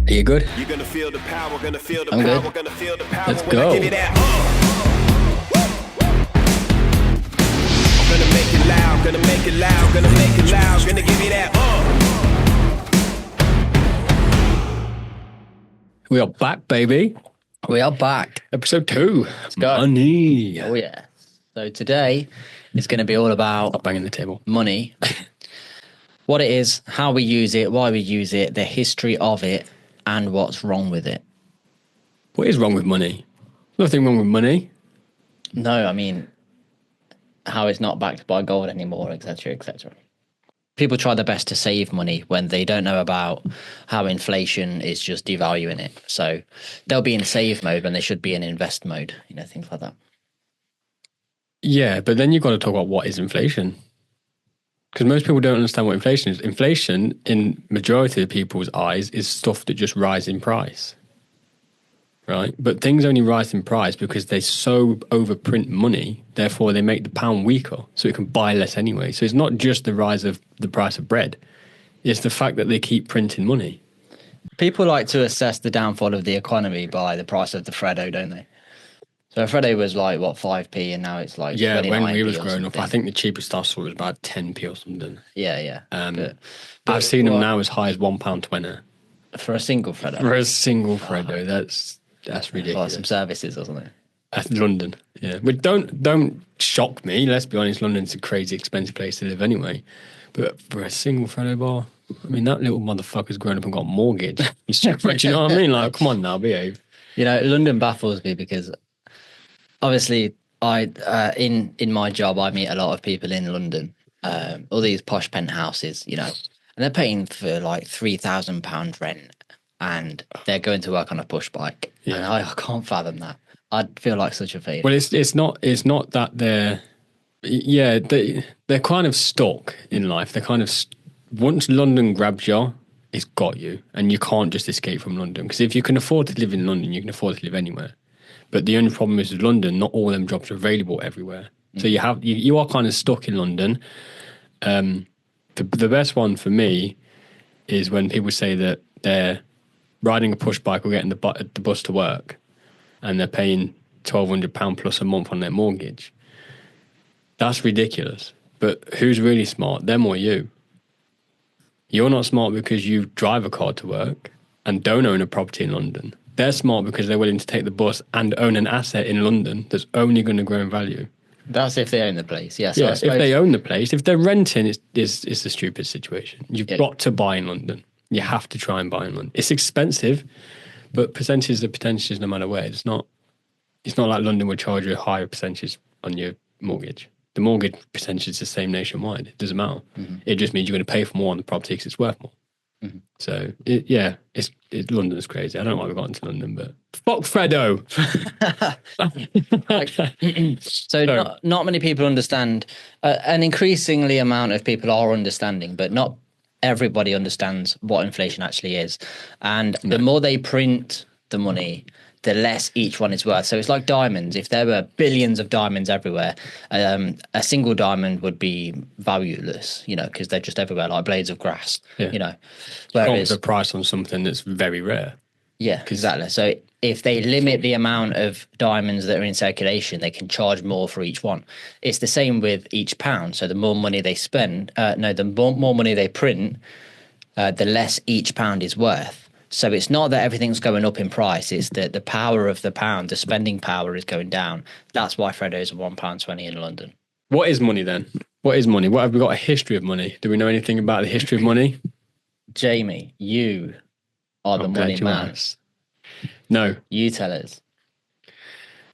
Are you good? You're gonna feel the power, gonna feel the I'm power, good. gonna feel the power. Let's when go. I give you that, Gonna make it loud, gonna make it loud, gonna make it loud, gonna give you that, We are back, baby. We are back. Episode 2. Let's go. Money. Oh, yeah. So today it's going to be all about Stop banging the table. money. What it is, how we use it, why we use it, the history of it, and what's wrong with it. What is wrong with money? Nothing wrong with money. No, I mean, how it's not backed by gold anymore, etc., etc. People try their best to save money when they don't know about how inflation is just devaluing it. So they'll be in save mode when they should be in invest mode, things like that. Yeah, but then you've got to talk about what is inflation. Because most people don't understand what inflation is. Inflation, in majority of people's eyes, is stuff that just rise in price. Right? But things only rise in price because they so overprint money, therefore they make the pound weaker, so it can buy less anyway. So it's not just the rise of the price of bread. It's the fact that they keep printing money. People like to assess the downfall of the economy by the price of the Freddo, don't they? So a Freddo was like, 5p, and now it's like 29p when we was or growing up, something. I think the cheapest stuff saw was about 10p or something. Yeah. But I've seen them now as high as £1.20. For a single Freddo? For a single Freddo, that's For ridiculous. some services or something. That's London, yeah. But don't shock me. Let's be honest, London's a crazy expensive place to live anyway. But for a single Freddo bar, I mean, that little motherfucker's grown up and got a mortgage. Do you know what I mean? Like, come on now, behave. London baffles me because obviously I in my job I meet a lot of people in London, all these posh penthouses, and they're paying for like £3,000 rent, and they're going to work on a push bike. Yeah. And I can't fathom that. I'd feel like such a failure. Well, it's not that they're kind of stuck in life. They're kind of once London grabs you, it's got you, and you can't just escape from London. Because if you can afford to live in London, you can afford to live anywhere. But the only problem is with London, not all them jobs are available everywhere. So you are kind of stuck in London. The best one for me is when people say that they're riding a push bike or getting the bus to work, and they're paying £1,200 plus a month on their mortgage. That's ridiculous. But who's really smart, them or you? You're not smart because you drive a car to work and don't own a property in London. They're smart because they're willing to take the bus and own an asset in London that's only going to grow in value. That's if they own the place, yes. Yeah, if they own the place. If they're renting, it's a stupid situation. You've got to buy in London. You have to try and buy in London. It's expensive, but percentages are percentages no matter where. It's not like London would charge you a higher percentage on your mortgage. The mortgage percentage is the same nationwide. It doesn't matter. Mm-hmm. It just means you're going to pay for more on the property because it's worth more. Mm-hmm. So, London's crazy. I don't know why we got into London, but fuck Freddo. So not many people understand. An increasingly amount of people are understanding, but not everybody understands what inflation actually is. And the more they print the money, the less each one is worth. So it's like diamonds. If there were billions of diamonds everywhere, a single diamond would be valueless, because they're just everywhere, like blades of grass, Whereas the price on something that's very rare. Yeah, exactly. So if they limit the amount of diamonds that are in circulation, they can charge more for each one. It's the same with each pound. So the more money they spend, the more money they print, the less each pound is worth. So it's not that everything's going up in price. It's that the power of the pound, the spending power is going down. That's why Freddo's are £1.20 in London. What is money then? What is money? What have we got a history of money? Do we know anything about the history of money? Jamie, you are the money man. No. You tell us.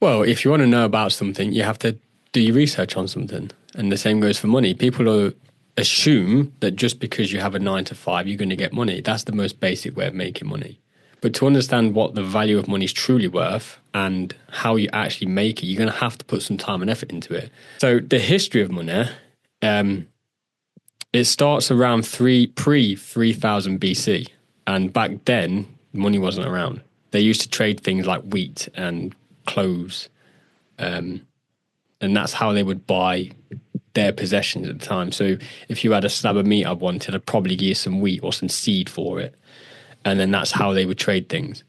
Well, if you want to know about something, you have to do your research on something. And the same goes for money. People assume that just because you have a 9 to 5, you're going to get money. That's the most basic way of making money. But to understand what the value of money is truly worth and how you actually make it, you're going to have to put some time and effort into it. So the history of money, it starts around pre-3000 BC. And back then, money wasn't around. They used to trade things like wheat and clothes. And that's how they would buy their possessions at the time. So if you had a slab of meat I wanted, I'd probably give you some wheat or some seed for it. And then that's how they would trade things.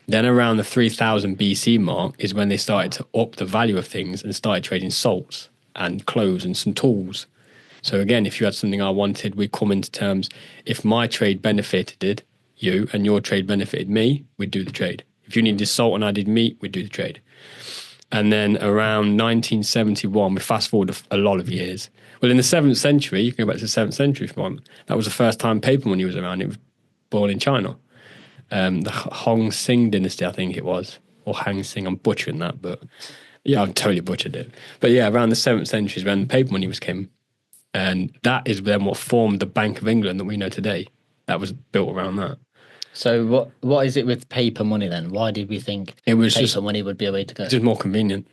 Then around the 3000 BC mark is when they started to up the value of things and started trading salts and clothes and some tools. So again, if you had something I wanted, we'd come into terms. If my trade benefited you and your trade benefited me, we'd do the trade. If you needed salt and I did meat, we'd do the trade. And then around 1971, we fast forward a lot of years. Well, in the 7th century, you can go back to the 7th century if you want. That was the first time paper money was around. It was born in China. The Hong Sing dynasty, I think it was, or Hang Sing. I'm butchering that, but yeah, I've totally butchered it. But yeah, around the 7th century is when paper money was came. And that is then what formed the Bank of England that we know today. That was built around that. So what is it with paper money then? Why did we think it was paper money would be a way to go? It's just more convenient.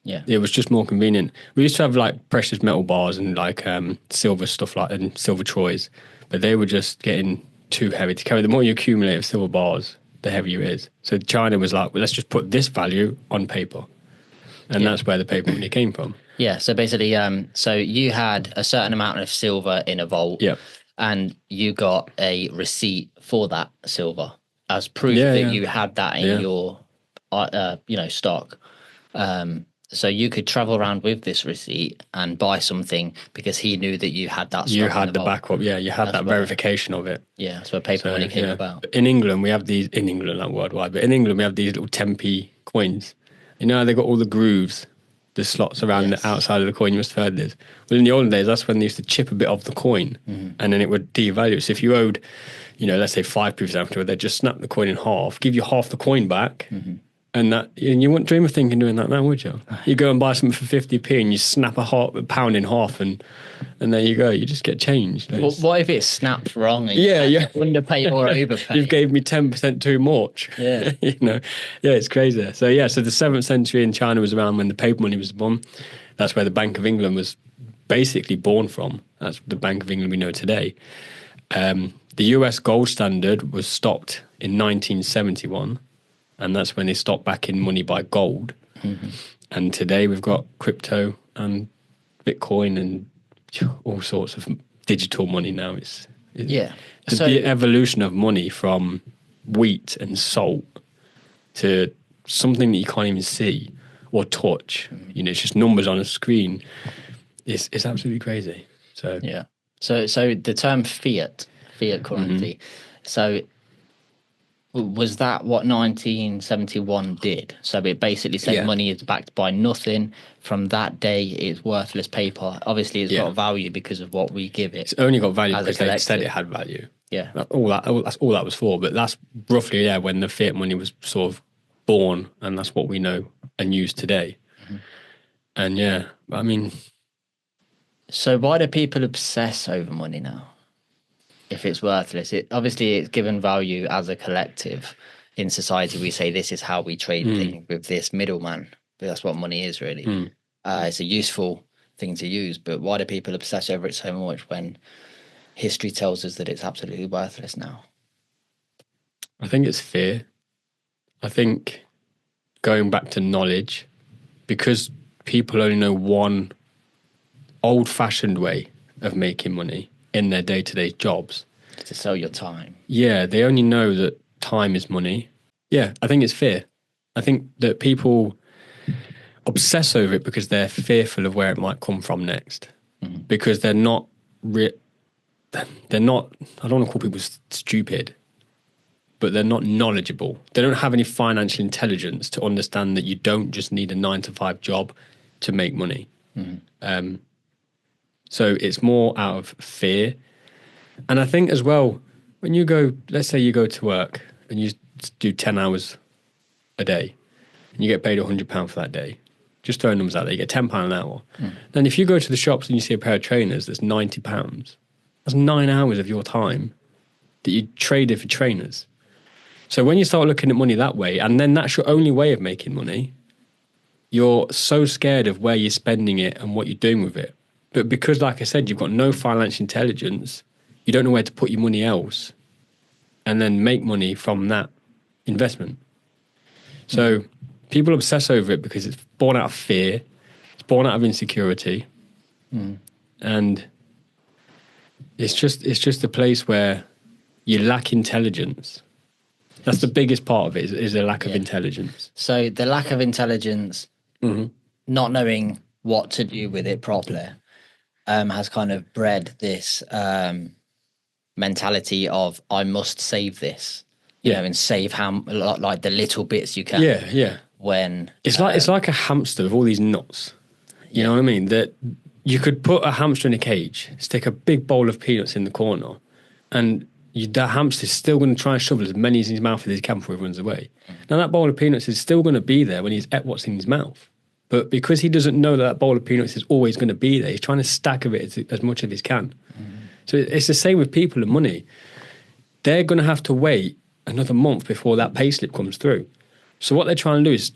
Yeah. It was just more convenient. We used to have like precious metal bars and like silver stuff like and silver troys, but they were just getting too heavy to carry. The more you accumulate of silver bars, the heavier it is. So China was like, well, let's just put this value on paper. And that's where the paper money came from. Yeah, so basically, so you had a certain amount of silver in a vault, and you got a receipt for that silver as proof that you had that in your, stock. So you could travel around with this receipt and buy something because he knew that you had that. You had the backup, you had that verification of it. Yeah, that's where paper money came about. In England, we have these. In England, not worldwide, but in England, we have these little 10p coins. You know, they got all the grooves. The slots around the outside of the coin. You must have heard this. Well, in the olden days, that's when they used to chip a bit of the coin, and then it would devalue. So if you owed, let's say 5p, for example, they'd just snap the coin in half, give you half the coin back, and you wouldn't dream of thinking doing that now, would you? You go and buy something for 50p, and you snap a pound in half, and there you go. You just get changed. Well, what if it snapped wrong? And underpay or overpay. You've gave me 10% too much. Yeah, it's crazy. So so the 7th century in China was around when the paper money was born. That's where the Bank of England was basically born from. That's the Bank of England we know today. The US gold standard was stopped in 1971, and that's when they stopped backing money by gold. And today we've got crypto and Bitcoin and all sorts of digital money now. The evolution of money from wheat and salt to something that you can't even see or touch. It's just numbers on a screen. It's absolutely crazy. So So the term fiat currency. So was that what 1971 did? So it basically said money is backed by nothing. From that day, it's worthless paper. Obviously, it's got value because of what we give it. It's only got value because they said it had value. Yeah. That's all that was for. But that's roughly when the fiat money was sort of born, and that's what we know and use today. And I mean... So why do people obsess over money now? If it's worthless, it's given value as a collective. In society, we say this is how we trade things with this middleman. But that's what money is, really. It's a useful thing to use, but why do people obsess over it so much when history tells us that it's absolutely worthless now? I think it's fear. I think going back to knowledge, because people only know one old-fashioned way of making money in their day-to-day jobs. To sell your time. Yeah, they only know that time is money. Yeah, I think it's fear. I think that people obsess over it because they're fearful of where it might come from next. Because they're not, I don't want to call people stupid, but they're not knowledgeable. They don't have any financial intelligence to understand that you don't just need a 9-to-5 job to make money. So it's more out of fear. And I think as well, when you go, let's say you go to work and you do 10 hours a day and you get paid £100 for that day, just throwing numbers out there, you get £10 an hour. Then if you go to the shops and you see a pair of trainers that's £90, that's 9 hours of your time that you traded for trainers. So when you start looking at money that way, and then that's your only way of making money, you're so scared of where you're spending it and what you're doing with it. But because, like I said, you've got no financial intelligence, you don't know where to put your money else and then make money from that investment. So people obsess over it because it's born out of fear, it's born out of insecurity, and it's just a place where you lack intelligence That's the biggest part of it is a lack of intelligence. So the lack of intelligence, not knowing what to do with it properly, has kind of bred this mentality of I must save this, you know, and save how like the little bits you can. Yeah, yeah. When it's like a hamster with all these nuts. You know what I mean? That you could put a hamster in a cage, stick a big bowl of peanuts in the corner, and that hamster's still going to try and shovel as many in his mouth as he can before he runs away. Now that bowl of peanuts is still going to be there when he's at what's in his mouth. But because he doesn't know that bowl of peanuts is always going to be there, he's trying to stack of it as much as he can. So it's the same with people and money. They're going to have to wait another month before that payslip comes through. So what they're trying to do is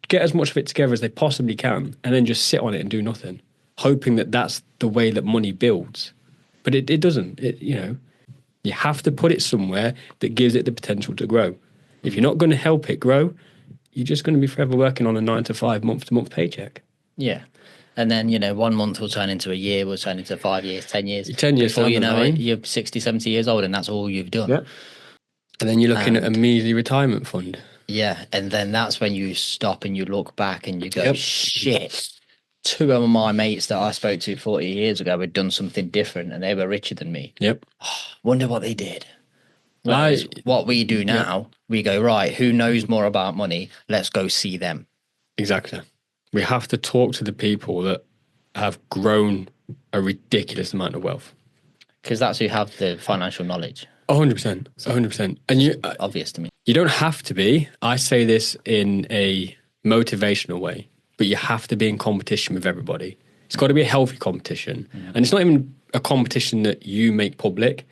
get as much of it together as they possibly can and then just sit on it and do nothing, hoping that that's the way that money builds. But it doesn't. You have to put it somewhere that gives it the potential to grow. If you're not going to help it grow, you're just going to be forever working on a 9-to-5, month-to-month paycheck. Yeah. And then, 1 month will turn into a year, will turn into 5 years, 10 years. 10 years. Before you know it, you're 60, 70 years old and that's all you've done. Yeah. And then you're looking at a measly retirement fund. Yeah. And then that's when you stop and you look back and you go, shit. 2 of my mates that I spoke to 40 years ago had done something different and they were richer than me. Yep. Wonder what they did. Whereas what we do now, we go, right, who knows more about money? Let's go see them. Exactly. We have to talk to the people that have grown a ridiculous amount of wealth. Because that's who have the financial knowledge. 100%. 100%. And obvious to me. You don't have to be. I say this in a motivational way, but you have to be in competition with everybody. It's got to be a healthy competition. And it's not even a competition that you make public.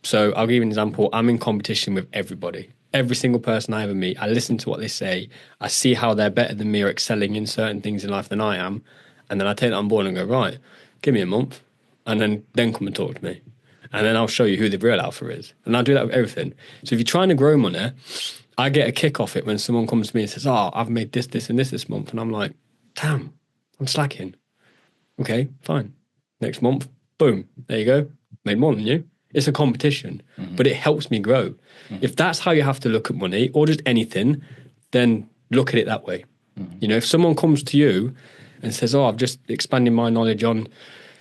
So I'll give you an example. I'm in competition with everybody. Every single person I ever meet, I listen to what they say. I see how they're better than me or excelling in certain things in life than I am. And then I take that on board and go, right, give me a month. And then come and talk to me. And then I'll show you who the real alpha is. And I'll do that with everything. So if you're trying to grow money, I get a kick off it when someone comes to me and says, I've made this, and this month. And I'm like, damn, I'm slacking. Okay, fine. Next month, boom, there you go. Made more than you. It's a competition, but it helps me grow. If that's how you have to look at money or just anything, then look at it that way. If someone comes to you and says, I've just expanded my knowledge on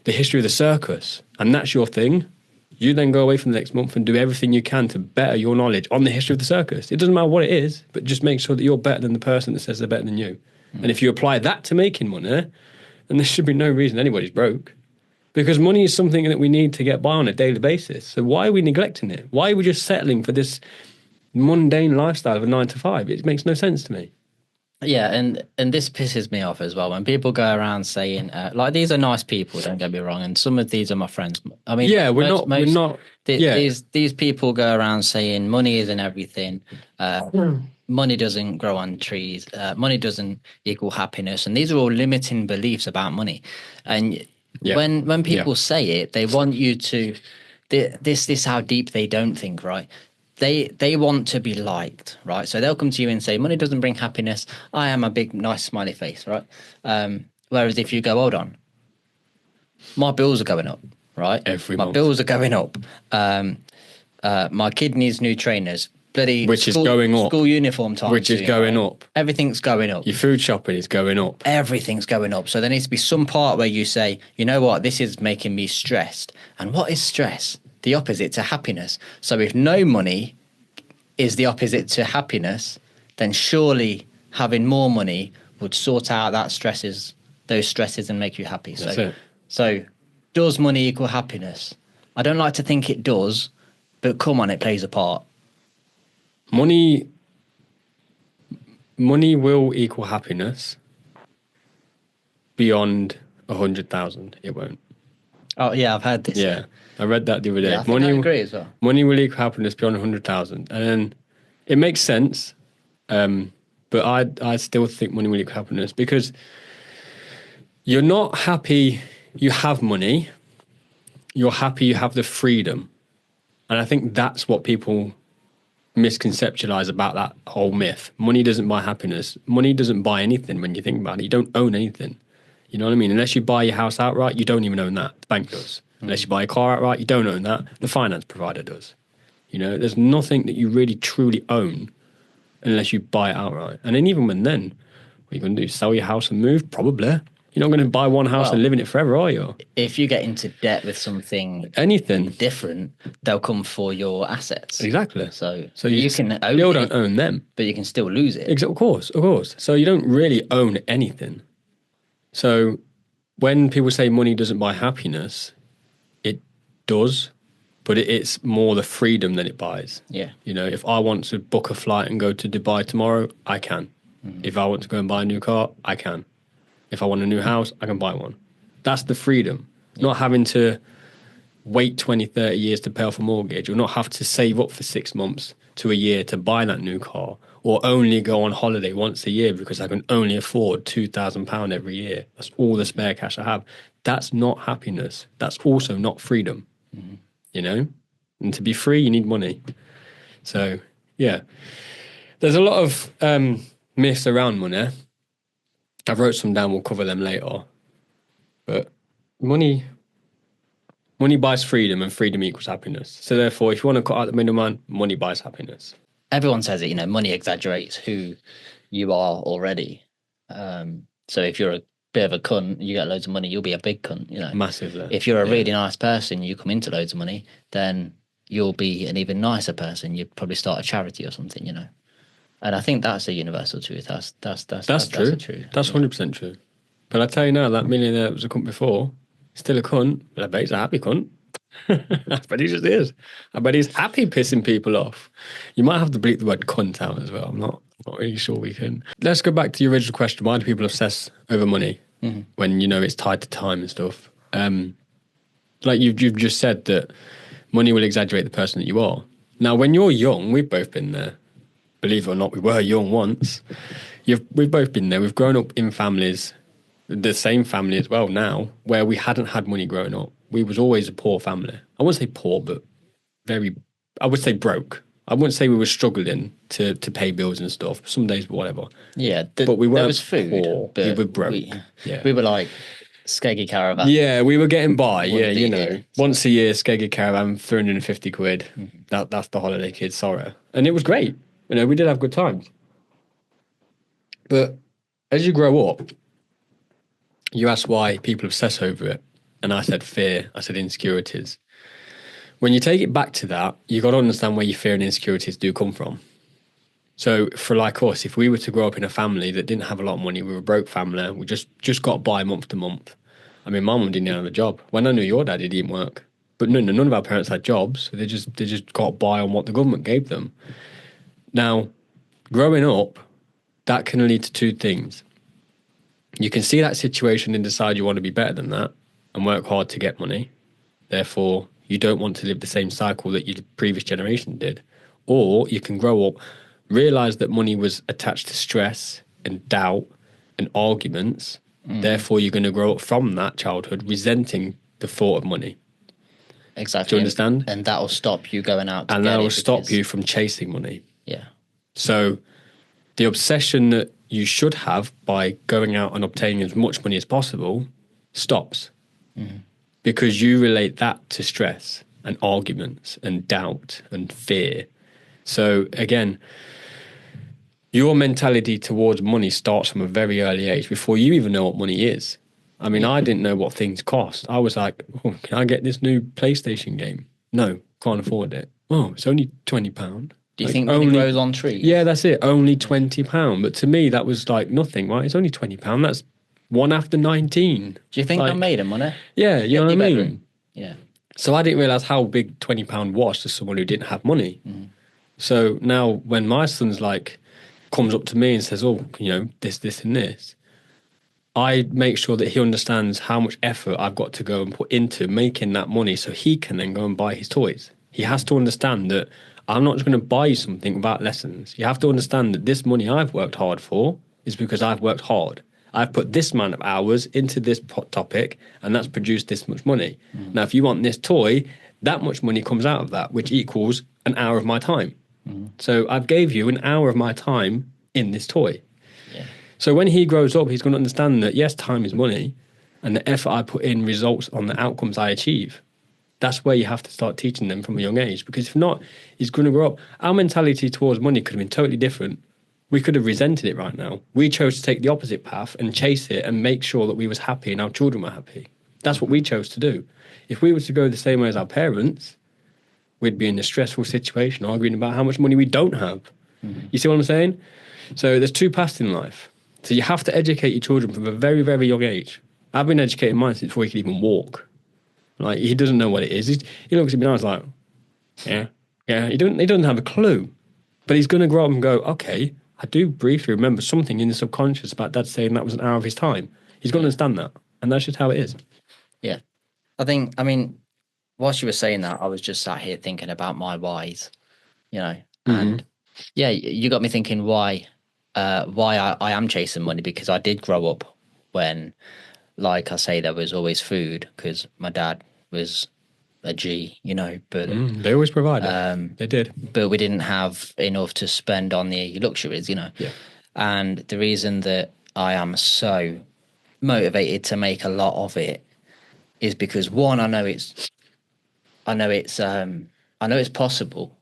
the history of the circus, and that's your thing, you then go away from the next month and do everything you can to better your knowledge on the history of the circus. It doesn't matter what it is, but just make sure that you're better than the person that says they're better than you. And if you apply that to making money, then there should be no reason anybody's broke. Because money is something that we need to get by on a daily basis. So why are we neglecting it? Why are we just settling for this mundane lifestyle of a 9-to-5? It makes no sense to me. Yeah, and this pisses me off as well when people go around saying, these are nice people, don't get me wrong, and some of these are my friends. I mean, these people go around saying money isn't everything. Money doesn't grow on trees. Money doesn't equal happiness, and these are all limiting beliefs about money. And when people say it, they want you to this how deep they don't think, right? They want to be liked, right? So they'll come to you and say, money doesn't bring happiness. I am a big, nice, smiley face, right? Whereas if you go, hold on, my bills are going up, right? My bills are going up. My kid needs new trainers. Which is going up. School uniform time. Which is going up. Everything's going up. Your food shopping is going up. Everything's going up. So there needs to be some part where you say, you know what, this is making me stressed. And what is stress? The opposite to happiness. So if no money is the opposite to happiness, then surely having more money would sort out those stresses and make you happy. That's it. So does money equal happiness? I don't like to think it does, but come on, it plays a part. Money will equal happiness beyond 100,000. It won't. Oh yeah, I've heard this. Yeah, I read that the other day. Yeah, I agree as well. Money will equal happiness beyond 100,000, and then it makes sense. But I still think money will equal happiness because you're not happy you have money. You're happy you have the freedom, and I think that's what people misconceptualize about that whole myth. Money doesn't buy happiness. Money doesn't buy anything when you think about it. You don't own anything. You know what I mean? Unless you buy your house outright, you don't even own that. The bank does. Unless you buy a car outright, you don't own that. The finance provider does. You know, there's nothing that you really truly own unless you buy it outright. And then even when then, what are you going to do? Sell your house and move? Probably. You're not going to buy one house and live in it forever, are you? If you get into debt with something anything different, they'll come for your assets. Exactly. So you can own still it, don't own them, but you can still lose it. Of course. So you don't really own anything. So when people say money doesn't buy happiness, it does, but it's more the freedom that it buys. Yeah. You know, if I want to book a flight and go to Dubai tomorrow, I can. If I want to go and buy a new car, I can. If I want a new house, I can buy one. That's the freedom. Not having to wait 20, 30 years to pay off a mortgage, or not have to save up for 6 months to a year to buy that new car, or only go on holiday once a year because I can only afford £2,000 every year. That's all the spare cash I have. That's not happiness. That's also not freedom. You know? And to be free, you need money. So, yeah. There's a lot of myths around money. I've wrote some down, we'll cover them later. But money buys freedom, and freedom equals happiness. So therefore, if you want to cut out the middleman, money buys happiness. Everyone says it, you know, money exaggerates who you are already. So if you're a bit of a cunt, you get loads of money, you'll be a big cunt, you know. Massively. If you're a really nice person, you come into loads of money, then you'll be an even nicer person. You'd probably start a charity or something, you know. And I think that's a universal truth. That's true. That's 100% true. But I tell you now, that millionaire that was a cunt before, still a cunt, but I bet he's a happy cunt. I bet he just is. I bet he's happy pissing people off. You might have to bleep the word cunt out as well. I'm not really sure we can. Let's go back to your original question. Why do people obsess over money when, you know, it's tied to time and stuff? Like you've just said that money will exaggerate the person that you are. Now, when you're young, we've both been there. Believe it or not, we were young once. We've both been there. We've grown up in families, the same family as well now, where we hadn't had money growing up. We was always a poor family. I wouldn't say poor, but I would say broke. I wouldn't say we were struggling to pay bills and stuff. Some days, whatever. Yeah, but we weren't there was food, poor. but we were broke. We were like Skeggy Caravan. Yeah, we were getting by. Yeah, you know, once a year, Skeggy Caravan, 350 quid. That's the holiday kid, sorry. And it was great. You know, we did have good times. But as you grow up, you ask why people obsess over it. And I said fear. I said insecurities. When you take it back to that, you got to understand where your fear and insecurities do come from. So for like us, if we were to grow up in a family that didn't have a lot of money, we were a broke family, we just got by month to month. I mean, my mum didn't have a job. When I knew your dad, he didn't work. But none of our parents had jobs. So they just got by on what the government gave them. Now, growing up, that can lead to two things. You can see that situation and decide you want to be better than that and work hard to get money. Therefore, you don't want to live the same cycle that your previous generation did. Or you can grow up, realize that money was attached to stress and doubt and arguments. Therefore, you're going to grow up from that childhood resenting the thought of money. Exactly. Do you understand? And that will stop you going out to and that will stop you from chasing money. Yeah. So the obsession that you should have by going out and obtaining as much money as possible stops. Because you relate that to stress and arguments and doubt and fear. So again, your mentality towards money starts from a very early age before you even know what money is. I mean, I didn't know what things cost. I was like, oh, can I get this new PlayStation game? No, can't afford it. Oh, it's only £20. Do you think money grows on trees? Yeah, that's it. Only £20. But to me, that was like nothing, right? It's only £20. That's one after 19. Do you think I made of money? Yeah, you know what I mean? Bedroom? Yeah. So I didn't realise how big £20 was to someone who didn't have money. So now when my son's like, comes up to me and says, oh, you know, this, and this, I make sure that he understands how much effort I've got to go and put into making that money so he can then go and buy his toys. He has to understand that I'm not just going to buy you something without lessons. You have to understand that this money I've worked hard for is because I've worked hard. I've put this amount of hours into this topic and that's produced this much money. Now, if you want this toy, that much money comes out of that, which equals an hour of my time. So I've gave you an hour of my time in this toy. Yeah. So when he grows up, he's going to understand that, yes, time is money and the effort I put in results on the outcomes I achieve. That's where you have to start teaching them from a young age, because if not, he's going to grow up. Our mentality towards money could have been totally different. We could have resented it right now. We chose to take the opposite path and chase it and make sure that we was happy and our children were happy. That's what we chose to do. If we were to go the same way as our parents, we'd be in a stressful situation arguing about how much money we don't have. You see what I'm saying? So there's two paths in life. So you have to educate your children from a very, very young age. I've been educating mine since before he could even walk. Like, he doesn't know what it is. He looks at me and I was like, yeah. He doesn't have a clue. But he's going to grow up and go, okay, I do briefly remember something in the subconscious about Dad saying that was an hour of his time. He's going to understand that. And that's just how it is. Yeah. I mean, whilst you were saying that, I was just sat here thinking about my whys, and yeah, you got me thinking why I am chasing money, because I did grow up when, like I say, there was always food because my dad was a G, but they always provided. They did. But we didn't have enough to spend on the luxuries, Yeah. And the reason that I am so motivated to make a lot of it is because, one, I know it's possible,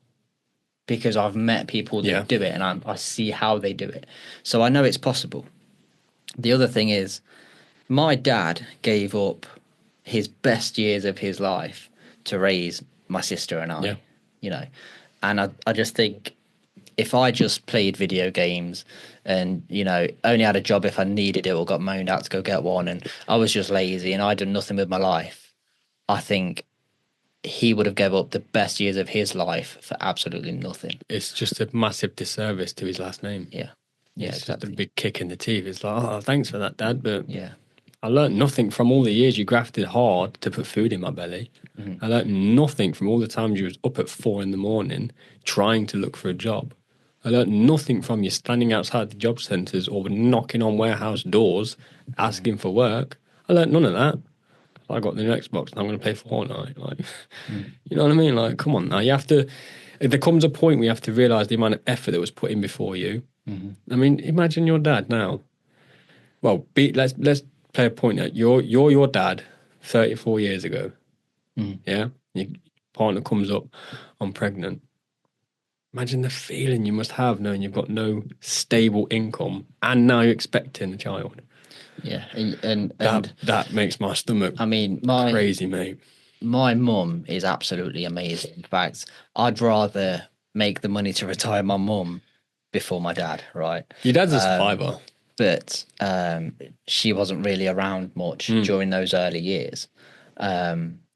because I've met people that do it, and I see how they do it. So I know it's possible. The other thing is, my dad gave up his best years of his life to raise my sister and I, and I just think, if I just played video games and, only had a job if I needed it or got moaned out to go get one, and I was just lazy and I'd done nothing with my life, I think he would have gave up the best years of his life for absolutely nothing. It's just a massive disservice to his last name. Yeah, it's exactly. just a big kick in the teeth. It's like, oh, thanks for that, Dad, but I learned nothing from all the years you grafted hard to put food in my belly. I learned nothing from all the times you was up at 4 a.m. trying to look for a job. I learned nothing from you standing outside the job centres or knocking on warehouse doors asking for work. I learned none of that. I got the new Xbox and I'm going to play Fortnite. Like, you know what I mean? Like, come on now. You have to. There comes a point where you have to realise the amount of effort that was put in before you. I mean, imagine your dad now. Well, let's play a point out. You're your dad 34 years ago. Yeah, your partner comes up, I'm pregnant. Imagine the feeling you must have knowing you've got no stable income and now you're expecting a child. Yeah, and that makes my stomach. I mean, crazy, mate. My mum is absolutely amazing. In fact, I'd rather make the money to retire my mum before my dad. Right? Your dad's a survivor, but she wasn't really around much during those early years.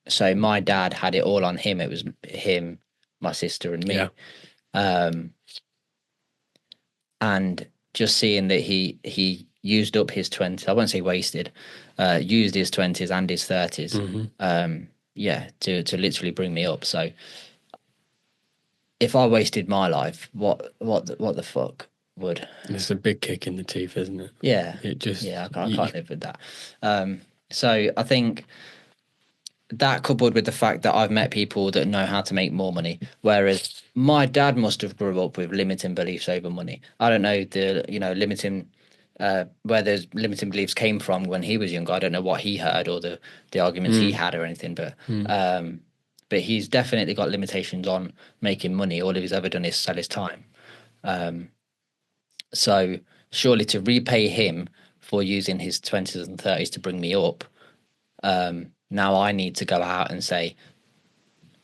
So my dad had it all on him. It was him, my sister, and me. Yeah. And just seeing that he used up his 20s, I won't say wasted, used his 20s and his 30s, to literally bring me up. So if I wasted my life, what the fuck would? It's a big kick in the teeth, isn't it? Yeah. It just I can't live with that. So I think that, coupled with the fact that I've met people that know how to make more money, whereas my dad must have grew up with limiting beliefs over money. I don't know limiting where those limiting beliefs came from when he was younger. I don't know what he heard or the arguments he had or anything, but he's definitely got limitations on making money. All he's ever done is sell his time. So surely to repay him for using his 20s and 30s to bring me up, now I need to go out and say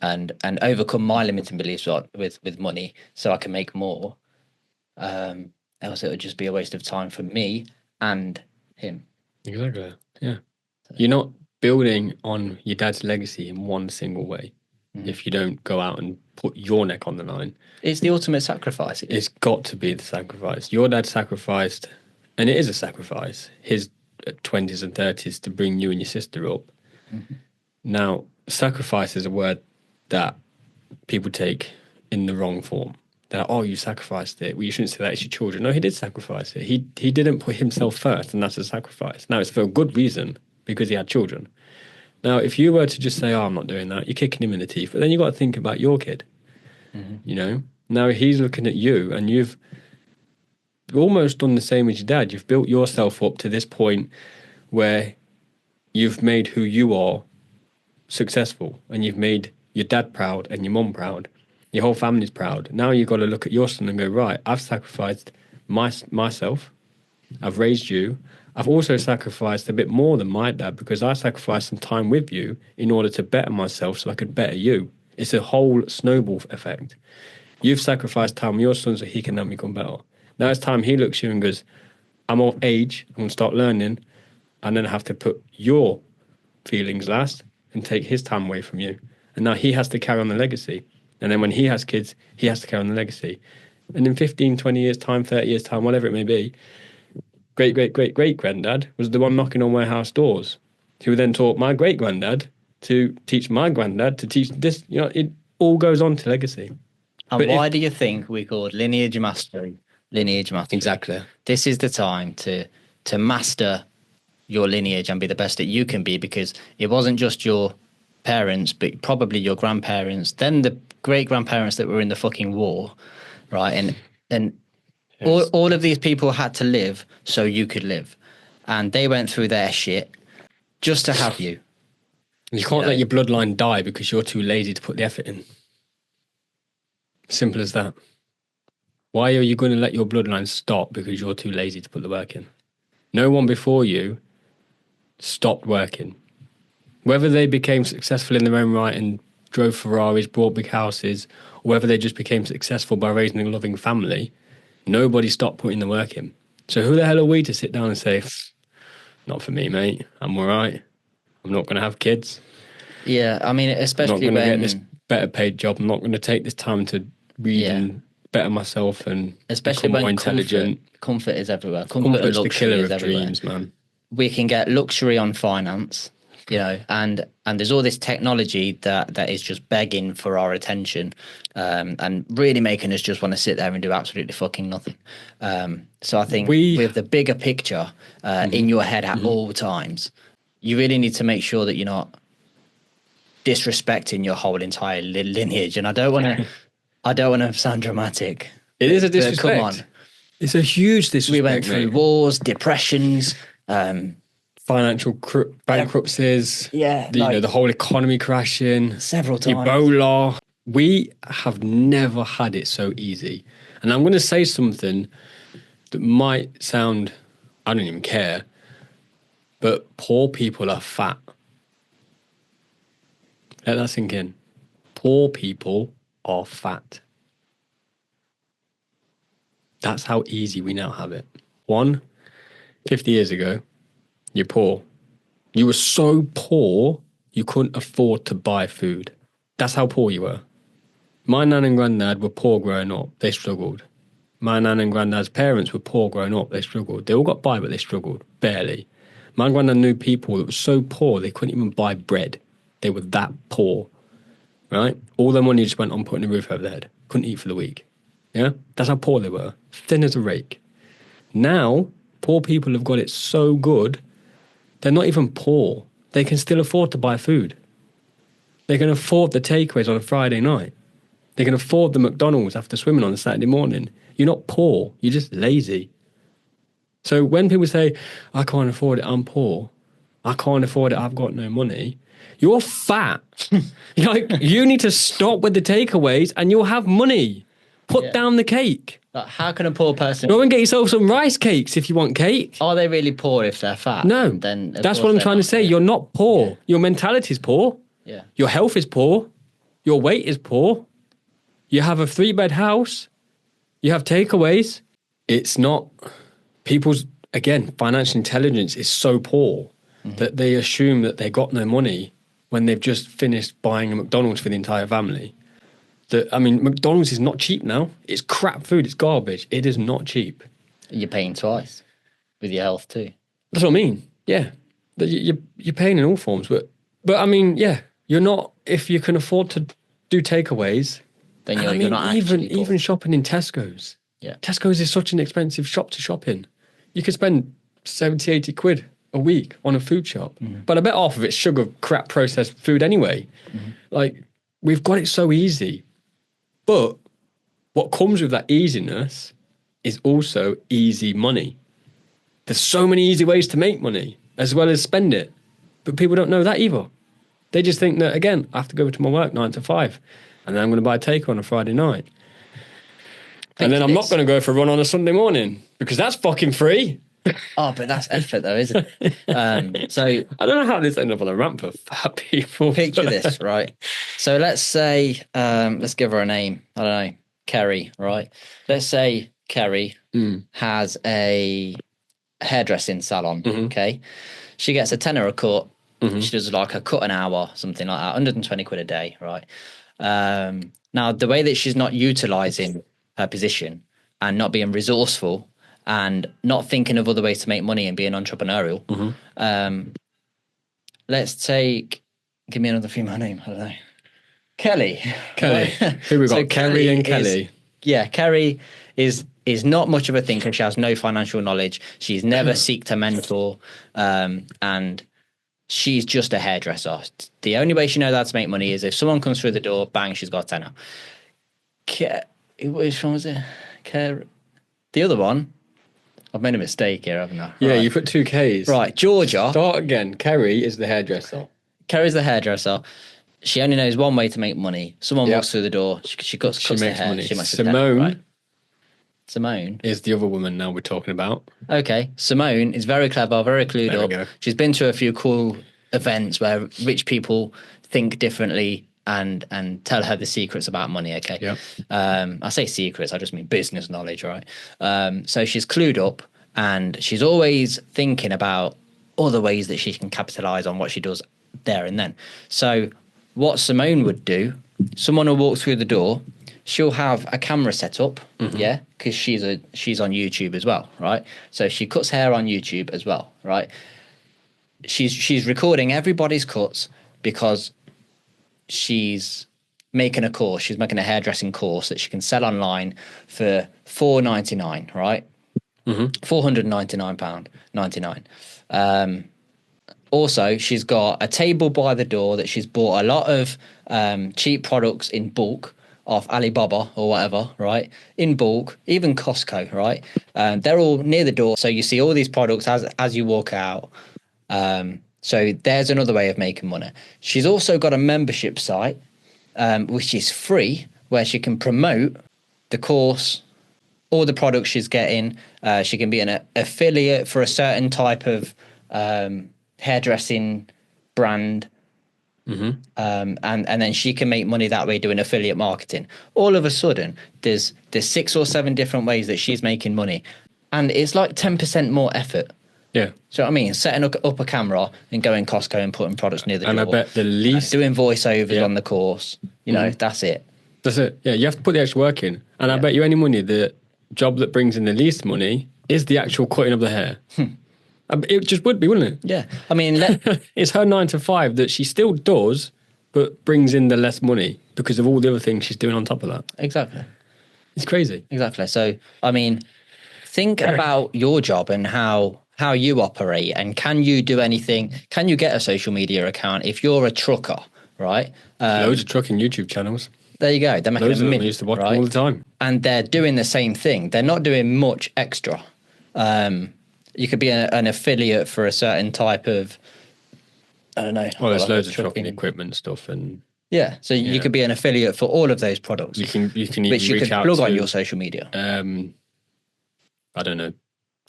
and overcome my limiting beliefs with money so I can make more. Else it would just be a waste of time for me and him. Exactly. Yeah. You're not building on your dad's legacy in one single way if you don't go out and put your neck on the line. It's the ultimate sacrifice. It's got to be the sacrifice. Your dad sacrificed, and it is a sacrifice, his 20s and 30s to bring you and your sister up. Now, sacrifice is a word that people take in the wrong form. They're like, oh, you sacrificed it. Well, you shouldn't say that, it's your children. No, he did sacrifice it. He didn't put himself first, and that's a sacrifice. Now, it's for a good reason, because he had children. Now, if you were to just say, oh, I'm not doing that, you're kicking him in the teeth. But then you've got to think about your kid, Now, he's looking at you, and you've almost done the same as your dad. You've built yourself up to this point where you've made who you are successful and you've made your dad proud and your mum proud, your whole family's proud. Now you've got to look at your son and go, right, I've sacrificed myself. I've raised you. I've also sacrificed a bit more than my dad because I sacrificed some time with you in order to better myself so I could better you. It's a whole snowball effect. You've sacrificed time with your son so he can now become better. Now it's time he looks at you and goes, I'm of age, I'm going to start learning, and then I have to put your feelings last and take his time away from you. And now he has to carry on the legacy. And then when he has kids, he has to carry on the legacy. And in 15, 20 years' time, 30 years' time, whatever it may be, great-great-great-great-granddad was the one knocking on warehouse doors, who then taught my great-granddad to teach my granddad to teach this. You know, it all goes on to legacy. And but why do you think we called Lineage Mastery Lineage Mastery? Exactly. This is the time to master your lineage and be the best that you can be, because it wasn't just your parents, but probably your grandparents, then the great-grandparents that were in the fucking war, right? And yes. all of these people had to live so you could live. And they went through their shit just to have you. You can't let your bloodline die because you're too lazy to put the effort in. Simple as that. Why are you going to let your bloodline stop because you're too lazy to put the work in? No one before you stopped working. Whether they became successful in their own right and drove Ferraris, bought big houses, or whether they just became successful by raising a loving family, nobody stopped putting the work in. So who the hell are we to sit down and say, not for me, mate, I'm all right, I'm not going to have kids. Yeah, I mean, especially I'm not going when... to get this better paid job. I'm not going to take this time to read and better myself and especially become when more intelligent. Comfort is everywhere. Comfort's the killer of dreams, man. We can get luxury on finance, you know, and there's all this technology that is just begging for our attention, and really making us just want to sit there and do absolutely fucking nothing. So I think with the bigger picture in your head at all times, you really need to make sure that you're not disrespecting your whole entire lineage. And I don't want to sound dramatic. It is a disrespect. Come on. It's a huge disrespect. We went through wars, depressions, financial bankruptcies. Yeah. You know, the whole economy crashing. Several times. Ebola. We have never had it so easy. And I'm going to say something that might sound, I don't even care, but poor people are fat. Let that sink in. Poor people are fat. That's how easy we now have it. 50 years ago, you're poor. You were so poor, you couldn't afford to buy food. That's how poor you were. My nan and granddad were poor growing up. They struggled. My nan and granddad's parents were poor growing up. They struggled. They all got by, but they struggled. Barely. My granddad knew people that were so poor, they couldn't even buy bread. They were that poor, right? All their money just went on putting a roof over their head. Couldn't eat for the week. Yeah? That's how poor they were. Thin as a rake. Now, poor people have got it so good, they're not even poor. They can still afford to buy food. They can afford the takeaways on a Friday night. They can afford the McDonald's after swimming on a Saturday morning. You're not poor. You're just lazy. So when people say, I can't afford it, I'm poor. I can't afford it, I've got no money. You're fat. You need to stop with the takeaways and you'll have money. Put down the cake. Like, how can a poor person... Go and get yourself some rice cakes if you want cake. Are they really poor if they're fat? No. Then that's what I'm trying to say. You're not poor. Yeah. Your mentality is poor. Yeah. Your health is poor. Your weight is poor. You have a 3-bed house. You have takeaways. It's not... People's, again, financial intelligence is so poor that they assume that they got no money when they've just finished buying a McDonald's for the entire family. McDonald's is not cheap now. It's crap food. It's garbage. It is not cheap. You're paying twice with your health too. That's what I mean. Yeah. You're paying in all forms. But I mean, yeah, you're not, if you can afford to do takeaways, then you're not even shopping in Tesco's. Yeah. Tesco's is such an expensive shop to shop in. You could spend 70, 80 quid a week on a food shop. But I bet half of it's sugar, crap, processed food anyway. Like, we've got it so easy. But what comes with that easiness is also easy money. There's so many easy ways to make money as well as spend it. But people don't know that either. They just think that, again, I have to go to my work 9 to 5, and then I'm going to buy a take on a Friday night. And then I'm not going to go for a run on a Sunday morning because that's fucking free. Oh, but that's effort though, isn't it? So I don't know how this ended up on a ramp for fat people. picture this, right? So let's say, let's give her a name. I don't know, Kerry, right? Let's say Kerry has a hairdressing salon, okay? She gets a tenner a cut. She does like a cut an hour, something like that, 120 quid a day, right? Now, the way that she's not utilising her position and not being resourceful and not thinking of other ways to make money and being entrepreneurial. Let's take, give me another female name. I don't know. Kelly. Who we got? So Kerry and Kelly. Kerry is not much of a thinker. She has no financial knowledge. She's never seeked a mentor. And she's just a hairdresser. The only way she knows how to make money is if someone comes through the door, bang, she's got a tenner. Which one was it? The other one, I've made a mistake here, haven't I? Yeah, you put 2 Ks. Right, Georgia. Start again. Kerry is the hairdresser. Kerry's the hairdresser. She only knows one way to make money. Someone walks through the door. She cuts their hair. Money. She makes Simone. Right? Simone is the other woman now we're talking about. Okay. Simone is very clever, very clued up. She's been to a few cool events where rich people think differently and tell her the secrets about money, okay? Yep. I say secrets, I just mean business knowledge, right? So she's clued up and she's always thinking about other ways that she can capitalize on what she does there and then. So what Simone would do, someone will walk through the door, she'll have a camera set up, because she's on YouTube as well, right? So she cuts hair on YouTube as well, right? She's recording everybody's cuts because she's making a course. She's making a hairdressing course that she can sell online for £4.99, right? £499.99. Also, she's got a table by the door that she's bought a lot of cheap products in bulk off Alibaba or whatever, right? In bulk, even Costco, right? They're all near the door. So you see all these products as you walk out. So there's another way of making money. She's also got a membership site, which is free, where she can promote the course, all the products she's getting. She can be an affiliate for a certain type of hairdressing brand. And then she can make money that way doing affiliate marketing. All of a sudden, there's 6 or 7 different ways that she's making money. And it's like 10% more effort. Yeah. So I mean, setting up a camera and going Costco and putting products near the door. And I bet the least... doing voiceovers on the course. You know, that's it. That's it. Yeah, you have to put the extra work in. And I bet you any money, the job that brings in the least money is the actual cutting of the hair. It just would be, wouldn't it? Yeah. I mean... it's her 9 to 5 that she still does, but brings in the less money because of all the other things she's doing on top of that. Exactly. It's crazy. Exactly. So, I mean, think about your job and how you operate, and can you do anything? Can you get a social media account if you're a trucker, right? Loads of trucking YouTube channels. There you go. They're making Loads a of them million, I used to watch right? all the time. And they're doing the same thing. They're not doing much extra. You could be an affiliate for a certain type of, I don't know. Well, there's loads of trucking equipment stuff and... Yeah, so you could be an affiliate for all of those products. You can even which you reach could out plug to, on your social media. I don't know,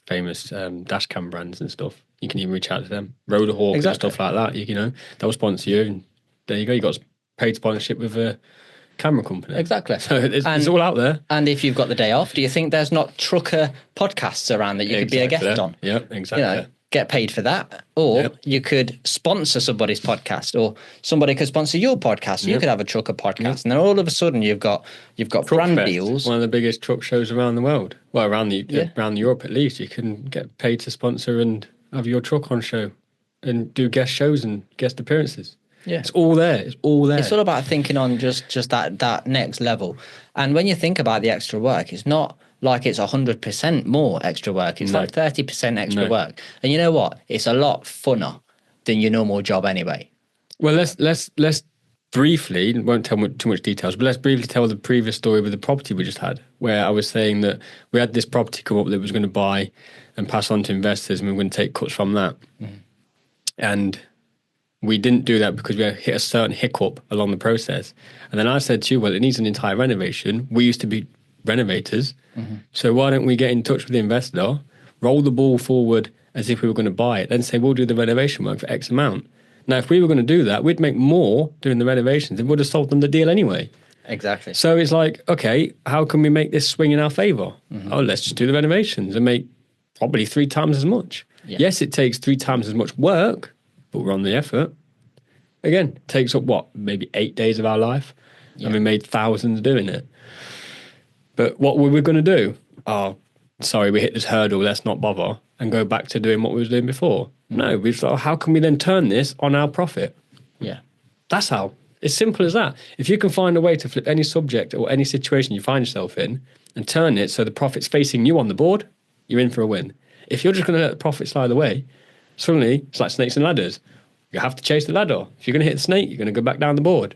famous dash cam brands and stuff. You can even reach out to them. Roadhawk and stuff like that. You know, they'll sponsor you, and there you go. You got paid sponsorship with a camera company. Exactly. So it's all out there. And if you've got the day off, do you think there's not trucker podcasts around that you could be a guest on? Yeah, exactly. You know, get paid for that, or you could sponsor somebody's podcast, or somebody could sponsor your podcast. You could have a trucker podcast, and then all of a sudden you've got brand Fest, deals. One of the biggest truck shows around the world. Well, around Europe at least. You can get paid to sponsor and have your truck on show, and do guest shows and guest appearances. Yeah, it's all there. It's all there. It's all about thinking on just that next level. And when you think about the extra work, it's not like it's 100% more extra work. It's like 30% extra work. And you know what? It's a lot funner than your normal job anyway. Well, let's briefly, won't tell too much details, but let's briefly tell the previous story with the property we just had, where I was saying that we had this property come up that was going to buy and pass on to investors, and we were going to take cuts from that. And We didn't do that because we hit a certain hiccup along the process. And then I said to you, well, it needs an entire renovation. We used to be renovators. So why don't we get in touch with the investor, roll the ball forward as if we were going to buy it, then say, we'll do the renovation work for X amount. Now, if we were going to do that, we'd make more doing the renovations and would have sold them the deal anyway. Exactly. So it's like, okay, how can we make this swing in our favor? Oh, let's just do the renovations and make probably 3 times as much. Yeah. Yes, it takes 3 times as much work, but we're on the effort. Again, it takes up what, maybe 8 days of our life, and we made thousands doing it. But what were we going to do? Oh, sorry, we hit this hurdle, let's not bother, and go back to doing what we were doing before. No, we thought, how can we then turn this on our profit? Yeah. That's how. It's simple as that. If you can find a way to flip any subject or any situation you find yourself in and turn it so the profit's facing you on the board, you're in for a win. If you're just going to let the profit slide away, suddenly it's like snakes and ladders. You have to chase the ladder. If you're going to hit the snake, you're going to go back down the board.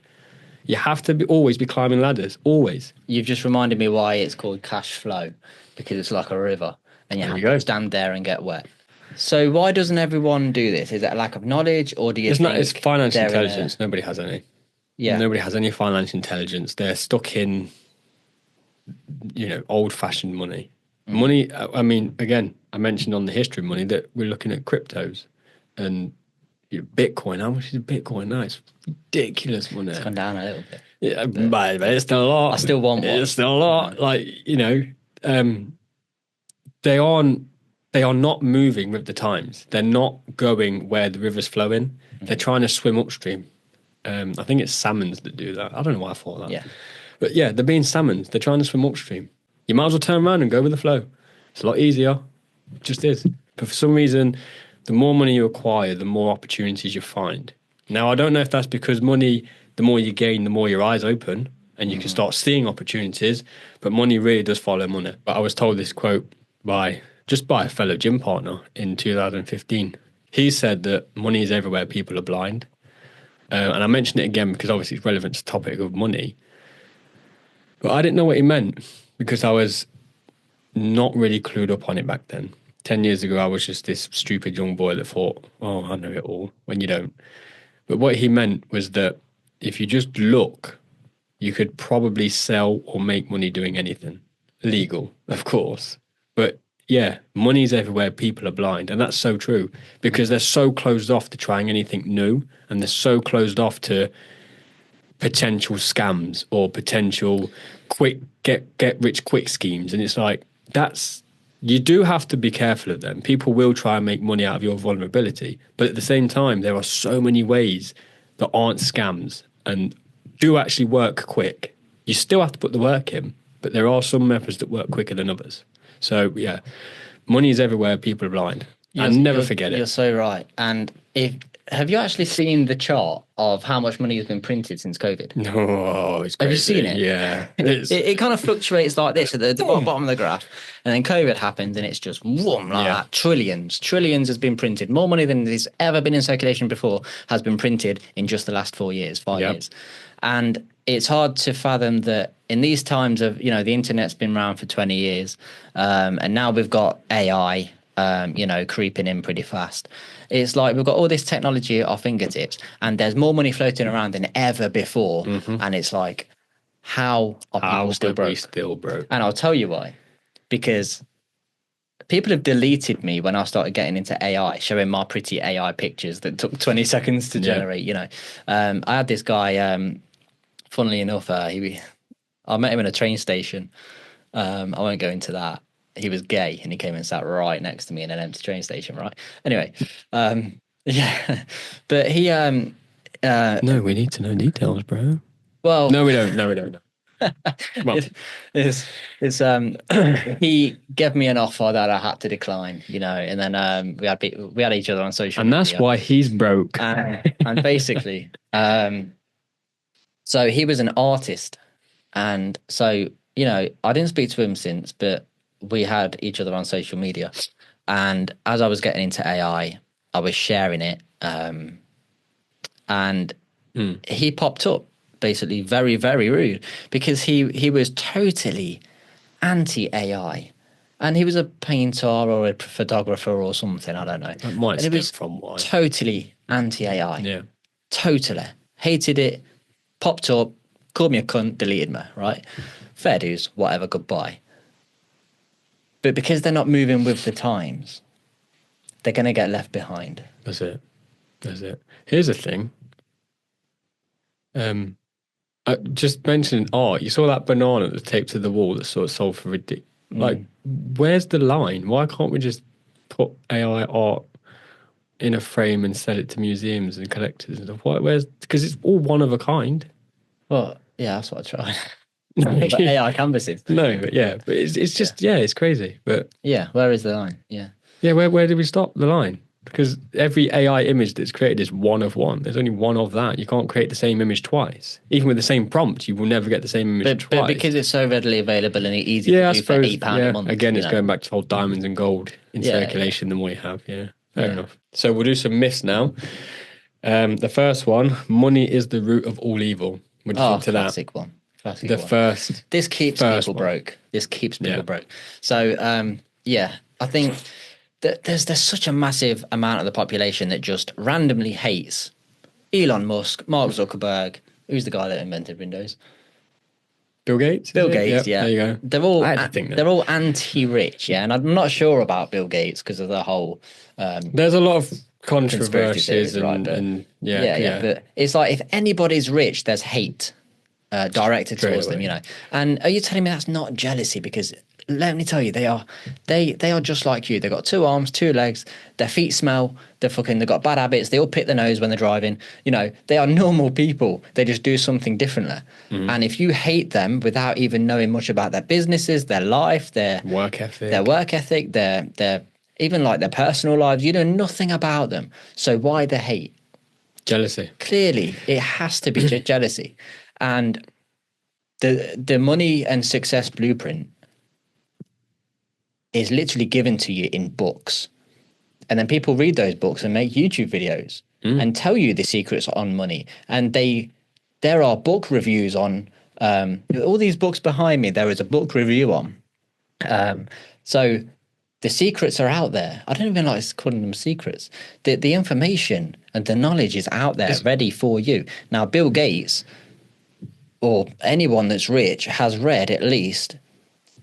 You have to always be climbing ladders, always. You've just reminded me why it's called cash flow, because it's like a river and you have to stand there and get wet. So why doesn't everyone do this? Is it a lack of knowledge, or do you think it's financial intelligence. Nobody has any. Yeah. Nobody has any financial intelligence. They're stuck in, old-fashioned money. Money, I mean, again, I mentioned on the history of money that we're looking at cryptos and Bitcoin. How much is Bitcoin now? It's ridiculous money. It's gone down a little bit. Yeah, but it's still a lot. I still want one. It's still a lot. Like, they are not moving with the times. They're not going where the river's flowing. They're trying to swim upstream. I think it's salmons that do that. I don't know why I thought that. Yeah. But yeah, they're being salmons. They're trying to swim upstream. You might as well turn around and go with the flow. It's a lot easier. It just is. But for some reason, the more money you acquire, the more opportunities you find. Now, I don't know if that's because money, the more you gain, the more your eyes open and you can start seeing opportunities. But money really does follow money. But I was told this quote by a fellow gym partner in 2015. He said that money is everywhere, people are blind. And I mention it again because obviously it's relevant to the topic of money. But I didn't know what he meant because I was not really clued up on it back then. 10 years ago, I was just this stupid young boy that thought, oh, I know it all, when you don't. But what he meant was that if you just look, you could probably sell or make money doing anything. Legal, of course. But yeah, money's everywhere, people are blind. And that's so true because they're so closed off to trying anything new and they're so closed off to potential scams or potential quick get rich quick schemes. And it's like, you do have to be careful of them. People will try and make money out of your vulnerability. But at the same time, there are so many ways that aren't scams and do actually work quick. You still have to put the work in, but there are some methods that work quicker than others. So yeah, money is everywhere, people are blind. And never forget it. You're so right. And have you actually seen the chart of how much money has been printed since COVID? No, it's crazy. Have you seen it? Yeah. It kind of fluctuates like this at the bottom of the graph. And then COVID happens and it's just whoom, like that. Trillions has been printed. More money than there's ever been in circulation before has been printed in just the last 4 years, 5 years. And it's hard to fathom that in these times of, the internet's been around for 20 years. And now we've got AI, creeping in pretty fast. It's like we've got all this technology at our fingertips and there's more money floating around than ever before. Mm-hmm. And it's like, how are people still broke? And I'll tell you why. Because people have deleted me when I started getting into AI, showing my pretty AI pictures that took 20 seconds to generate, I had this guy, funnily enough, I met him in a train station. I won't go into that. He was gay and he came and sat right next to me in an empty train station, right? Anyway, but he... no, we need to know details, bro. Well... No, we don't. Well. He gave me an offer that I had to decline, and then we had each other on social media. And that's why he's broke. And basically, so he was an artist. And so, I didn't speak to him since, but we had each other on social media. And as I was getting into AI, I was sharing it. And he popped up, basically very, very rude, because he was totally anti-AI. And he was a painter or a photographer or something, I don't know. That might and he was from why. totally anti-AI. Yeah. Totally. Hated it, popped up, called me a cunt, deleted me, right? Fair dues, whatever, goodbye. But because they're not moving with the times, they're going to get left behind. That's it. Here's the thing. I just mentioned art. You saw that banana that was taped to the wall that sort of sold for ridiculous. Like, where's the line? Why can't we just put AI art in a frame and sell it to museums and collectors and stuff? Where's, because it's all one of a kind. Well, yeah, that's what I tried. But AI canvases. No, but it's just it's crazy. But yeah, where is the line? Yeah, where did we stop the line? Because every AI image that's created is one of one. There's only one of that. You can't create the same image twice. Even with the same prompt, you will never get the same image twice. But because it's so readily available and easy to do for £8 a month. Again, it's going back to whole diamonds and gold in circulation the more you have. Yeah, fair enough. So we'll do some myths now. The first one, money is the root of all evil. What do you think to that? Classic one. This keeps people broke. This keeps people broke. So, I think that there's such a massive amount of the population that just randomly hates Elon Musk, Mark Zuckerberg. Who's the guy that invented Windows? Bill Gates. Bill Gates. Yep, yeah. There you go. They're all anti-rich. Yeah, and I'm not sure about Bill Gates because of the whole. There's a lot of controversies but it's like if anybody's rich, there's hate directed towards them, And are you telling me that's not jealousy? Because let me tell you, they are just like you. They've got 2 arms, 2 legs. Their feet smell. They've got bad habits. They all pick their nose when they're driving. They are normal people. They just do something differently. And if you hate them without even knowing much about their businesses, their life, their work ethic, their even like their personal lives, you know nothing about them. So why the hate? Jealousy. Clearly, it has to be jealousy. And the money and success blueprint is literally given to you in books. And then people read those books and make YouTube videos and tell you the secrets on money. And there are book reviews on all these books behind me. There is a book review on. So the secrets are out there. I don't even like calling them secrets. The information and the knowledge is out there, ready for you. Now, Bill Gates or anyone that's rich has read at least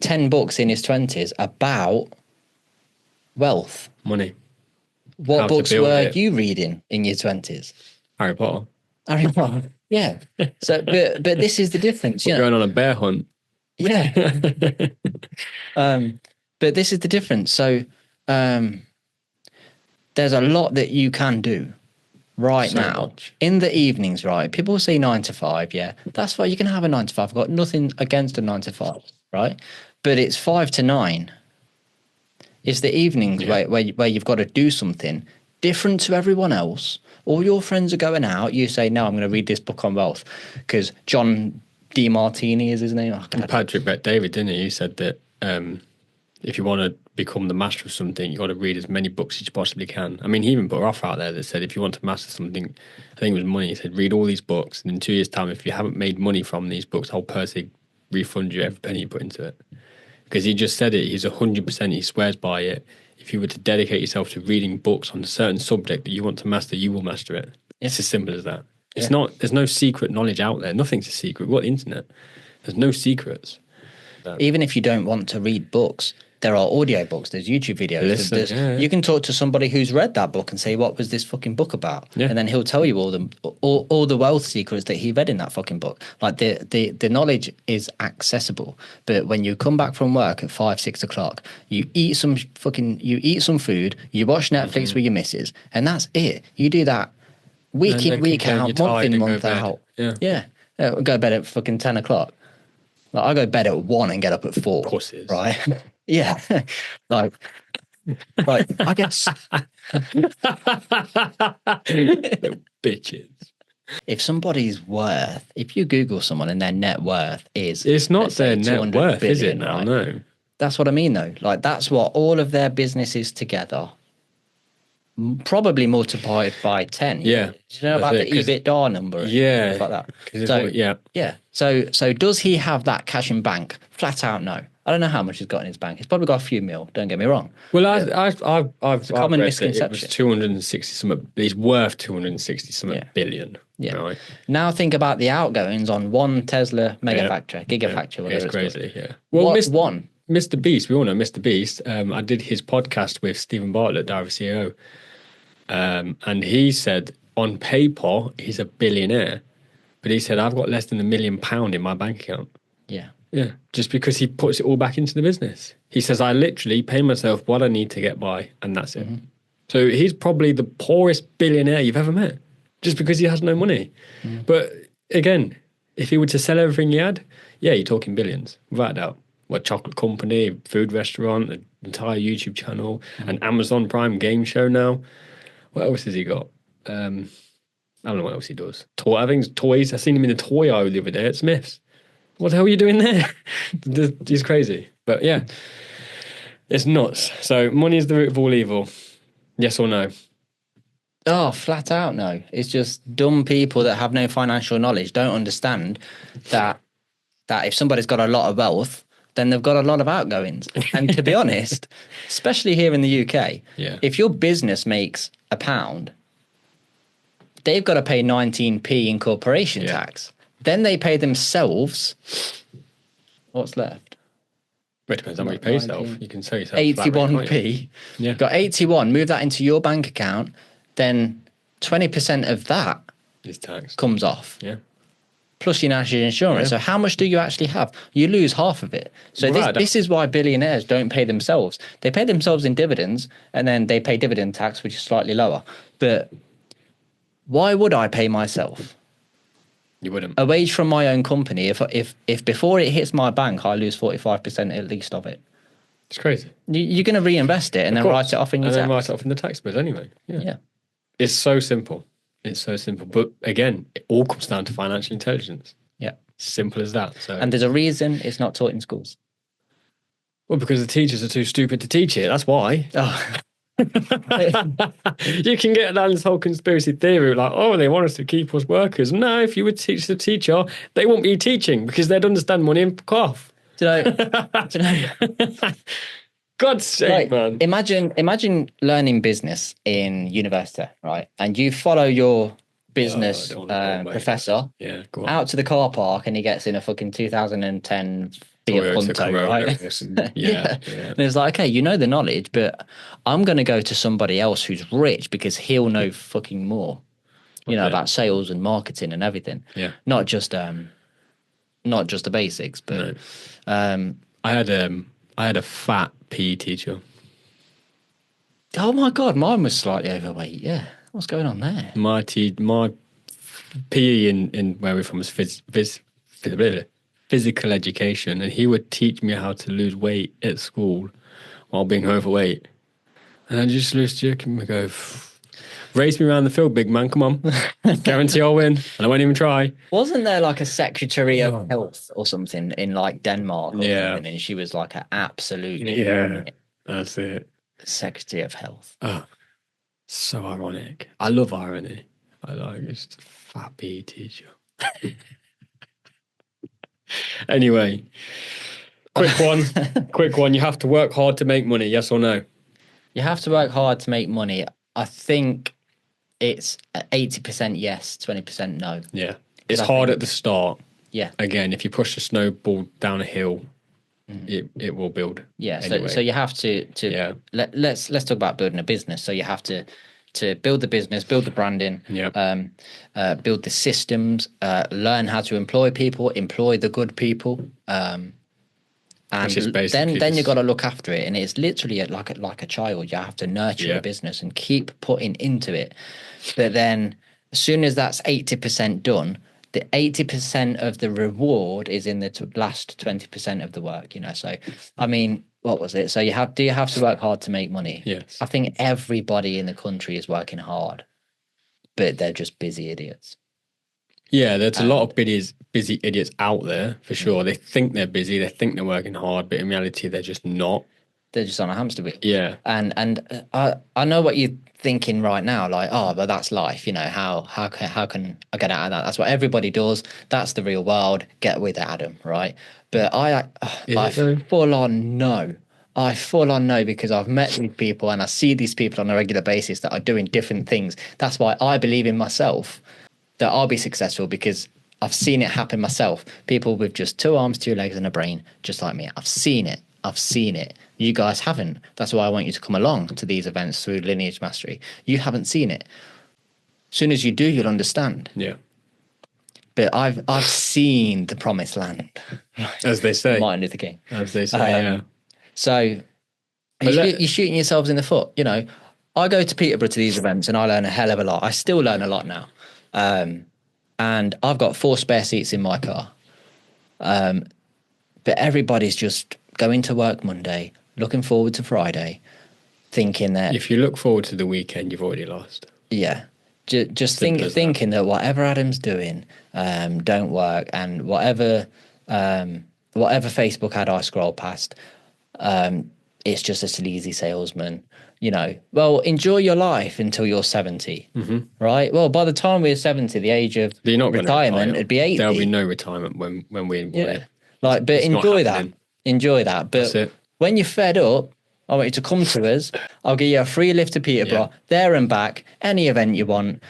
10 books in his 20s about wealth. Money. What books were you reading in your 20s? Harry Potter. Yeah. So, but this is the difference. We're going on a bear hunt. Yeah. But this is the difference. So there's a lot that you can do right now. Much. In the evenings, right? People say 9 to 5. Yeah, that's fine. You can have a 9 to 5. I've got nothing against a 9 to 5, right? But it's 5 to 9. It's the evenings where you've got to do something different to everyone else. All your friends are going out. You say, no, I'm going to read this book on wealth because John D. Martini is his name. Patrick Bet-David, didn't he? He said that if you want to become the master of something, you've got to read as many books as you possibly can. I mean, he even put off out there that said if you want to master something, I think it was money, he said read all these books, and in 2 years' time, if you haven't made money from these books, I'll personally refund you every penny you put into it. Because he just said it, he's 100%, he swears by it. If you were to dedicate yourself to reading books on a certain subject that you want to master, you will master it. Yeah. It's as simple as that. It's not. There's no secret knowledge out there. Nothing's a secret. We've got the internet. There's no secrets. Even if you don't want to read books, there are audio books, there's YouTube videos. You can talk to somebody who's read that book and say, what was this fucking book about? Yeah. And then he'll tell you all the wealth secrets that he read in that fucking book. Like the knowledge is accessible. But when you come back from work at 5, 6 o'clock, you eat some food, you watch Netflix with your missus, and that's it. You do that week in, week out, month in, month out. Yeah. Go to bed at fucking 10 o'clock. Like, I go to bed at 1 and get up at 4. Of course it is. Right? Yeah. Like, I guess. Bitches. If somebody's worth, if you Google someone and their net worth is. It's not their net worth, is it now? Right? No. That's what I mean, though. Like, that's what all of their businesses together probably multiplied by 10. Yeah. Do you know about the EBITDA number? Yeah. Like that. So, yeah. So does he have that cash in bank? Flat out, no. I don't know how much he's got in his bank. He's probably got a few mil. Don't get me wrong. Well, I've a common read that it was misconception. 260 something. He's worth 260 something Yeah. billion. Yeah. Right? Now think about the outgoings on one Tesla Yeah. megafactory, gigafactory, whatever It's it's crazy. called. Yeah. Well, One. Mr. Beast, we all know Mr. Beast. I did his podcast with Stephen Bartlett, Diary CEO, and he said on paper he's a billionaire, but he said I've got less than £1 million in my bank account. Yeah. Yeah, just because he puts it all back into the business. He says, I literally pay myself what I need to get by, and that's it. So he's probably the poorest billionaire you've ever met, just because he has no money. But again, if he were to sell everything he had, yeah, you're talking billions, without a doubt. What chocolate company, food restaurant, an entire YouTube channel, an Amazon Prime game show now. What else has he got? I don't know what else he does. I think it's toys. I seen him in the toy aisle the other day at Smith's. What the hell are you doing there? He's crazy. But yeah, it's nuts. So money is the root of all evil. Yes or no? Oh, flat out no. It's just dumb people that have no financial knowledge don't understand that if somebody's got a lot of wealth, then they've got a lot of outgoings. And to be honest, especially here in the UK, Yeah. if your business makes £1, they've got to pay 19p in corporation tax. Then they pay themselves. What's left? It depends on how much you pay yourself. You can sell yourself flat rate, 81p. can't you? Yeah. Got 81. Move that into your bank account. Then 20% of that It's taxed. comes off. Yeah. Plus your national insurance. Yeah. So how much do you actually have? You lose half of it. So Right. this is why billionaires don't pay themselves. They pay themselves in dividends, and then they pay dividend tax, which is slightly lower. But why would I pay myself You wouldn't. a wage from my own company if before it hits my bank I lose 45% at least of it? It's crazy. You're going to reinvest it and then write it off in your and then tax. write it off in the tax bills anyway. Yeah. Yeah. It's so simple. It's so simple. But again, it all comes down to financial intelligence. Yeah. Simple as that. So And there's a reason it's not taught in schools. well, because the teachers are too stupid to teach it. That's why. Oh. You can get down this whole conspiracy theory like, oh, they want us to keep us workers. No, if you would teach the teacher, they won't be teaching because they'd understand money and cough. Do you know? God's sake, man. Imagine learning business in university, right? And you follow your business don't know, mate. professor Yeah, go on. out to the car park, and he gets in a fucking 2010 Fiat Toyota Punto, Corolla right? or something. Yeah. And it's like, okay, you know the knowledge, but I'm going to go to somebody else who's rich because he'll know fucking more, you know, Okay. about sales and marketing and everything. Yeah. Not just the basics, but I had a fat PE teacher. oh my God, mine was slightly overweight. Yeah. What's going on there? My PE in where we're from was physical education, and he would teach me how to lose weight at school while being overweight. And I just lose jerking and go, race me around the field, big man, come on. Guarantee I'll win. And I won't even try. Wasn't there like a secretary of health or something in like Denmark? Or Yeah. something, and she was like an absolute Yeah, that's it. secretary of health. Oh, so ironic. I love irony. I like it's just a fat PE teacher. Anyway, quick one. You have to work hard to make money, yes or no? You have to work hard to make money. I think it's 80% yes, 20% no. Yeah. It's I hard think- at the start. Yeah. Again, if you push the snowball down a hill, it will build. Yeah. Anyway. So you have to Yeah. let's talk about building a business. So you have to build the business, build the branding, Yep. build the systems, learn how to employ people, employ the good people, and Which is then basically you just- got to look after it. And it's literally like a child. You have to nurture Yeah. a business and keep putting into it. But then, as soon as that's 80% done, the 80% of the reward is in the last 20% of the work. You know, so I mean, what was it? So do you have to work hard to make money? Yes. I think everybody in the country is working hard, but they're just busy idiots. Yeah, there's a lot of busy idiots out there, for sure. They think they're busy, they think they're working hard, but in reality, they're just not. They're just on a hamster wheel. Yeah. And I know what you're thinking right now, like, oh, but that's life, you know, how can I get out of that? That's what everybody does. That's the real world. Get with it, Adam, right? But I full on no. I full on know because I've met these people and I see these people on a regular basis that are doing different things. That's why I believe in myself that I'll be successful, because I've seen it happen myself. People with just 2 arms, 2 legs, and a brain, just like me. I've seen it. I've seen it. You guys haven't. That's why I want you to come along to these events through Lineage Mastery. You haven't seen it. As soon as you do, you'll understand. Yeah. But I've seen the promised land, As they say. Martin Luther King. As they say, yeah. So you're shooting yourselves in the foot. You know, I go to Peterborough to these events and I learn a hell of a lot. I still learn a lot now. And I've got 4 spare seats in my car. But everybody's just going to work Monday, looking forward to Friday, thinking that... If you look forward to the weekend, you've already lost. Yeah. Just thinking that whatever Adam's doing don't work, and whatever Facebook ad I scroll past, it's just a sleazy salesman. You know, well, enjoy your life until you're 70, right? Well, by the time we're 70, the age of retirement, it'd be 80. There'll be no retirement when we're but enjoy that. Enjoy that. But when you're fed up, I want you to come to us. I'll give you a free lift to Peterborough, there and back, any event you want,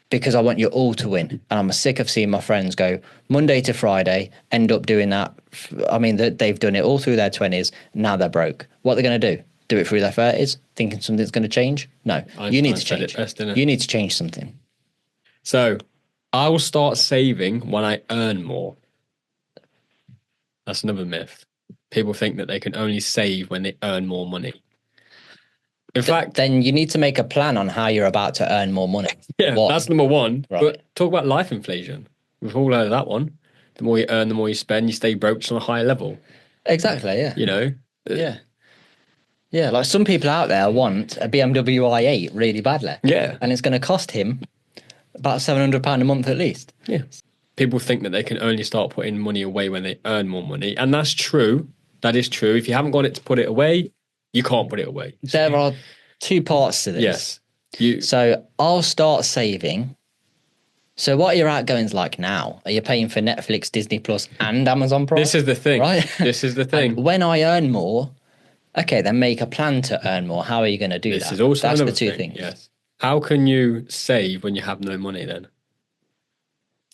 because I want you all to win. And I'm sick of seeing my friends go Monday to Friday, end up doing that. I mean, they've done it all through their 20s. Now they're broke. What are they going to do? Do it through their 30s, thinking something's going to change? No, you need to change. You need to change something. So I will start saving when I earn more. That's another myth. People think that they can only save when they earn more money. In fact, then you need to make a plan on how you're about to earn more money. Yeah, that's number one. Right. But talk about life inflation. We've all heard of that one. The more you earn, the more you spend. You stay broke on a higher level. Exactly. Yeah. You know. Yeah. Yeah, like some people out there want a BMW i8 really badly. Yeah. And it's going to cost him about £700 a month at least. Yeah. People think that they can only start putting money away when they earn more money. And that's true. That is true. If you haven't got it to put it away, you can't put it away. There are 2 parts to this. Yes. So I'll start saving. So what are your outgoings like now? Are you paying for Netflix, Disney Plus and Amazon Prime? This is the thing. Right? This is the thing. And when I earn more, okay, then make a plan to earn more. How are you going to do that? This is also That's another the 2 thing. things. Yes. How can you save when you have no money then?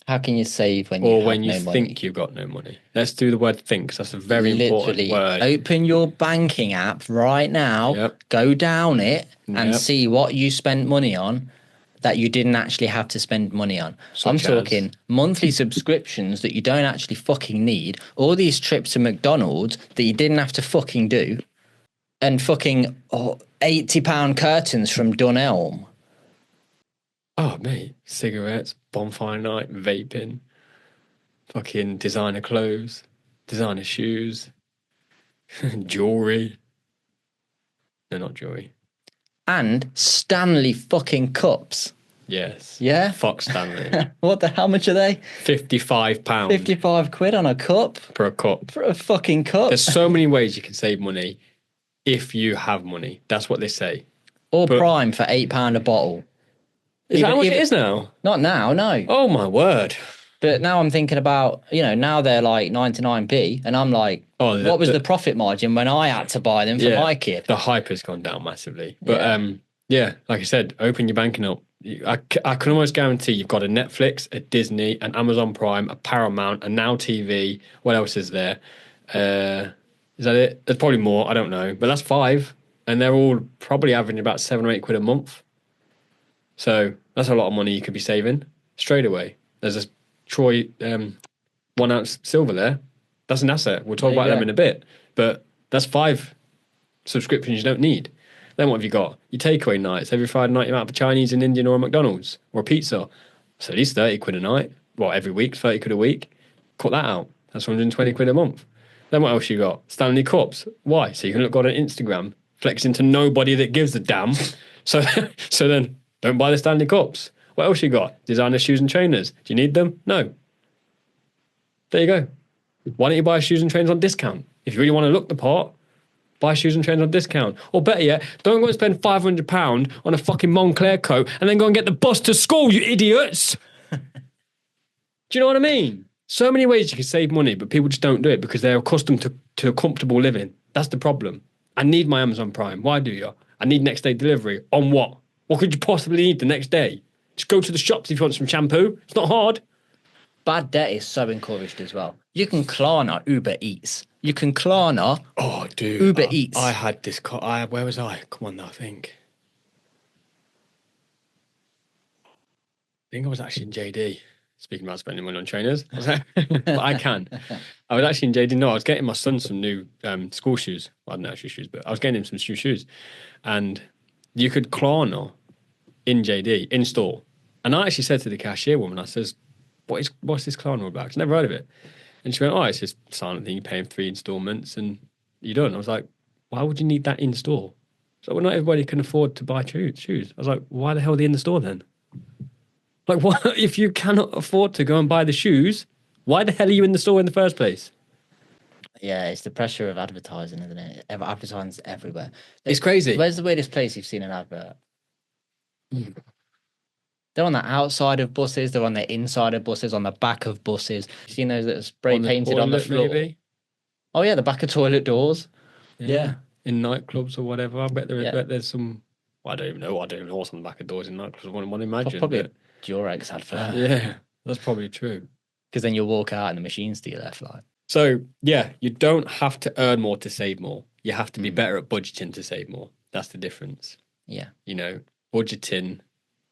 How can you save when you or have when you no think money? you've got no money? Let's do the word think, 'cause that's a very important word. Open your banking app right now, Yep. go down it and Yep. see what you spent money on that you didn't actually have to spend money on. I'm Such as? talking monthly subscriptions that you don't actually fucking need, all these trips to McDonald's that you didn't have to fucking do, and fucking £80 curtains from Dunelm. Oh, mate. Cigarettes, bonfire night, vaping, fucking designer clothes, designer shoes, jewelry. No, not jewelry. And Stanley fucking cups. Yes. Yeah? Fuck Stanley. How much are they? £55 £55 on a cup? per a cup. For a fucking cup? There's so many ways you can save money if you have money. That's what they say. Or Prime for £8 a bottle. Is that how much it is now? Not now, no. Oh, my word. But now I'm thinking about, now they're like 99p, and I'm like, what was the profit margin when I had to buy them for my kid? The hype has gone down massively. But like I said, open your banking up. I can almost guarantee you've got a Netflix, a Disney, an Amazon Prime, a Paramount, a Now TV. What else is there? Is that it? There's probably more. I don't know. But that's 5. And they're all probably averaging about £7 or £8 a month. So that's a lot of money you could be saving straight away. There's a Troy 1 ounce silver there. That's an asset. We'll talk about them in a bit. But that's 5 subscriptions you don't need. Then what have you got? Your takeaway nights. Every Friday night you're out for Chinese and Indian or a McDonald's or a pizza. So at least £30 a night. Well, every week, £30 a week. Cut that out. That's £120 a month. Then what else you got? Stanley Cups. Why? So you can look good on Instagram, flexing to nobody that gives a damn. So then don't buy the Stanley Cups. What else you got? Designer shoes and trainers. Do you need them? No. There you go. Why don't you buy shoes and trainers on discount? If you really want to look the part, Buy shoes and trainers on discount. Or better yet, don't go and spend £500 on a fucking Moncler coat and then go and get the bus to school, you idiots. Do you know what I mean? So many ways you can save money, but people just don't do it because they're accustomed to a comfortable living. That's the problem. I need my Amazon Prime. Why do you? I need next day delivery. On what? What could you possibly need the next day? Just go to the shops if you want some shampoo. It's not hard. Bad debt is so encouraged as well. You can Klarna Uber Eats. You can Klarna Uber Eats. I had this. Where was I? Come on now, I think I was actually in JD. Speaking about spending money on trainers, but I can. I was actually in JD. No, I was getting my son some new school shoes. Well, I don't know actually shoes, but I was getting him some shoes. And you could Klarna in JD, in store. And I actually said to the cashier woman, I says, what's this Klarna about? I've never heard of it. And she went, oh, it's just a silent thing. You pay in 3 installments and you're done. I was like, why would you need that in store? So, well, not everybody can afford to buy shoes. I was like, why the hell are they in the store then? Like, what if you cannot afford to go and buy the shoes? Why the hell are you in the store in the first place? Yeah, it's the pressure of advertising, isn't it? Advertising's everywhere. It's crazy. Where's the weirdest place you've seen an advert? They're on the outside of buses. They're on the inside of buses. On the back of buses. You seen those that are spray painted on the floor? Maybe? Oh yeah, the back of toilet doors. Yeah. In nightclubs or whatever. I bet there's some. Well, I don't even know what's on the back of doors in nightclubs. I wouldn't imagine. Probably a Durex advert. Yeah, that's probably true. Because then you'll walk out and the machine's to your left. Like. So yeah, you don't have to earn more to save more. You have to be better at budgeting to save more. That's the difference. Yeah. You know, budgeting.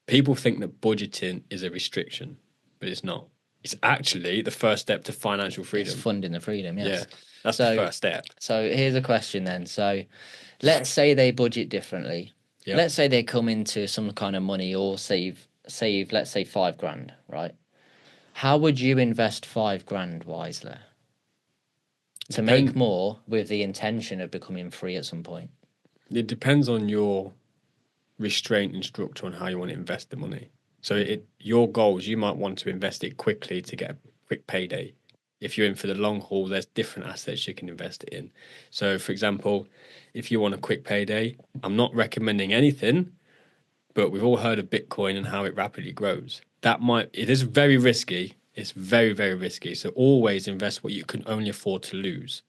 People think that budgeting is a restriction, but it's not. It's actually the first step to financial freedom. It's funding the freedom, yes. Yeah, that's the first step. So here's a question then. So let's say they budget differently. Yep. Let's say they come into some kind of money or save, let's say £5,000, right? How would you invest £5,000 wisely? To make more with the intention of becoming free at some point? It depends on your restraint and structure on how you want to invest the money. So your goals, you might want to invest it quickly to get a quick payday. If you're in for the long haul, there's different assets you can invest it in. So for example, if you want a quick payday, I'm not recommending anything, but we've all heard of Bitcoin and how it rapidly grows. It is very risky. It's very, very risky. So always invest what you can only afford to lose.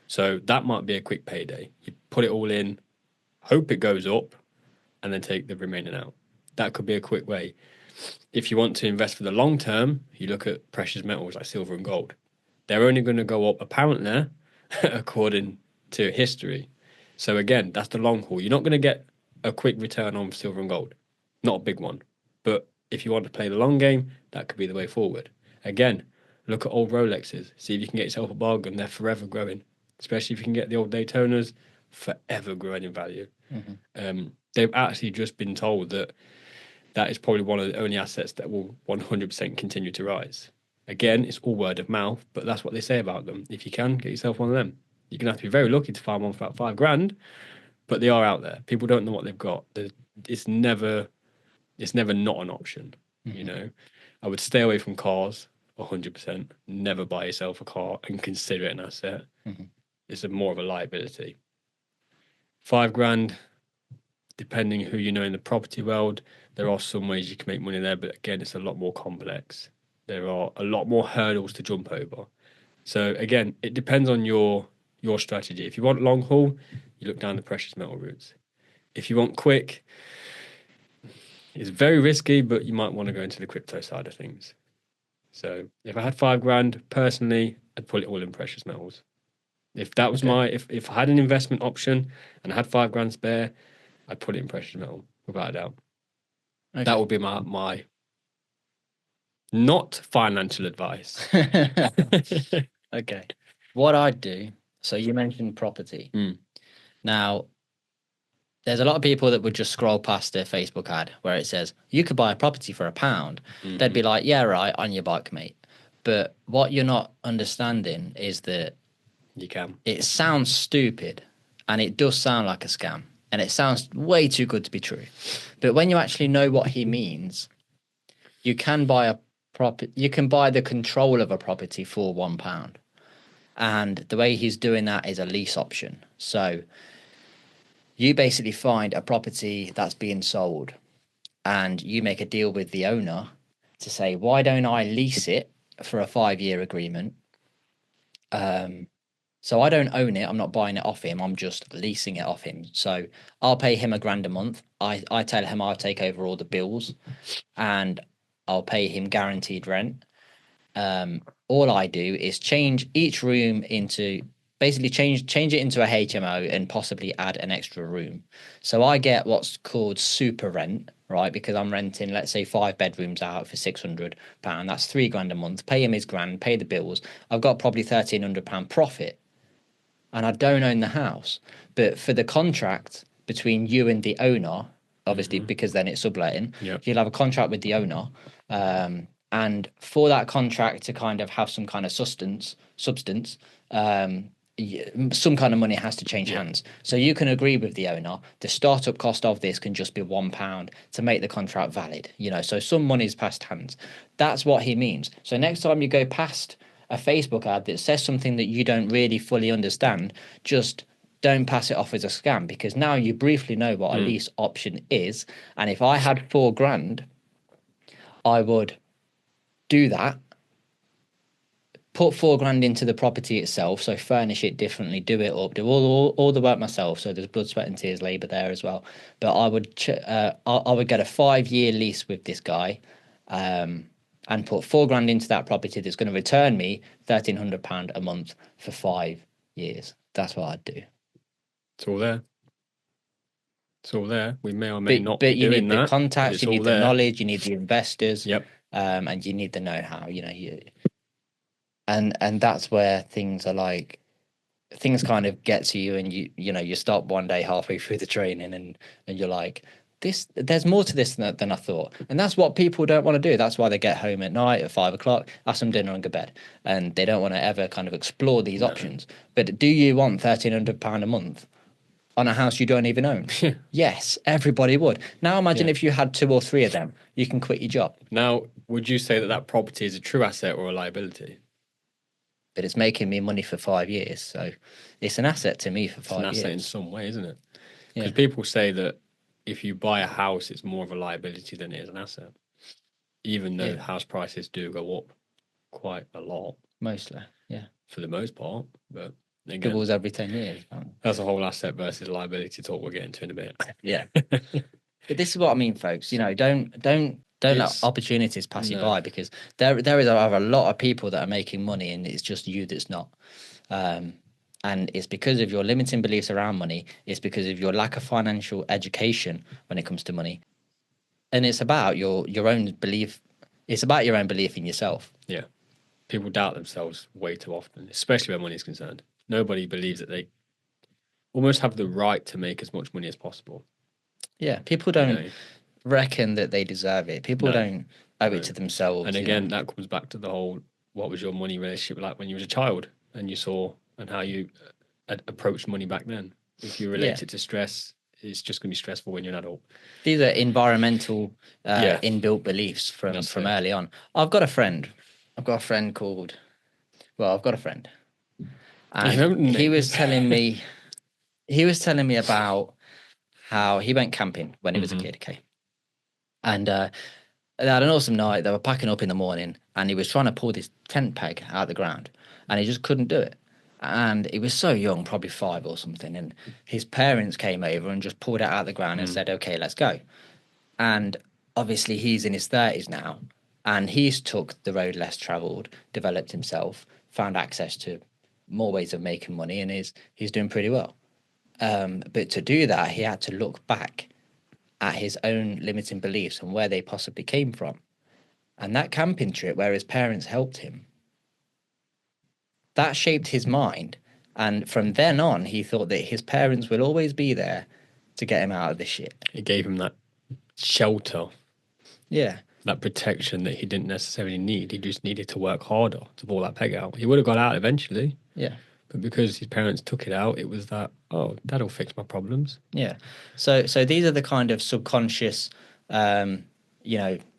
So that might be a quick payday. You put it all in, hope it goes up, and then take the remaining out. That could be a quick way. If you want to invest for the long term, you look at precious metals like silver and gold. They're only going to go up, apparently, according to history. So again, that's the long haul. You're not going to get a quick return on silver and gold. Not a big one. But if you want to play the long game, that could be the way forward. Again, look at old Rolexes. See if you can get yourself a bargain. They're forever growing. Especially if you can get the old Daytonas, forever growing in value. Mm-hmm. They've actually just been told that is probably one of the only assets that will 100% continue to rise. Again, it's all word of mouth, but that's what they say about them. If you can, get yourself one of them. You're going to have to be very lucky to find one for about £5,000, but they are out there. People don't know what they've got. It's never not an option, mm-hmm. You know. I would stay away from cars 100%. Never buy yourself a car and consider it an asset. Mm-hmm. It's more of a liability. £5,000, depending who you know in the property world, there are some ways you can make money there, but again, it's a lot more complex. There are a lot more hurdles to jump over. So again, it depends on your strategy. If you want long haul, you look down the precious metal routes. If you want quick, it's very risky, but you might want to go into the crypto side of things. So if I had £5,000, personally, I'd put it all in precious metals. If that was if I had an investment option and I had £5,000 spare, I'd put it in precious metal, without a doubt. Okay. That would be my not financial advice. Okay. What I'd do, so you mentioned property. Now, there's a lot of people that would just scroll past their Facebook ad where it says, you could buy a property for £1. Mm-hmm. They'd be like, yeah, right, on your bike, mate. But what you're not understanding is that you can. It sounds stupid and it does sound like a scam and it sounds way too good to be true. But when you actually know what he means, you can buy the control of a property for £1. And the way he's doing that is a lease option. So you basically find a property that's being sold and you make a deal with the owner to say, why don't I lease it for a 5-year agreement? So I don't own it. I'm not buying it off him. I'm just leasing it off him. So I'll pay him £1,000 a month. I tell him I'll take over all the bills and I'll pay him guaranteed rent. All I do is change each room into basically change it into a HMO and possibly add an extra room. So I get what's called super rent, right? Because I'm renting, let's say, 5 bedrooms out for £600. That's £3,000 a month. Pay him his grand, pay the bills. I've got probably £1,300 profit, and I don't own the house. But for the contract between you and the owner, obviously, because then it's subletting, you'll have a contract with the owner. And for that contract to kind of have some kind of substance, some kind of money has to change hands. So you can agree with the owner. The startup cost of this can just be £1 to make the contract valid. So some money's passed hands. That's what he means. So next time you go past a Facebook ad that says something that you don't really fully understand, just don't pass it off as a scam, because now you briefly know what a lease option is. And if I had £4,000, I would do that, put £4,000 into the property itself, so furnish it differently, do it up, do all the work myself. So there's blood, sweat, and tears, labour there as well. But I would get a 5-year lease with this guy, and put £4,000 into that property that's going to return me £1,300 a month for 5 years. That's what I'd do. It's all there. It's all there. We may or may not but be you doing need the that, contacts, you need the there. knowledge, you need the investors. Yep. And you need the know-how. And that's where things are like, things kind of get to you, and you stop one day halfway through the training, and you're like, there's more to this than I thought. And that's what people don't want to do. That's why they get home at night at 5 o'clock, have some dinner and go to bed, and they don't want to ever kind of explore these options. But do you want £1,300 a month on a house you don't even own? Yes, everybody would. Now imagine if you had 2 or 3 of them, you can quit your job. Now, would you say that property is a true asset or a liability? But it's making me money for 5 years, so it's an asset to me for 5 years. It's an asset in some way, isn't it? Because people say that if you buy a house, it's more of a liability than it is an asset, even though house prices do go up quite a lot. Mostly, yeah. For the most part, but again, doubles every 10 years. That's a whole asset versus liability talk we'll get into in a bit. Yeah. But this is what I mean, folks. Don't let opportunities pass you by, because there are a lot of people that are making money, and it's just you that's not. And it's because of your limiting beliefs around money. It's because of your lack of financial education when it comes to money. And it's about your own belief. It's about your own belief in yourself. Yeah. People doubt themselves way too often, especially where money is concerned. Nobody believes that they almost have the right to make as much money as possible. Yeah. People don't reckon that they deserve it. People don't owe it to themselves. And again, that comes back to the whole, what was your money relationship like when you was a child, and you saw and how you approached money back then? If you relate it to stress, it's just going to be stressful when you're an adult. These are environmental inbuilt beliefs from early on. I've got a friend called, I've got a friend, and he was telling me about how he went camping when he was a kid. Okay. And they had an awesome night. They were packing up in the morning, and he was trying to pull this tent peg out of the ground, and he just couldn't do it. And he was so young, probably 5 or something. And his parents came over and just pulled it out of the ground and said, "Okay, let's go." And obviously he's in his 30s now, and he's took the road less travelled, developed himself, found access to more ways of making money, and he's doing pretty well. But to do that, he had to look back at his own limiting beliefs and where they possibly came from. And that camping trip where his parents helped him, that shaped his mind. And from then on, he thought that his parents will always be there to get him out of this shit. It gave him that shelter. Yeah. That protection that he didn't necessarily need. He just needed to work harder to pull that peg out. He would have got out eventually. Yeah. But because his parents took it out, it was that, oh, that'll fix my problems. Yeah. So these are the kind of subconscious,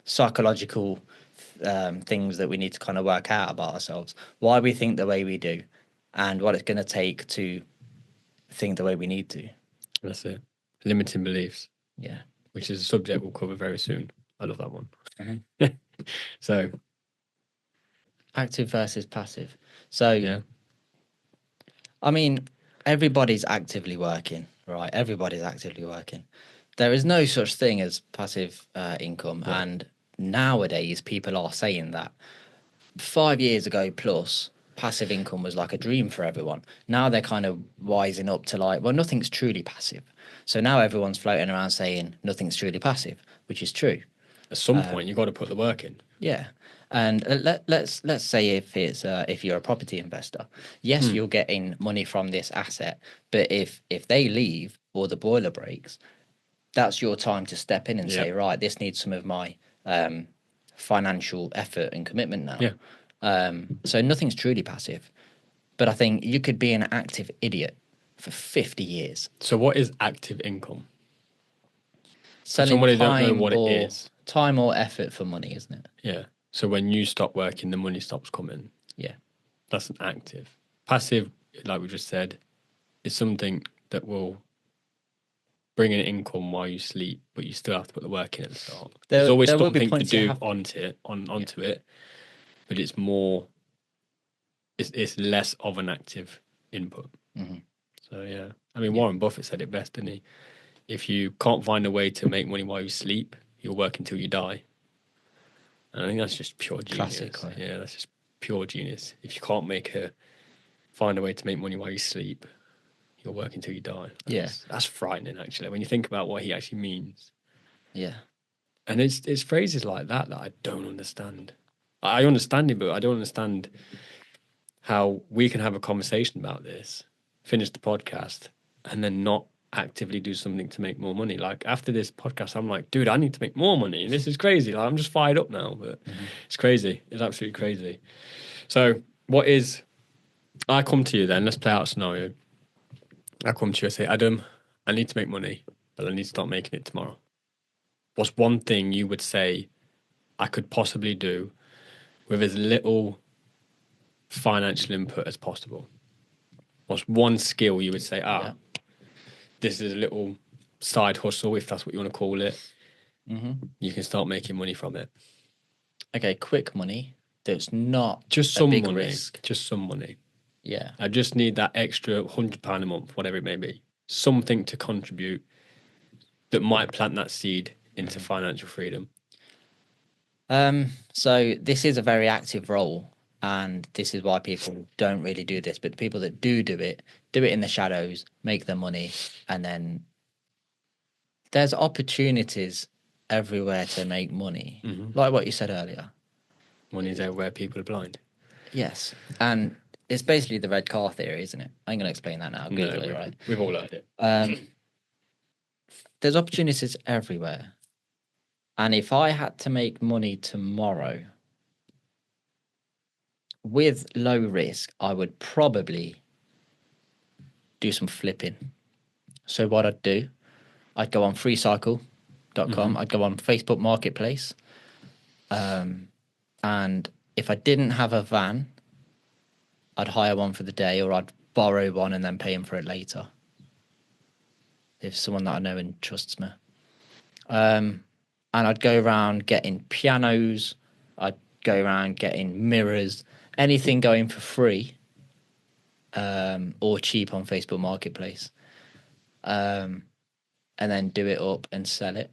psychological things that we need to kind of work out about ourselves, why we think the way we do, and what it's going to take to think the way we need to. That's it. Limiting beliefs, Yeah. which is a subject we'll cover very soon. I love that one. Mhm. So, Active versus passive. So, yeah. I mean, everybody's actively working, right? Everybody's actively working. There is no such thing as passive income. No. And nowadays, people are saying that 5 years ago plus, passive income was like a dream for everyone. Now they're kind of wising up to like, well, nothing's truly passive. So now everyone's floating around saying nothing's truly passive, which is true. At some point, you've got to put the work in. Yeah. And let's say if you're a property investor, yes, you're getting money from this asset, but if they leave or the boiler breaks, that's your time to step in and Yeah. say, right, this needs some of my financial effort and commitment now. Yeah. So nothing's truly passive, but I think you could be an active idiot for 50 years. So, what is active income? Selling somebody don't know time what it or is. time or effort for money, isn't it? Yeah. So, when you stop working, the money stops coming. Yeah. That's an active. Passive, like we just said, is something that will bring an income while you sleep, but you still have to put the work in at the start. There's always there will be something to points you do have- onto it, but it's more. It's less of an active input. Mhm. So yeah, I mean Warren Buffett said it best, didn't he? If you can't find a way to make money while you sleep, you'll work until you die. And I think that's just pure genius. Classic, Yeah, that's just pure genius. If you can't find a way to make money while you sleep, you'll work until you die. That's frightening actually when you think about what he actually means. Yeah. And it's phrases like that I don't understand. I understand it, but I don't understand how we can have a conversation about this, finish the podcast, and then not actively do something to make more money. Like after this podcast, I'm like, dude, I need to make more money. This is crazy. Like I'm just fired up now, but it's crazy. It's absolutely crazy. So I come to you then, let's play out a scenario. I come to you and say, Adam, I need to make money, but I need to start making it tomorrow. What's one thing you would say I could possibly do with as little financial input as possible? What's one skill you would say, this is a little side hustle, if that's what you want to call it. Mm-hmm. You can start making money from it. Okay, quick money. That's not Just a some big money. risk. Just some money. Yeah. I just need that extra £100 a month, whatever it may be. Something to contribute that might plant that seed into financial freedom. So this is a very active role, and this is why people don't really do this. But the people that do it in the shadows, make their money, and then there's opportunities everywhere to make money. Like what you said earlier. Money's everywhere, people are blind. Yes. And it's basically the red car theory, isn't it? I'm going to explain that now. Google it, right? We've all heard it. There's opportunities everywhere. And if I had to make money tomorrow with low risk, I would probably do some flipping. So what I'd do, I'd go on freecycle.com, I'd go on Facebook Marketplace. And if I didn't have a van, I'd hire one for the day, or I'd borrow one and then pay him for it later. If someone that I know and trusts me. And I'd go around getting pianos, I'd go around getting mirrors, anything going for free or cheap on Facebook Marketplace. And then do it up and sell it.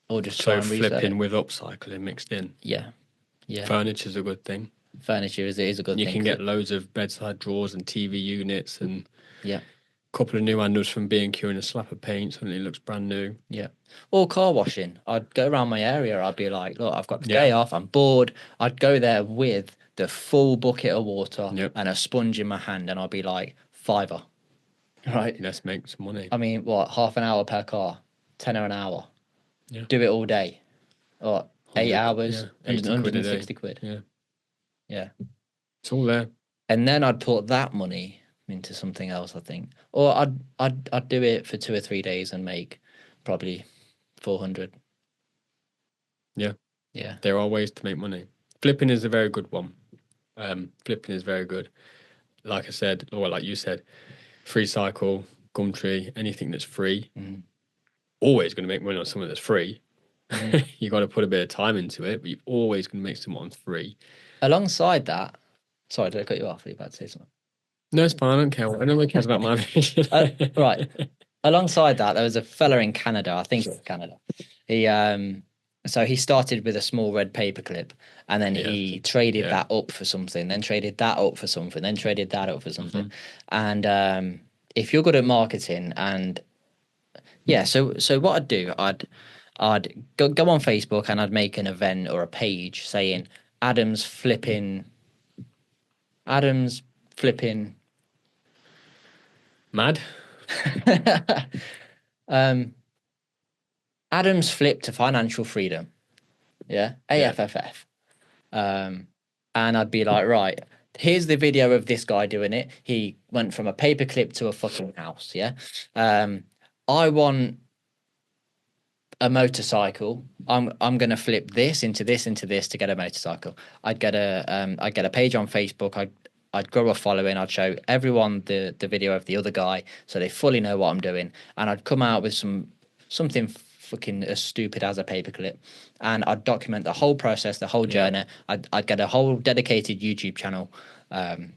Or just try So and resell flipping it. with upcycling mixed in. Yeah. Yeah. Furniture's a good thing. Furniture is a good You thing. can get loads of bedside drawers and TV units and Yeah. a couple of new handles from B&Q and a slap of paint, something that looks brand new. Yeah. Or car washing. I'd go around my area. I'd be like, look, I've got the day off. I'm bored. I'd go there with the full bucket of water and a sponge in my hand. And I'd be like, £5. Right. Let's make some money. I mean, what? Half an hour per car, tenner an hour. Yeah. Do it all day. Or 8 hours, 80 160 quid. Yeah. Yeah. It's all there. And then I'd put that money into something else, I think. Or I'd do it for 2 or 3 days and make probably 400. Yeah. Yeah. There are ways to make money. Flipping is a very good one. Flipping is very good. Like I said, or like you said, Free Cycle, Gumtree, anything that's free. Always going to make money on something that's free. You got to put a bit of time into it, but you're always going to make something free. Alongside that, sorry, did I cut you off? Are you about to say something? No, it's fine. I don't care. Nobody cares about my opinion. Right. Alongside that, there was a fella in Canada. I think it was Canada. He so he started with a small red paperclip, and then he traded that up for something, then traded that up for something, then traded that up for something. And if you're good at marketing, and so what I'd do, I'd go on Facebook and I'd make an event or a page saying Adam's flipping Mad? Adam's flip to financial freedom. Yeah. AFFF. And I'd be like, right, here's the video of this guy doing it. He went from a paperclip to a fucking house. Yeah. I want a motorcycle. I'm gonna flip this into this into this to get a motorcycle. I'd get a page on Facebook. I'd grow a following. I'd show everyone the video of the other guy so they fully know what I'm doing, and I'd come out with something fucking as stupid as a paperclip, and I'd document the whole process, the whole journey. I'd get a whole dedicated YouTube channel, and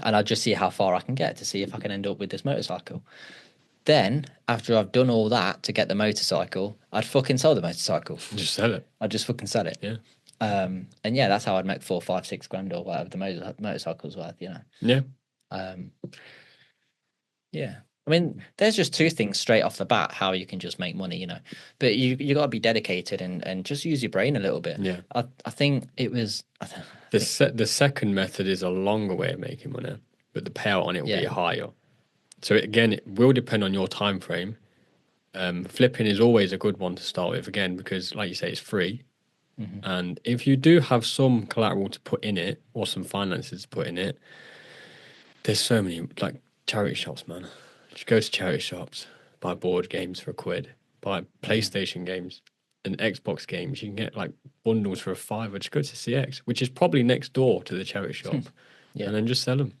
I'd just see how far I can get to see if I can end up with this motorcycle. Then, after I've done all that to get the motorcycle, I'd fucking sell the motorcycle. Just sell it. I'd just fucking sell it. Yeah. And that's how I'd make 4, 5, 6 grand or whatever the motorcycle's worth, you know. Yeah. Yeah. I mean, there's just two things straight off the bat how you can just make money, you know. But you got to be dedicated and just use your brain a little bit. Yeah. I think it was the second method is a longer way of making money, but the payout on it will be higher. So it will depend on your time frame. Flipping is always a good one to start with, again, because like you say, it's free. And if you do have some collateral to put in it or some finances to put in it, there's so many like charity shops, man. Just go to charity shops, buy board games for £1, buy PlayStation games and Xbox games. You can get like bundles for £5. Just go to CX, which is probably next door to the charity shop, and then just sell them.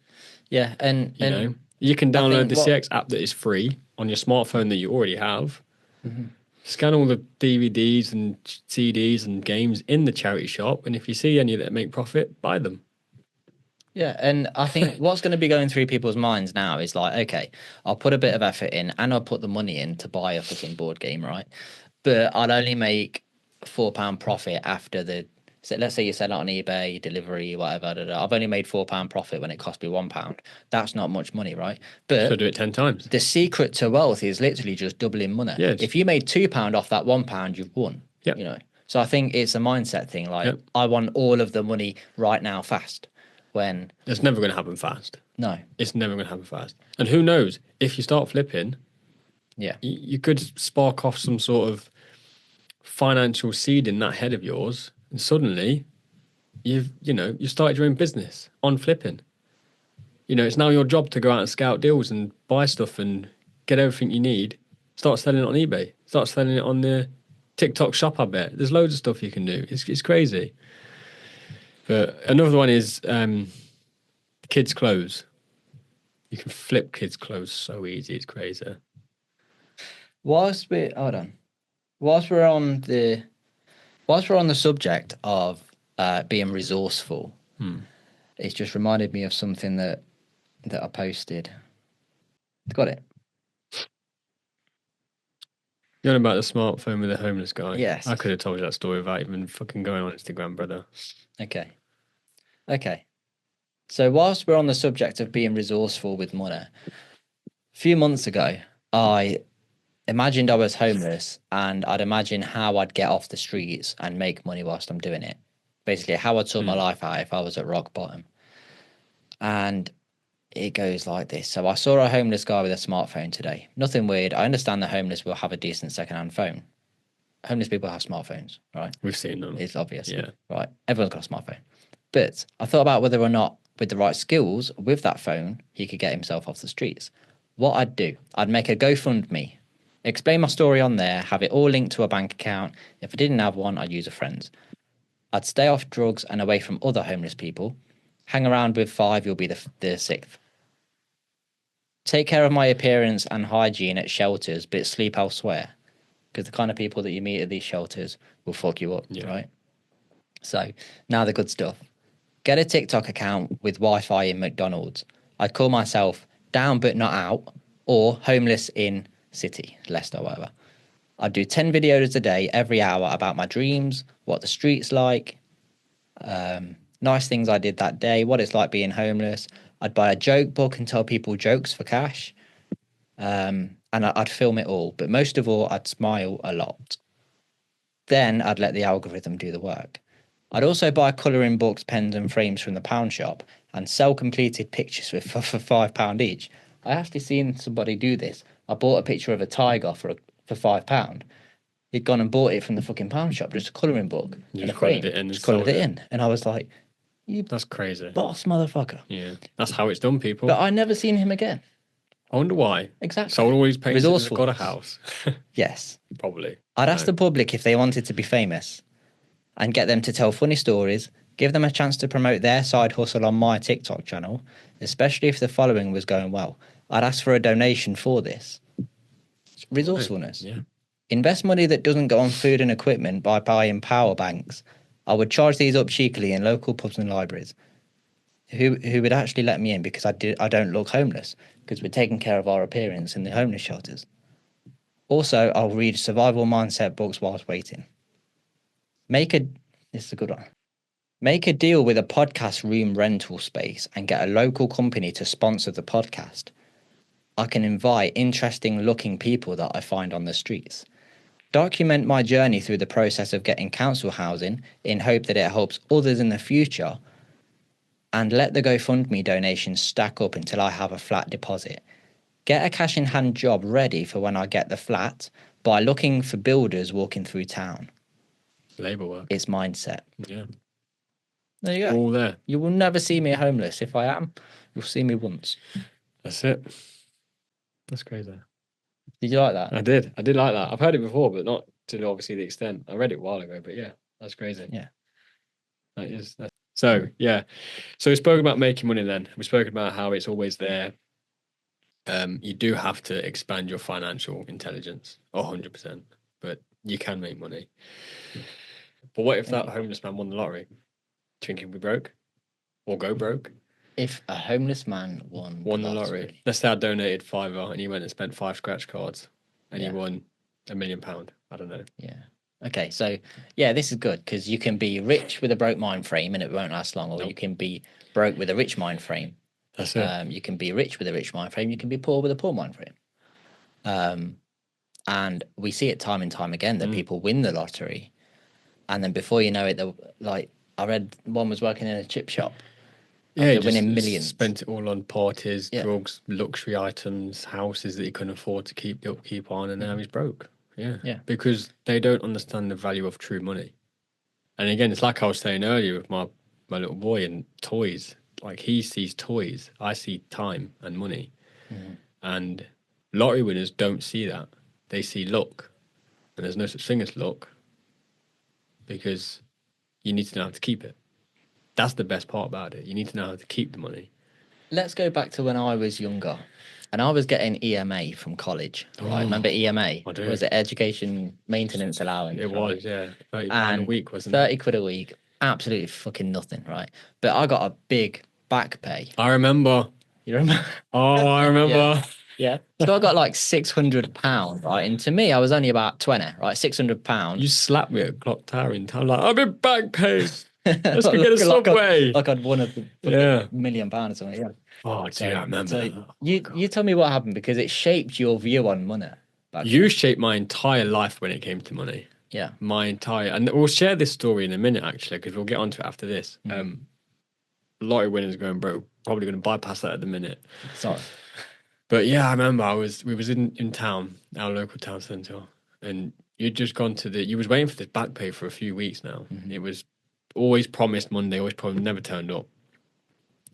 Yeah, and you know, you can download the CX app that is free on your smartphone that you already have. Scan all the DVDs and CDs and games in the charity shop, and if you see any that make profit, buy them. Yeah, and I think what's going to be going through people's minds now is like, okay, I'll put a bit of effort in and I'll put the money in to buy a fucking board game, right? But I'll only make £4 profit after so let's say you sell it on eBay, delivery, whatever. I've only made £4 profit when it cost me £1. That's not much money, right? But so do it 10 times. The secret to wealth is literally just doubling money. Yeah, if you made £2 off that £1, you've won. Yeah. You know. So I think it's a mindset thing. Like I want all of the money right now, fast. When it's never going to happen fast. No, it's never going to happen fast. And who knows, if you start flipping, you could spark off some sort of financial seed in that head of yours, and suddenly you started your own business on flipping. You know, it's now your job to go out and scout deals and buy stuff and get everything you need. Start selling it on eBay. Start selling it on the TikTok shop. I bet there's loads of stuff you can do. It's crazy. But another one is kids' clothes. You can flip kids' clothes so easy, it's crazy. Whilst we're on the subject of being resourceful, it's just reminded me of something that I posted. Got it. You're on about the smartphone with the homeless guy? Yes. I could have told you that story without even fucking going on Instagram, brother. Okay. So whilst we're on the subject of being resourceful with money, a few months ago, I imagined I was homeless and I'd imagine how I'd get off the streets and make money whilst I'm doing it. Basically, how I'd sort my life out if I was at rock bottom. And it goes like this. So I saw a homeless guy with a smartphone today. Nothing weird. I understand the homeless will have a decent secondhand phone. Homeless people have smartphones, right? We've seen them. It's obvious. Yeah. Right. Everyone's got a smartphone. But I thought about whether or not, with the right skills, with that phone, he could get himself off the streets. What I'd do, I'd make a GoFundMe, explain my story on there, have it all linked to a bank account. If I didn't have one, I'd use a friend's. I'd stay off drugs and away from other homeless people. Hang around with 5, you'll be the 6th. take care of my appearance and hygiene at shelters, but sleep elsewhere. Because the kind of people that you meet at these shelters will fuck you up, right? So now the good stuff. Get a TikTok account with Wi-Fi in McDonald's. I'd call myself down but not out, or homeless in city, Leicester, whatever. I'd do 10 videos a day, every hour, about my dreams, what the street's like, nice things I did that day, what it's like being homeless. I'd buy a joke book and tell people jokes for cash. And I'd film it all. But most of all, I'd smile a lot. Then I'd let the algorithm do the work. I'd also buy colouring books, pens, and frames from the pound shop and sell completed pictures for £5 each. I actually seen somebody do this. I bought a picture of a tiger for £5. He'd gone and bought it from the fucking pound shop, just a colouring book and a frame. Just coloured it in. And I was like, that's crazy. Boss motherfucker. Yeah, that's how it's done, people. But I never seen him again. I wonder why. Exactly. Sold all his paintings and Resourceful. got a house. Yes. Probably. I'd ask the public if they wanted to be famous and get them to tell funny stories, give them a chance to promote their side hustle on my TikTok channel, especially if the following was going well. I'd ask for a donation for this. Resourcefulness. Yeah. Invest money that doesn't go on food and equipment by buying power banks. I would charge these up cheekily in local pubs and libraries. Who would actually let me in because I don't look homeless, because we're taking care of our appearance in the homeless shelters. Also, I'll read survival mindset books whilst waiting. This is a good one. Make a deal with a podcast room rental space and get a local company to sponsor the podcast. I can invite interesting looking people that I find on the streets. Document my journey through the process of getting council housing in hope that it helps others in the future, and let the GoFundMe donations stack up until I have a flat deposit. Get a cash in hand job ready for when I get the flat by looking for builders walking through town. Labour work. It's mindset. Yeah. There you go. All there. You will never see me homeless. If I am, you'll see me once. That's it. That's crazy. Did you like that? I did like that. I've heard it before, but not to obviously the extent. I read it a while ago, but yeah, that's crazy. Yeah. That is. So, yeah. So we spoke about making money then. We spoke about how it's always there. You do have to expand your financial intelligence 100%, but you can make money. But what if that homeless man won the lottery? Do you think he'd be broke or go broke? If a homeless man won the lottery. Let's say I donated £5 and he went and spent 5 scratch cards and he won £1 million. I don't know. Yeah. Okay, so yeah, this is good because you can be rich with a broke mind frame and it won't last long, or you can be broke with a rich mind frame. That's it. You can be rich with a rich mind frame. You can be poor with a poor mind frame. And we see it time and time again that people win the lottery, and then before you know it, like I read one was working in a chip shop. Yeah, they're winning millions. Spent it all on parties, drugs, luxury items, houses that he couldn't afford to keep on, and now he's broke. Yeah. Because they don't understand the value of true money. And again, it's like I was saying earlier with my little boy and toys. Like he sees toys, I see time and money. And lottery winners don't see that. They see luck. And there's no such thing as luck, because you need to know how to keep it. That's the best part about it. You need to know how to keep the money. Let's go back to when I was younger. And I was getting EMA from college. Right? Remember EMA? I do. Was it Education Maintenance Allowance? It was, yeah. £30 a week, wasn't 30 quid a week. Absolutely fucking nothing, right? But I got a big back pay. I remember. You remember? Oh, I remember. Yeah. So I got like £600, right? And to me, I was only about 20, right? £600. You slapped me at Clock Tower in town, like, I've been back paid. Let's go get a Subway. Like I'd won £1 million or something, yeah. Oh, dude, I remember. So you tell me what happened, because it shaped your view on money. You shaped my entire life when it came to money. Yeah. And we'll share this story in a minute, actually, because we'll get onto it after this. Lottery winners going broke, probably going to bypass that at the minute. Sorry. But yeah, I remember we was in town, our local town centre, and you'd just gone you was waiting for this back pay for a few weeks now. It was always promised Monday, always promised, never turned up.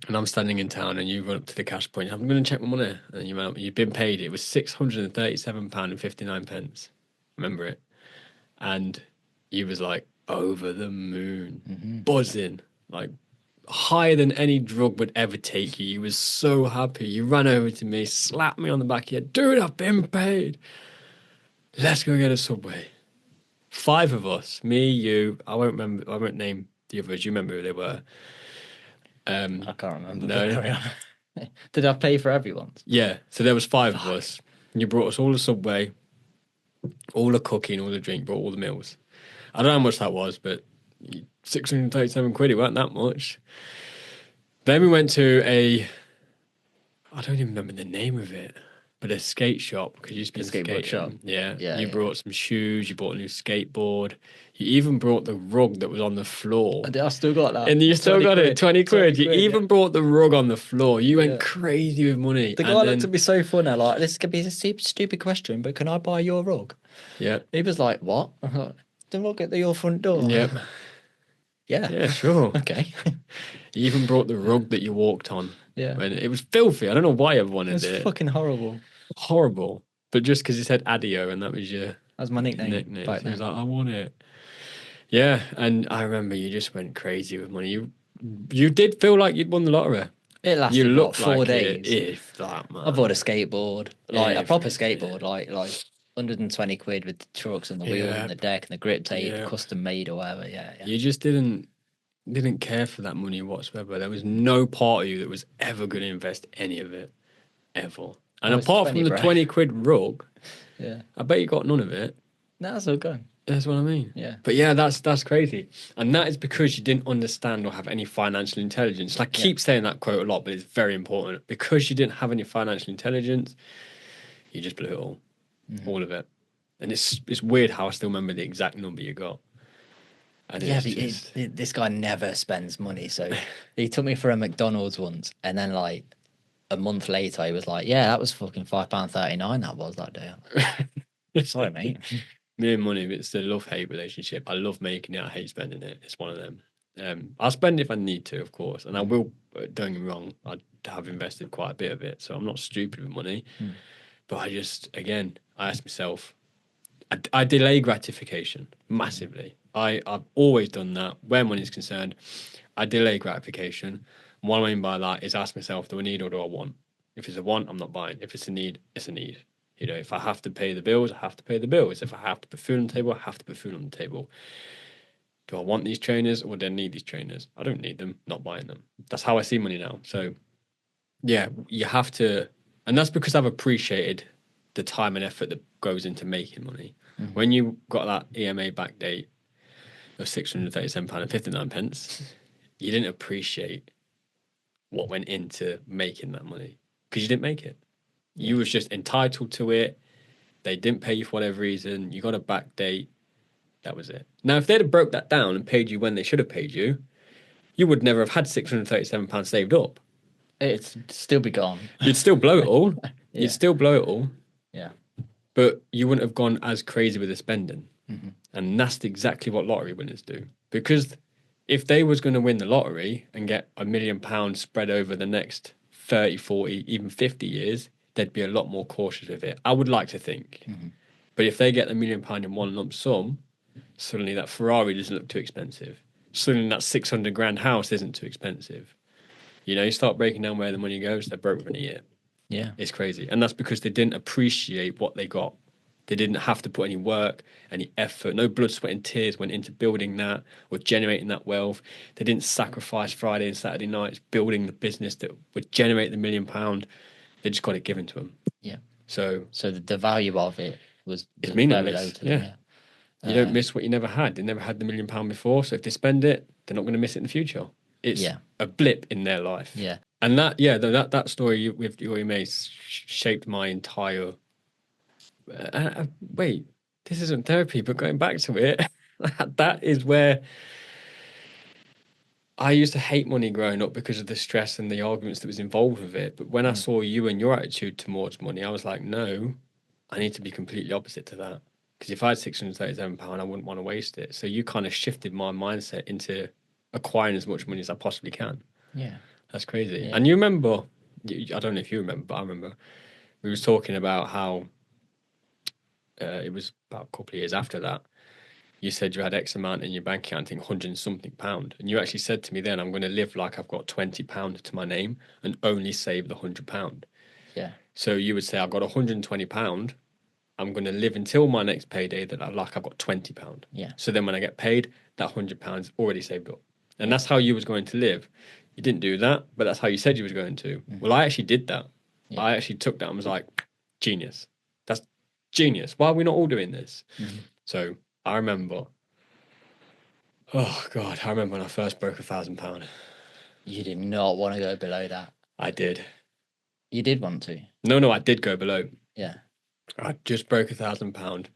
And I'm standing in town, and you run up to the cash point. I'm going to check my money, and you went up. You'd been paid. It was £637.59. Remember it? And you was like over the moon, buzzing, like higher than any drug would ever take you. You was so happy. You ran over to me, slapped me on the back of the head. Dude, I've been paid. Let's go get a Subway. 5 of us, me, you. I won't remember. I won't name the others. You remember who they were? I can't remember. No. Carry on. Did I pay for everyone's? Yeah. So there was 5 of us. You brought us all the Subway, all the cooking, all the drink, brought all the meals. I don't know how much that was, but 637 quid. It weren't that much. Then we went to I don't even remember the name of it, but a skate shop because you used to be in skateboard shop. Yeah. You brought some shoes. You bought a new skateboard. You even brought the rug that was on the floor. I still got that. And you still got it, 20 quid. You even yeah. brought the rug on the floor. You went crazy with money. The guy looked at me so funny, like, this could be a stupid question, but can I buy your rug? Yeah. He was like, what? I'm like, the rug at your front door. Yep. Yeah. Yeah, sure. Okay. You even brought the rug that you walked on. Yeah. And it was filthy. I don't know why everyone It was did it. fucking horrible. Horrible. But just because you said Adio and that was your That was my nickname. So he was like, I want it. Yeah, and I remember you just went crazy with money. You did feel like you'd won the lottery. It lasted You looked 4 like days. if that, man. I bought a skateboard, like a If proper that. skateboard, like 120 quid with the trucks and the wheels Yeah. and the deck and the grip tape, Yeah. custom made or whatever. Yeah. You just didn't care for that money whatsoever. There was no part of you that was ever going to invest any of it, ever. And Oh, it's apart 20, from the bro. 20 quid rug, Yeah. I bet you got none of it. No, that's all good. That's what I mean. Yeah. But yeah, that's crazy. And that is because you didn't understand or have any financial intelligence. I keep saying that quote a lot, but it's very important. Because you didn't have any financial intelligence, you just blew it all of it. And it's weird how I still remember the exact number you got. And Yeah, it's but this guy never spends money. So he took me for a McDonald's once, and then like a month later, he was like, "Yeah, that was fucking £5.39. That was that day." Sorry, mate. me and money, it's a love-hate relationship. I love making it. I hate spending it. It's one of them. I'll spend it if I need to, of course. And I will, don't get me wrong, I have invested quite a bit of it. So I'm not stupid with money. But I ask myself, I delay gratification massively. I've always done that where money's concerned. I delay gratification. And what I mean by that is ask myself, do I need or do I want? If it's a want, I'm not buying. If it's a need, it's a need. You know, if I have to pay the bills, I have to pay the bills. If I have to put food on the table, I have to put food on the table. Do I want these trainers or do I need these trainers? I don't need them, not buying them. That's how I see money now. So, yeah, you have to, and that's because I've appreciated the time and effort that goes into making money. When you got that EMA back date of £637.59, you didn't appreciate what went into making that money because you didn't make it. You was just entitled to it. They didn't pay you for whatever reason. You got a back date. That was it. Now, if they'd have broke that down and paid you when they should have paid you, you would never have had £637 saved up. It'd still be gone. You'd still blow it all. You'd still blow it all. Yeah. But you wouldn't have gone as crazy with the spending. And that's exactly what lottery winners do. Because if they was going to win the lottery and get £1 million spread over the next 30, 40, even 50 years, they'd be a lot more cautious with it. I would like to think. But if they get £1 million in one lump sum, suddenly that Ferrari doesn't look too expensive. Suddenly that 600 grand house isn't too expensive. You know, you start breaking down where the money goes, they're broke within a year. Yeah. It's crazy. And that's because they didn't appreciate what they got. They didn't have to put any work, any effort. No blood, sweat, and tears went into building that or generating that wealth. They didn't sacrifice Friday and Saturday nights building the business that would generate the £1 million. They just got it given to them. Yeah. So the value of it was it's very low meaningless. to them. You don't miss what you never had. They never had the £1 million before. So if they spend it, they're not going to miss it in the future. It's a blip in their life. Yeah. And that story with your emails shaped my entire. Wait, this isn't therapy, but going back to it, that is where I used to hate money growing up because of the stress and the arguments that was involved with it. But when I saw you and your attitude towards money, I was like, no, I need to be completely opposite to that. Because if I had £637, I wouldn't want to waste it. So you kind of shifted my mindset into acquiring as much money as I possibly can. Yeah. That's crazy. Yeah. And you remember, I don't know if you remember, but I remember we was talking about how it was about a couple of years after that. you said you had X amount in your bank account, I think 100 and something pound. And you actually said to me then, I'm going to live like I've got £20 to my name and only save the £100. Yeah. So you would say, I've got £120. I'm going to live until my next payday that I like I've got £20. Yeah. So then when I get paid, that £100 already saved up. And that's how you was going to live. You didn't do that, but that's how you said you was going to. Well, I actually did that. Yeah. I actually took that and was like, genius. That's genius. Why are we not all doing this? So I remember, oh God, I remember when I first broke £1,000. You did not want to go below that. I did. You did want to. No, I did go below. Yeah. I just broke £1,000.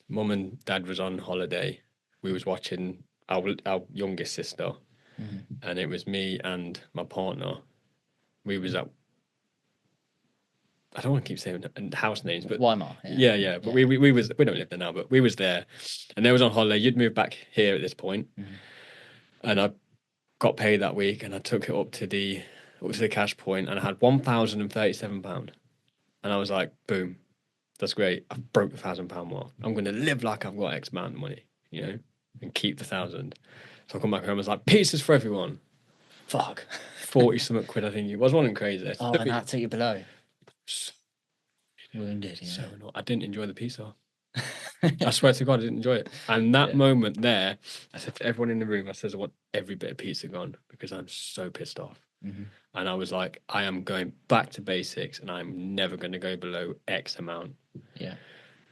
Mum and Dad was on holiday. We was watching our youngest sister, and it was me and my partner. We was at, I don't want to keep saying house names, but Weimar. yeah. But we was, we don't live there now, but we was there, and they was on holiday. You'd moved back here at this point, and I got paid that week, and I took it up to the cash point, and I had £1,037, and I was like, boom, that's great. I've broke the £1,000 mark. I'm going to live like I've got X amount of money, and keep the 1,000. So I come back home. I was like, pizzas for everyone. Fuck, 40 something quid. I think it was. Wasn't crazy. Oh, and that took you below. Wounded. Yeah. So I didn't enjoy the pizza. I swear to God, I didn't enjoy it. And that moment there, I said to everyone in the room, I said, I want every bit of pizza gone because I'm so pissed off. And I was like, I am going back to basics and I'm never going to go below X amount. Yeah.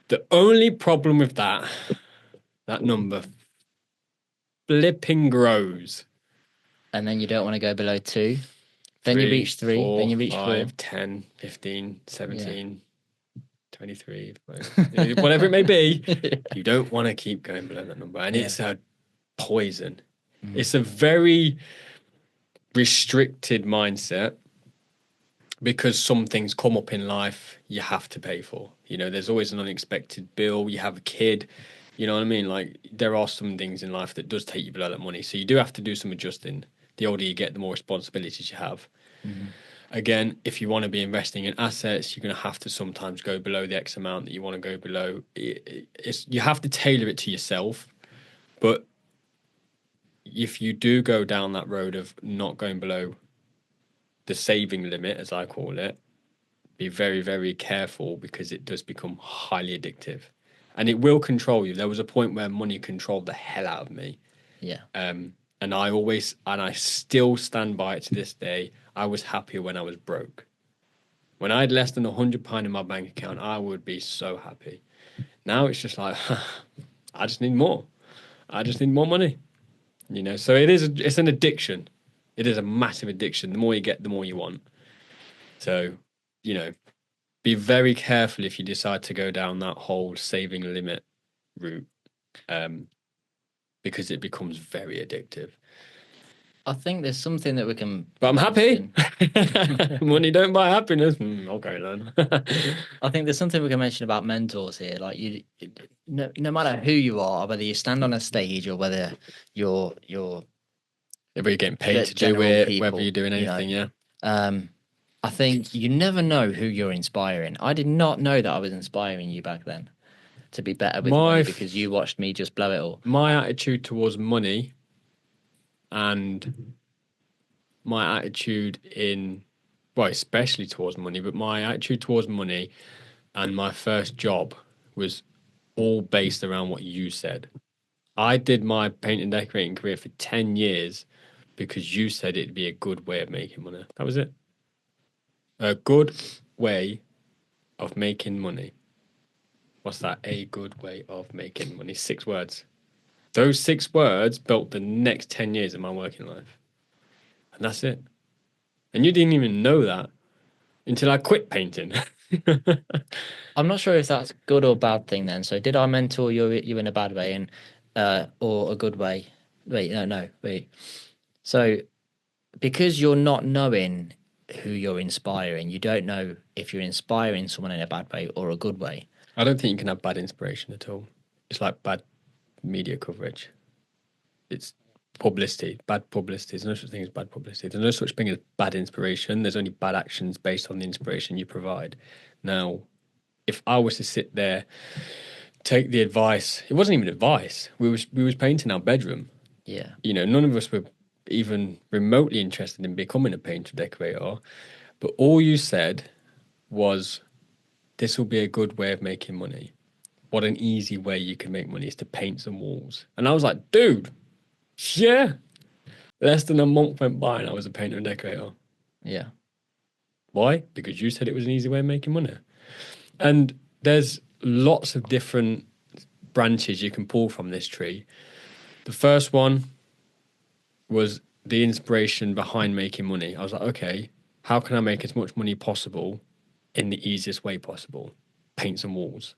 The only problem with that number flipping grows. And then you don't want to go below 2. Then you reach 3. 4, Then you reach 5, 4. 10, 15, 17, 23, whatever it may be. You don't want to keep going below that number. And it's a poison. It's a very restricted mindset because some things come up in life you have to pay for. There's always an unexpected bill. You have a kid. You know what I mean? Like, there are some things in life that does take you below that money. So you do have to do some adjusting. The older you get, the more responsibilities you have. Again, if you want to be investing in assets, you're going to have to sometimes go below the X amount that you want to go below. You have to tailor it to yourself. But if you do go down that road of not going below the saving limit, as I call it, be very, very careful because it does become highly addictive. And it will control you. There was a point where money controlled the hell out of me. Yeah. And I still stand by it to this day. I was happier when I was broke. When I had less than £100 in my bank account, I would be so happy. Now it's just like, I just need more. I just need more money. So it's an addiction. It is a massive addiction. The more you get, the more you want. So, be very careful if you decide to go down that whole saving limit route. Because it becomes very addictive. I think there's something that we can... But I'm happy. Money don't buy happiness. Okay, then. I think there's something we can mention about mentors here. Like, no matter who you are, whether you stand on a stage or whether you're whether you're getting paid to do it, people, whether you're doing anything, I think you never know who you're inspiring. I did not know that I was inspiring you back then to be better with money because you watched me just blow it all. My attitude towards money and my attitude especially towards money, but my attitude towards money and my first job was all based around what you said. I did my paint and decorating career for 10 years because you said it'd be a good way of making money. That was it. A good way of making money. What's that? A good way of making money. 6 words. Those 6 words built the next 10 years of my working life. And that's it. And you didn't even know that until I quit painting. I'm not sure if that's good or bad thing then. So did I mentor you in a bad way or a good way? Wait. So because you're not knowing who you're inspiring, you don't know if you're inspiring someone in a bad way or a good way. I don't think you can have bad inspiration at all. It's like bad media coverage. It's publicity, bad publicity. There's no such thing as bad publicity. There's no such thing as bad inspiration. There's only bad actions based on the inspiration you provide. Now, if I was to sit there take the advice. It wasn't even advice. We was painting our bedroom. Yeah. You know, none of us were even remotely interested in becoming a painter decorator. But all you said was, "This will be a good way of making money. What an easy way you can make money is to paint some walls." And I was like, "Dude, yeah." Less than a month went by, and I was a painter and decorator. Yeah. Why? Because you said it was an easy way of making money. And there's lots of different branches you can pull from this tree. The first one was the inspiration behind making money. I was like, okay, how can I make as much money possible in the easiest way possible? Paint some walls.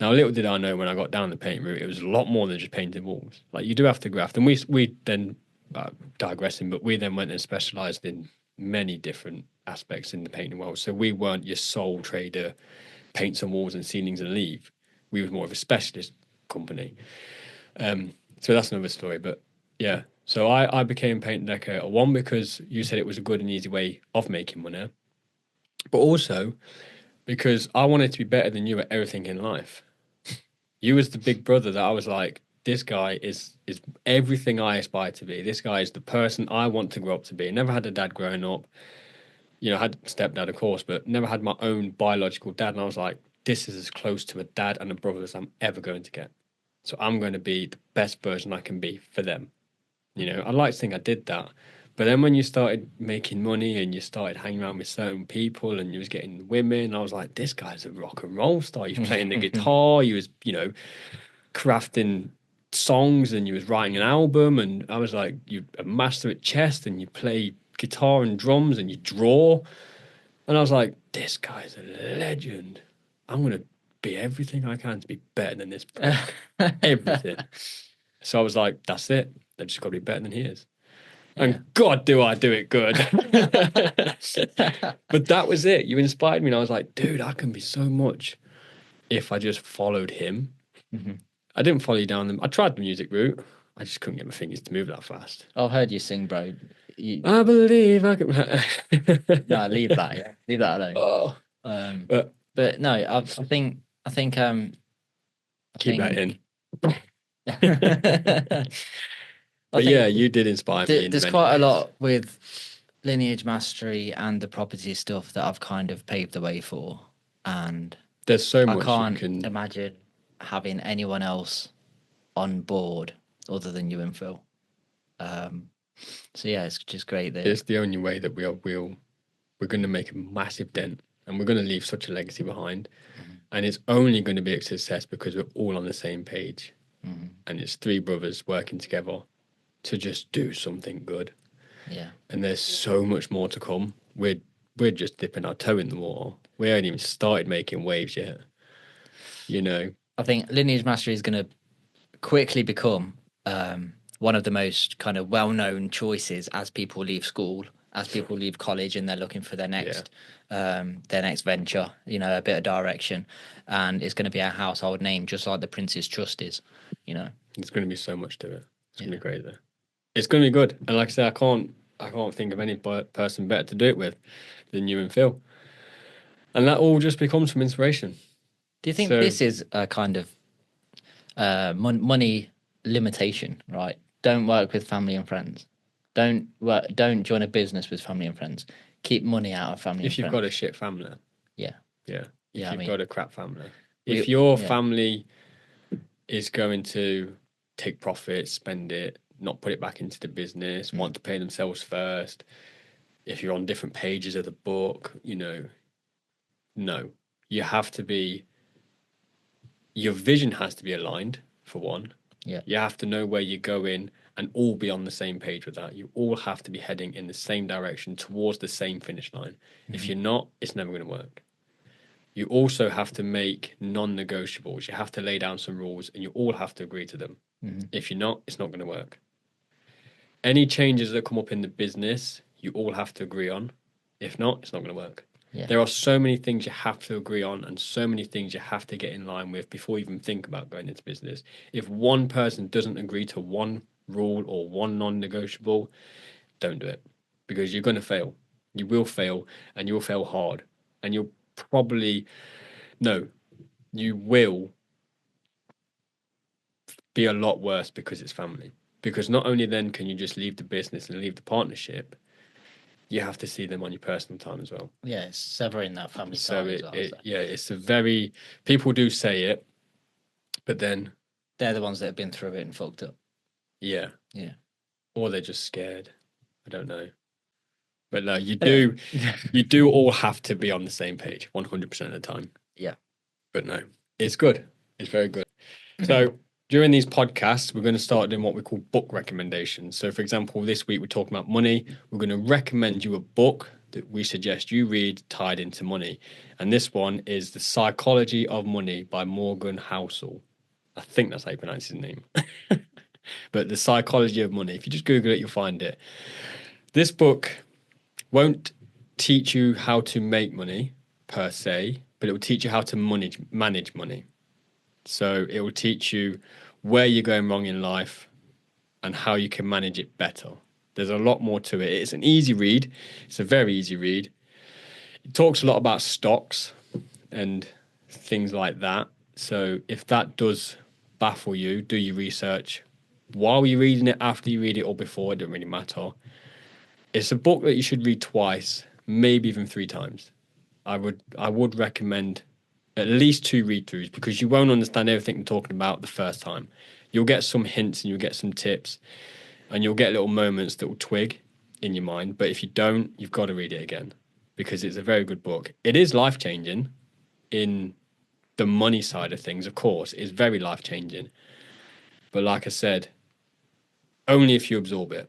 Now, little did I know when I got down the paint route, it was a lot more than just painting walls. Like, you do have to graft. And we then, digressing, but we then went and specialized in many different aspects in the painting world. So we weren't your sole trader, paint some walls and ceilings and leave. We was more of a specialist company. So that's another story. But yeah, so I became paint and decorator, one, because you said it was a good and easy way of making money, but also because I wanted to be better than you at everything in life. You was the big brother that I was like, this guy is everything I aspire to be. This guy is the person I want to grow up to be. Never had a dad growing up. You know, I had stepdad, of course, but never had my own biological dad. And I was like, this is as close to a dad and a brother as I'm ever going to get. So I'm going to be the best version I can be for them. You know, I like to think I did that. But then when you started making money and you started hanging around with certain people and you was getting women, I was like, this guy's a rock and roll star. He was playing the guitar, he was, you know, crafting songs, and you was writing an album. And I was like, you a master at chess, and you play guitar and drums, and you draw. And I was like, this guy's a legend. I'm going to be everything I can to be better than this prick. Everything. So I was like, that's it. They've just got to be better than he is. And God, do I do it good. But that was it. You inspired me. And I was like, dude, I can be so much if I just followed him. I didn't follow you down them. I tried the music route. I just couldn't get my fingers to move that fast. I've heard you sing, bro. I believe I can. No, leave that. Yeah. Leave that alone. Oh, But no, I think keep that in. I But think yeah, you did inspire me. there's quite a lot with Lineage Mastery and the property stuff that I've kind of paved the way for, and there's so I much can't you can. imagine having anyone else on board other than you and Phil. So yeah, it's just great that It's the only way that we're going to make a massive dent, and we're going to leave such a legacy behind. And it's only going to be a success because we're all on the same page, and it's three brothers working together to just do something good. Yeah. And there's so much more to come. We're just dipping our toe in the water. We haven't even started making waves yet. You know. I think Lineage Mastery is going to quickly become one of the most kind of well-known choices as people leave school, as people leave college, and they're looking for their next venture. You know, a bit of direction, and it's going to be a household name, just like the Prince's Trust is. You know, there's going to be so much to it. It's going to be great there. It's going to be good. And like I said, I can't think of any person better to do it with than you and Phil. And that all just becomes from inspiration. Do you think this is a kind of money limitation, right? Don't work with family and friends. Don't join a business with family and friends. Keep money out of family. If you've got a shit family. Yeah. Yeah. If you've got a crap family. We- If your family is going to take profit, spend it, not put it back into the business, want to pay themselves first, if you're on different pages of the book, you know, no. You have to be, your vision has to be aligned, for one. Yeah. You have to know where you're going and all be on the same page with that. You all have to be heading in the same direction towards the same finish line. If you're not, it's never going to work. You also have to make non-negotiables. You have to lay down some rules and you all have to agree to them. If you're not, it's not going to work. Any changes that come up in the business, you all have to agree on. If not, it's not going to work. Yeah. There are so many things you have to agree on and so many things you have to get in line with before you even think about going into business. If one person doesn't agree to one rule or one non-negotiable, don't do it, because you're going to fail. You will fail, and you'll fail hard. And you'll probably, no, you will be a lot worse because it's family. Because not only then can you just leave the business and leave the partnership, you have to see them on your personal time as well. Yeah, it's severing that family So tie as well. So yeah, it's a very, people do say it, but then they're the ones that have been through it and fucked up. yeah, Yeah. or they're just scared. I don't know. But no, you do all have to be on the same page 100% of the time. Yeah. But no, it's good. It's very good. So during these podcasts, we're going to start doing what we call book recommendations. So, for example, this week we're talking about money. We're going to recommend you a book that we suggest you read tied into money. And this one is The Psychology of Money by Morgan Housel. I think that's how you pronounce his name. But The Psychology of Money. If you just Google it, you'll find it. This book won't teach you how to make money per se, but it will teach you how to manage money. So it will teach you where you're going wrong in life and how you can manage it better. There's a lot more to it. It's an easy read. It's a very easy read. It talks a lot about stocks and things like that. So if that does baffle you, do your research while you're reading it, after you read it, or before. It doesn't really matter. It's a book that you should read twice, maybe even 3 times. I would recommend at least 2 read-throughs because you won't understand everything I'm talking about the first time. You'll get some hints and you'll get some tips and you'll get little moments that will twig in your mind. But if you don't, you've got to read it again because it's a very good book. It is life-changing in the money side of things, of course. It's very life-changing. But like I said, only if you absorb it.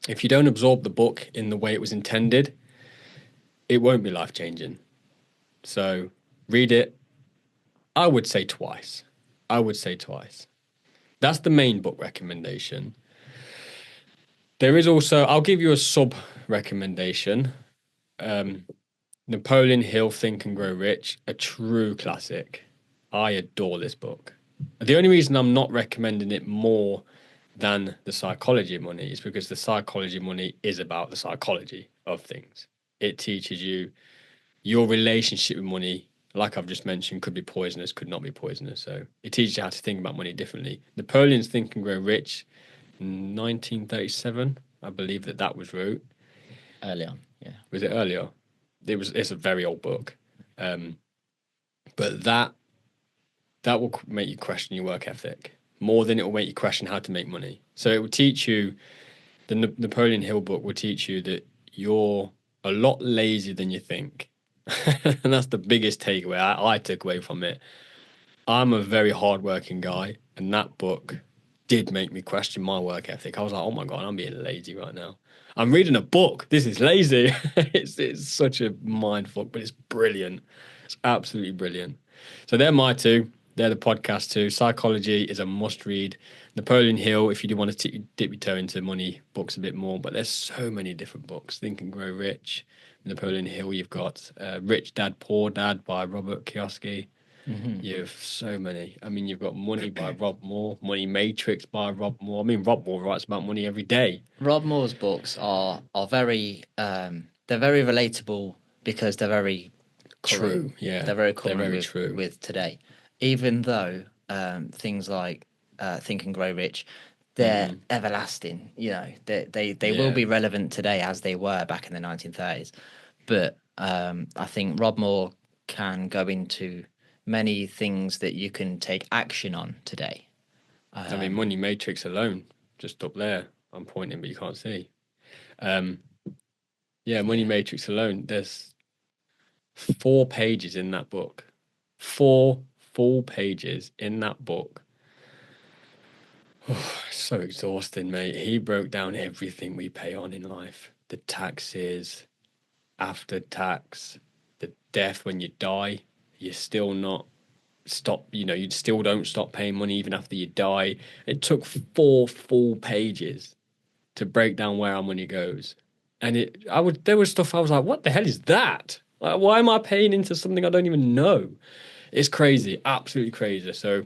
If you don't absorb the book in the way it was intended, it won't be life-changing. So read it, I would say twice. That's the main book recommendation. There is also, I'll give you a sub recommendation. Napoleon Hill, Think and Grow Rich, a true classic. I adore this book. The only reason I'm not recommending it more than The Psychology of Money is because The Psychology of Money is about the psychology of things. It teaches you your relationship with money, like I've just mentioned, could be poisonous, could not be poisonous. So it teaches you how to think about money differently. Napoleon's Think and Grow Rich, 1937, I believe that was wrote. Early on, yeah. Was it earlier? It's a very old book. But that will make you question your work ethic more than it will make you question how to make money. So it will teach you, the Napoleon Hill book will teach you that you're a lot lazier than you think. And that's the biggest takeaway I took away from it. I'm a very hardworking guy, and that book did make me question my work ethic. I was like, oh my God, I'm being lazy right now. I'm reading a book. This is lazy. It's such a mind fuck, but it's brilliant. It's absolutely brilliant. So they're my 2. They're the podcast 2. Psychology is a must read. Napoleon Hill, if you do want to dip your toe into money books a bit more, but there's so many different books. Think and Grow Rich, Napoleon Hill. You've got Rich Dad Poor Dad by Robert Kiyosaki. Mm-hmm. You have so many. I mean, you've got Money by Rob Moore, Money Matrix by Rob Moore. I mean, Rob Moore writes about money every day. Rob Moore's books are very they're very relatable because they're very true. Yeah, they're very current very true with today. Even though things like Think and Grow Rich, they're everlasting. You know, they will be relevant today as they were back in the 1930s. But I think Rob Moore can go into many things that you can take action on today. I mean, Money Matrix alone, just up there, I'm pointing, but you can't see. Money Matrix alone, there's 4 pages in that book. 4 full pages in that book. Oh, so exhausting, mate. He broke down everything we pay on in life. The taxes, after tax, the death when you die. You're still not you still don't stop paying money even after you die. It took 4 full pages to break down where our money goes. And there was stuff I was like, what the hell is that? Like, why am I paying into something I don't even know? It's crazy, absolutely crazy. So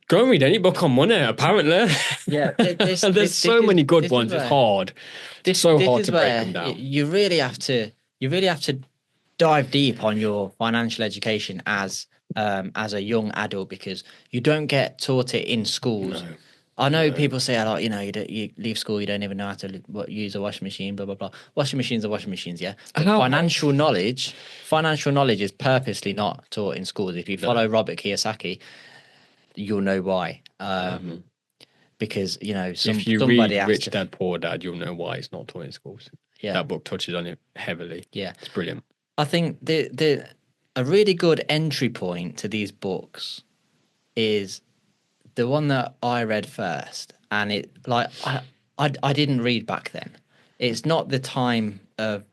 go and read any book on money, apparently. Yeah, there's so many good ones. It's hard. It's so hard to break them down. You really have to dive deep on your financial education as as a young adult because you don't get taught it in schools. No. I know people say a lot, you leave school, you don't even know how to use a washing machine, blah blah blah. Washing machines are washing machines, yeah. But financial knowledge is purposely not taught in schools. If you follow Robert Kiyosaki, you'll know why. Because If you somebody read has Rich to. Dad Poor Dad, you'll know why it's not taught in schools. Yeah, That book touches on it heavily. yeah. It's brilliant. I think a really good entry point to these books is the one that I read first, and I didn't read back then. It's not the time of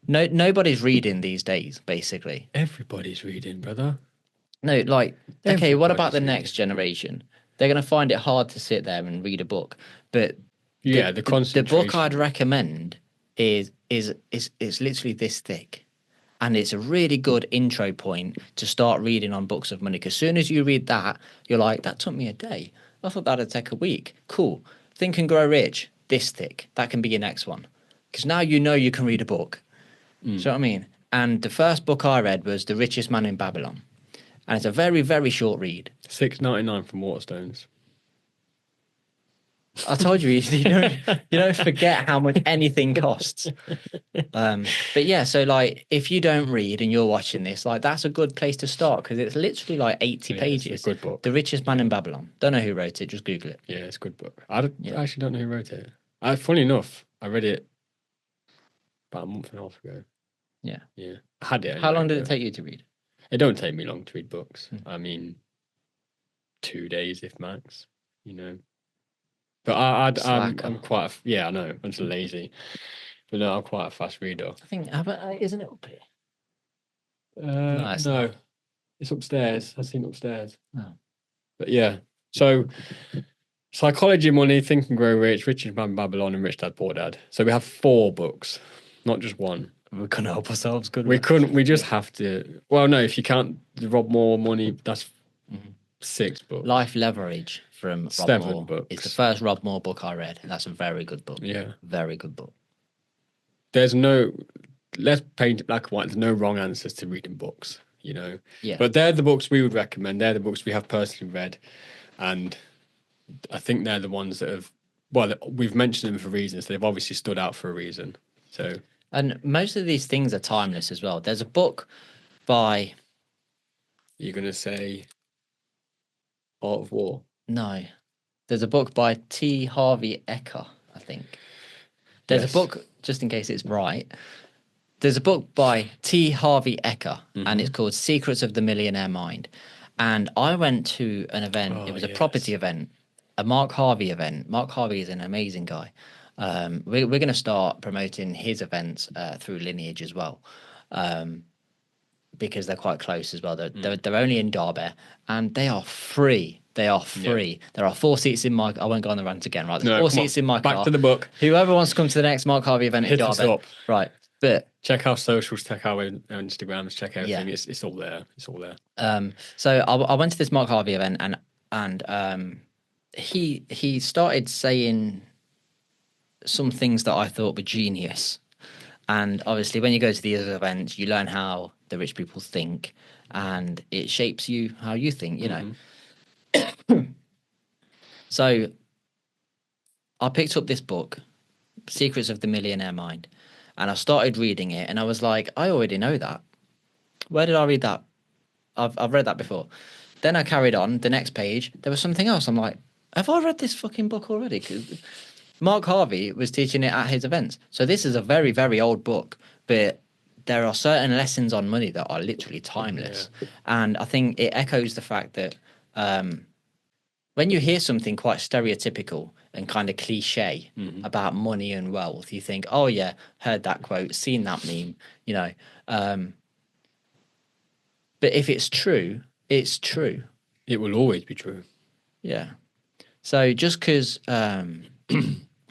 nobody's reading these days, basically. Everybody's reading, brother. No, okay, what about Everybody's the next generation? They're gonna find it hard to sit there and read a book. But Yeah, the the concentration. book I'd recommend is it's literally this thick. And it's a really good intro point to start reading on books of money. Because as soon as you read that, you're like, that took me a day. I thought that'd take a week. Cool. Think and Grow Rich, this thick. That can be your next one. Because now you know you can read a book. Do you know what I mean? And the first book I read was The Richest Man in Babylon. And it's a very, very short read. $6.99 from Waterstones. I told you, you don't forget how much anything costs. But yeah, so if you don't read and you're watching this, that's a good place to start because it's literally 80 pages. It's a good book. The Richest Man in Babylon. Don't know who wrote it, just Google it. Yeah, it's a good book. I actually don't know who wrote it. Funny enough, I read it about a month and a half ago. Yeah. Yeah. I had it. How long did it take you to read? It don't take me long to read books. I mean, 2 days if max, But I'm quite, I know, I'm just lazy. But no, I'm quite a fast reader. I think, isn't it up here? No, it's upstairs. I've seen it upstairs. Oh. But yeah, so Psychology, Money, Think and Grow Rich, Richest Man in Babylon, and Rich Dad Poor Dad. So we have 4 books, not just one. We couldn't help ourselves, could we? We couldn't. We just have to. Well, no, if you count Rob Moore Money, that's 6 books. Life Leverage from Rob 7 Moore. books. It's the first Rob Moore book I read. That's a very good book. Yeah. Very good book. Let's paint it black and white. There's no wrong answers to reading books, Yeah. But they're the books we would recommend. They're the books we have personally read. And I think they're the ones that we've mentioned them for reasons. They've obviously stood out for a reason. So. And most of these things are timeless as well. There's a book by... You're going to say Art of War? No. There's a book by T. Harvey Eker, I think. There's a book, just in case it's right, there's a book by T. Harvey Eker, and it's called Secrets of the Millionaire Mind. And I went to an event. It was a property event, a Mark Harvey event. Mark Harvey is an amazing guy. We're going to start promoting his events through Lineage as well, because they're quite close as well. They're only in Derby, and they are free. They are free. Yeah. There are 4 seats in my... I won't go on the rant again, right? There's 4 seats in my car. Back to the book. Whoever wants to come to the next Mark Harvey event in Derby. Up. Right. But check our socials, check our Instagrams, check everything. Yeah. It's all there. It's all there. So I went to this Mark Harvey event, and he started saying some things that I thought were genius. And obviously, when you go to these events, you learn how the rich people think, and it shapes you how you think. So I picked up this book, Secrets of the Millionaire Mind, and I started reading it, and I was like, I already know that. Where did I read that? I've read that before. Then I carried on. The next page, there was something else. I'm like, have I read this fucking book already? 'Cause Mark Harvey was teaching it at his events. So this is a very, very old book, but there are certain lessons on money that are literally timeless. Yeah. And I think it echoes the fact that when you hear something quite stereotypical and kind of cliche about money and wealth, you think, oh yeah, heard that quote, seen that meme, but if it's true, it's true. It will always be true. Yeah. So just because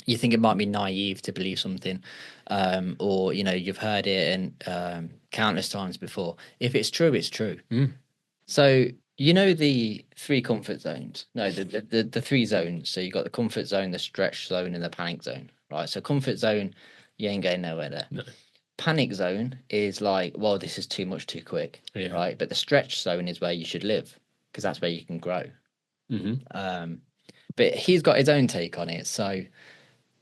you think it might be naive to believe something, or you've heard it and countless times before, if it's true, it's true. So the 3 comfort zones. No, the 3 zones. So you got the comfort zone, the stretch zone, and the panic zone. Right. So comfort zone, you ain't going nowhere there. No. panic zone is like, well, this is too much too quick, Yeah. right? But the stretch zone is where you should live because that's where you can grow. Mm-hmm. But he's got his own take on it. So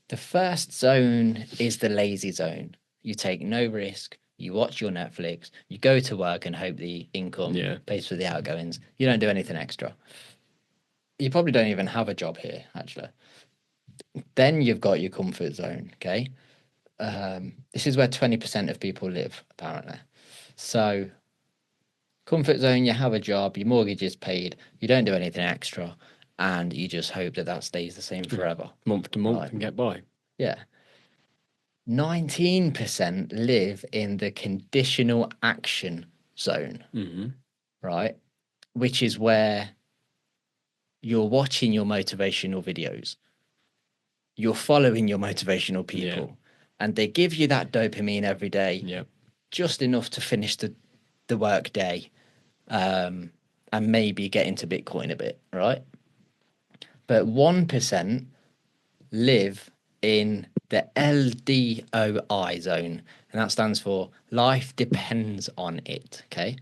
the first zone is the lazy zone. You take no risk. You watch your Netflix. You go to work and hope the income Yeah. pays for the outgoings. You don't do anything extra. You probably don't even have a job here, actually. Then you've got your comfort zone. Okay. This is where 20% of people live, apparently. So, comfort zone, you have a job, your mortgage is paid, you don't do anything extra, and you just hope that that stays the same forever. Month to month Right. and get by. Yeah. 19% live in the conditional action zone, Mm-hmm. right? Which is where you're watching your motivational videos, you're following your motivational people, and they give you that dopamine every day, Yeah. just enough to finish the work day, and maybe get into Bitcoin a bit, right? But 1% live in the LDOI zone, and that stands for life depends on it. Okay.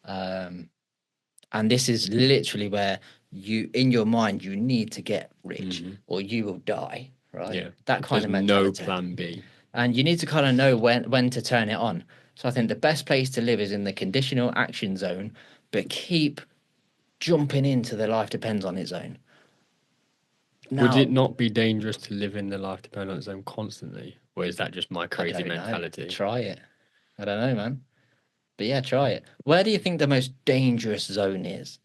And this is literally where you, in your mind, you need to get rich or you will die, right? Yeah. That If kind there's of mentality. no plan B. And you need to kind of know when to turn it on. So I think the best place to live is in the conditional action zone, but keep jumping into the life depends on it zone. Would Now, it not be dangerous to live in the life dependent zone constantly? Or is that just my I crazy don't know. mentality? Try it. I don't know, man. But yeah, try it. Where do you think the most dangerous zone is?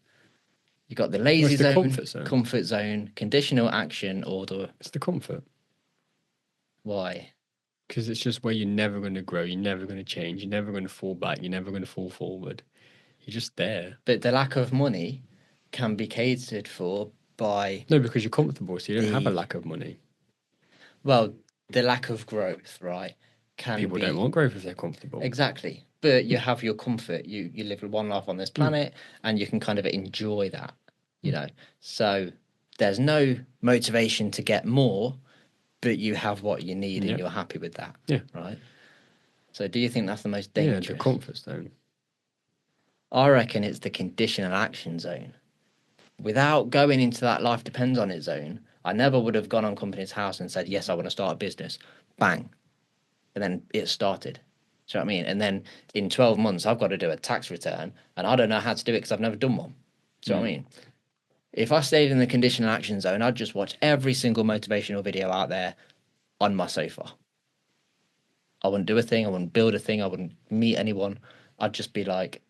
You got the lazy the zone, comfort zone. conditional action, or the It's the comfort. why? Because it's just where you're never going to grow, you're never going to change, you're never going to fall back, you're never going to fall forward. You're just there. But the lack of money can be catered for by No, because you're comfortable, so you don't have a the lack of money. well, the lack of growth, right? Can People be don't want growth if they're comfortable. exactly. But you have your comfort. You live one life on this planet, and you can kind of enjoy that, you know. So there's no motivation to get more, but you have what you need, and Yeah. you're happy with that, Yeah. right? So do you think that's the most Yeah, dangerous? the comfort zone. I reckon it's the conditional action zone. Without going into that life depends on it zone, I never would have gone on company's house and said, yes, I want to start a business. Bang. And then it started. Do you know what I mean? And then in 12 months, I've got to do a tax return and I don't know how to do it because I've never done one. Do you know what I mean? If I stayed in the conditional action zone, I'd just watch every single motivational video out there on my sofa. I wouldn't do a thing. I wouldn't build a thing. I wouldn't meet anyone. I'd just be like,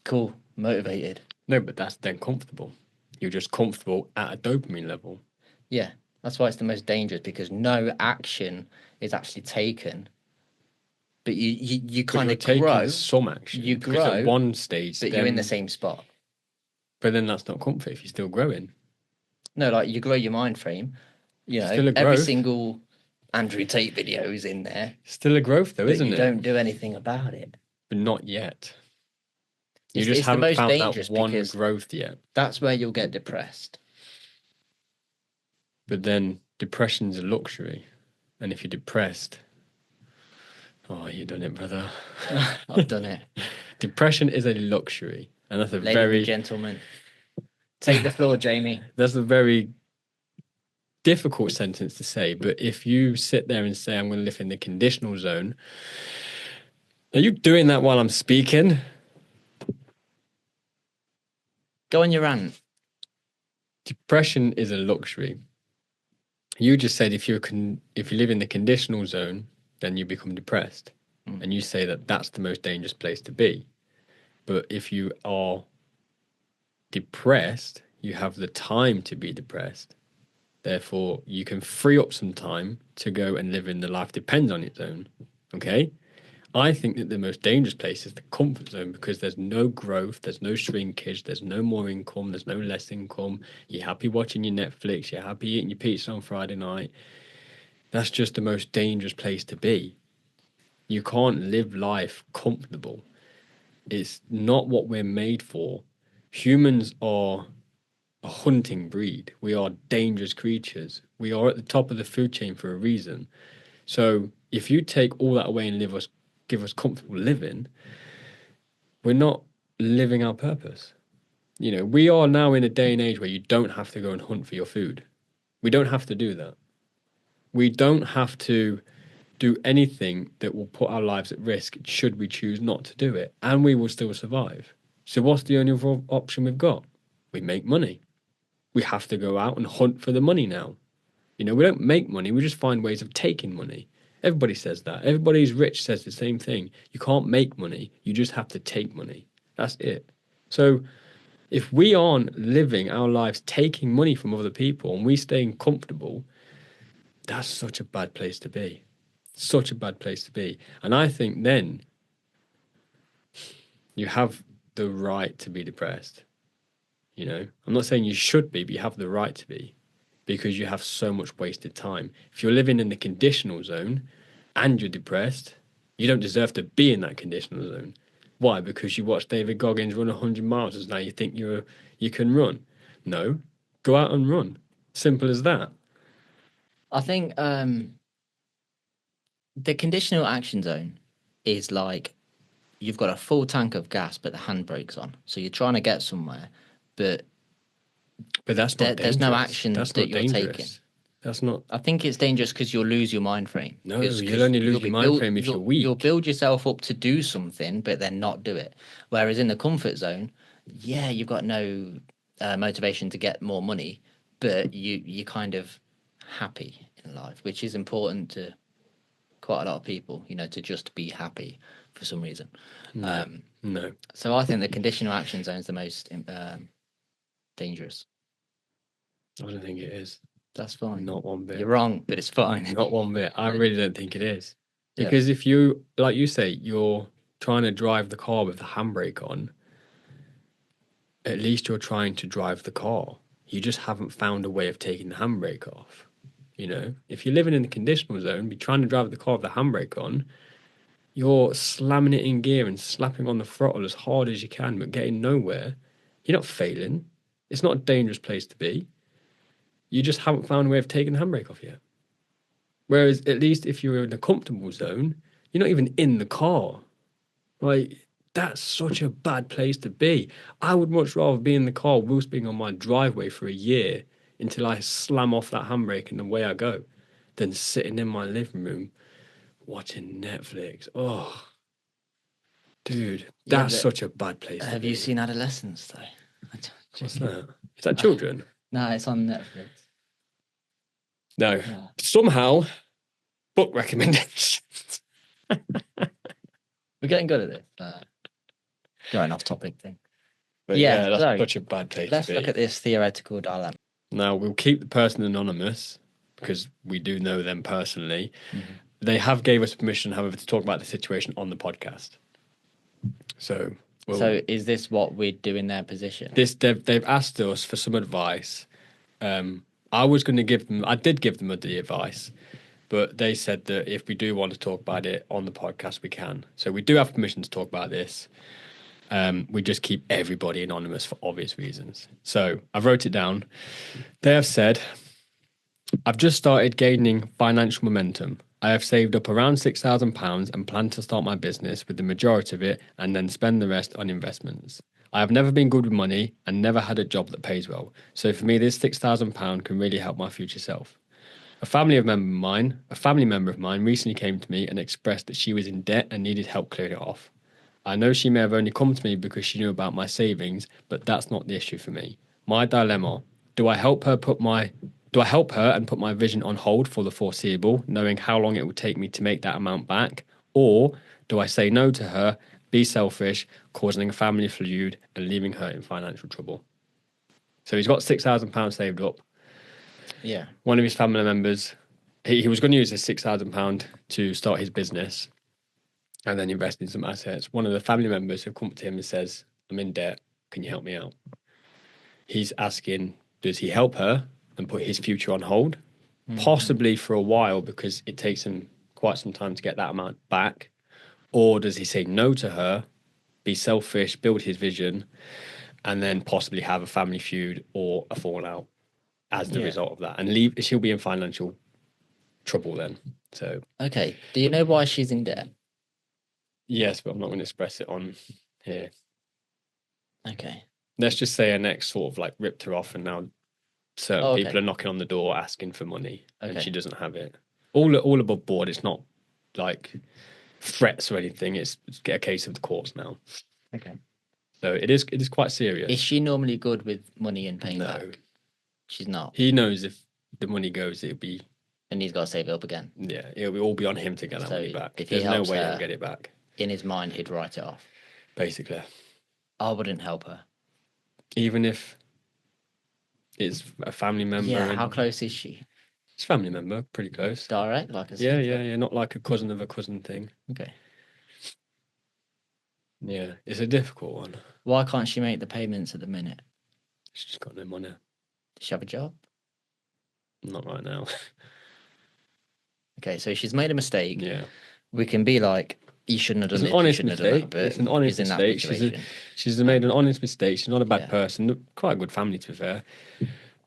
cool, motivated. No, but that's then comfortable. You're just comfortable at a dopamine level. Yeah, that's why it's the most dangerous because no action is actually taken. But you kind of taking grow. some action. You Because at grow, one stage, but you're in the same spot. But then that's not comfort if you're still growing. No, like you grow your mind frame. You know, Still a every growth. single Andrew Tate video is in there, Still a growth though, but isn't you it? don't do anything about it. But not yet. You It's just the haven't most found that dangerous one because growth yet. that's where you'll get depressed. But then depression's a luxury. And if you're depressed, oh, you've done it, brother. I've done it. Depression is a luxury. And that's a Ladies very and gentlemen, take the floor, Jamie. that's a very difficult sentence to say. But if you sit there and say, I'm going to live in the conditional zone, are you doing that while I'm speaking? Go on your rant. Depression is a luxury. You just said if you live in the conditional zone, then you become depressed, and you say that that's the most dangerous place to be. But if you are depressed, you have the time to be depressed. Therefore, you can free up some time to go and live in the life depends on it zone. Okay? I think that the most dangerous place is the comfort zone because there's no growth, there's no shrinkage, there's no more income, there's no less income. You're happy watching your Netflix, you're happy eating your pizza on Friday night. That's just the most dangerous place to be. You can't live life comfortable. It's not what we're made for. Humans are a hunting breed. We are dangerous creatures. We are at the top of the food chain for a reason. So if you take all that away and give us comfortable living, we're not living our purpose. You know, we are now in a day and age where you don't have to go and hunt for your food. We don't have to do that. We don't have to do anything that will put our lives at risk should we choose not to do it, and we will still survive. So what's the only other option we've got? We make money. We have to go out and hunt for the money now. You know, we don't make money, we just find ways of taking money. Everybody says that. Everybody who's rich says the same thing. You can't make money, you just have to take money. That's it. So if we aren't living our lives taking money from other people and we staying comfortable, that's such a bad place to be. Such a bad place to be. And I think then you have the right to be depressed. You know, I'm not saying you should be, but you have the right to be, because you have so much wasted time. If you're living in the conditional zone and you're depressed, you don't deserve to be in that conditional zone. Why? Because you watched David Goggins run 100 miles and now you think you can run. No, go out and run. Simple as that. I think the conditional action zone is like you've got a full tank of gas, but the handbrake's on. So you're trying to get somewhere, but that's not there's no action that's that not you're dangerous. taking. That's not. I think it's dangerous because you'll lose your mind frame. No, you'll only lose your mind frame if you're weak. You'll build yourself up to do something, but then not do it. Whereas in the comfort zone, yeah, you've got no motivation to get more money, but you're kind of happy in life, which is important to quite a lot of people, you know, to just be happy for some reason. No. So I think the conditional action zone is the most dangerous. I don't think it is. That's fine. Not one bit. You're wrong, but it's fine. Not one bit. I really don't think it is. Because if you, like you say, you're trying to drive the car with the handbrake on, at least you're trying to drive the car. You just haven't found a way of taking the handbrake off. You know, if you're living in the conditional zone, be trying to drive the car with the handbrake on, you're slamming it in gear and slapping on the throttle as hard as you can, but getting nowhere. You're not failing. It's not a dangerous place to be. You just haven't found a way of taking the handbrake off yet. Whereas at least if you're in a comfortable zone, you're not even in the car. Like, that's such a bad place to be. I would much rather be in the car whilst being on my driveway for a year until I slam off that handbrake and away I go, than sitting in my living room watching Netflix. Oh, dude, that's such a bad place to be. Have you seen Adolescence, though? What's that? Is that children? No, it's on Netflix. No. Yeah. Somehow, book recommendations. We're getting good at this. Going off topic thing. But yeah, that's such a bad place Let's to be. look at this theoretical dilemma. Now, we'll keep the person anonymous because we do know them personally. Mm-hmm. They have gave us permission, however, to talk about the situation on the podcast. So is this what we'd do in their position? They've asked us for some advice. I did give them the advice, but they said that if we do want to talk about it on the podcast, we can. So we do have permission to talk about this. We just keep everybody anonymous for obvious reasons. So I wrote it down. They have said, I've just started gaining financial momentum. I have saved up around £6,000 and plan to start my business with the majority of it and then spend the rest on investments. I have never been good with money and never had a job that pays well. So for me, this £6,000 can really help my future self. A family member of mine recently came to me and expressed that she was in debt and needed help clearing it off. I know she may have only come to me because she knew about my savings, but that's not the issue for me. My dilemma, do I help her and put my vision on hold for the foreseeable, knowing how long it will take me to make that amount back? Or do I say no to her, be selfish, causing a family feud and leaving her in financial trouble? So he's got £6,000 saved up. Yeah. One of his family members, he was going to use this £6,000 to start his business and then invest in some assets. One of the family members have come to him and says, I'm in debt, can you help me out? He's asking, does he help her and put his future on hold? Mm-hmm. Possibly for a while because it takes him quite some time to get that amount back. Or does he say no to her, be selfish, build his vision, and then possibly have a family feud or a fallout as the result of that? And she'll be in financial trouble then. So Okay. Do you know why she's in debt? yes, but I'm not going to express it on here. Okay. Let's just say her ex sort of like ripped her off, and now certain Oh, people okay. are knocking on the door asking for money, and Okay. she doesn't have it. All above board. It's not like threats or anything. It's get a case of the courts now. Okay. So it is quite serious. Is she normally good with money and paying No. back? She's not. He knows if the money goes, it'll be And he's got to save it up again. it'll all be on him to get that So money back. if he There's no helps way her- he'll get it back. In his mind, he'd write it off. Basically, I wouldn't help her. even if it's a family member. Yeah, and how close is she? It's a family member, pretty close. Direct, like a Yeah, sister? yeah, not like a cousin of a cousin thing. Okay. Yeah, it's a difficult one. Why can't she make the payments at the minute? She's just got no money. Does she have a job? Not right now. Okay, so she's made a mistake. Yeah, We can be like, you shouldn't have done it's an this, you honest shouldn't have done that, mistake. but It's an honest he's in that mistake. situation. She's made an honest mistake. She's not a bad Yeah. person. Quite a good family, to be fair.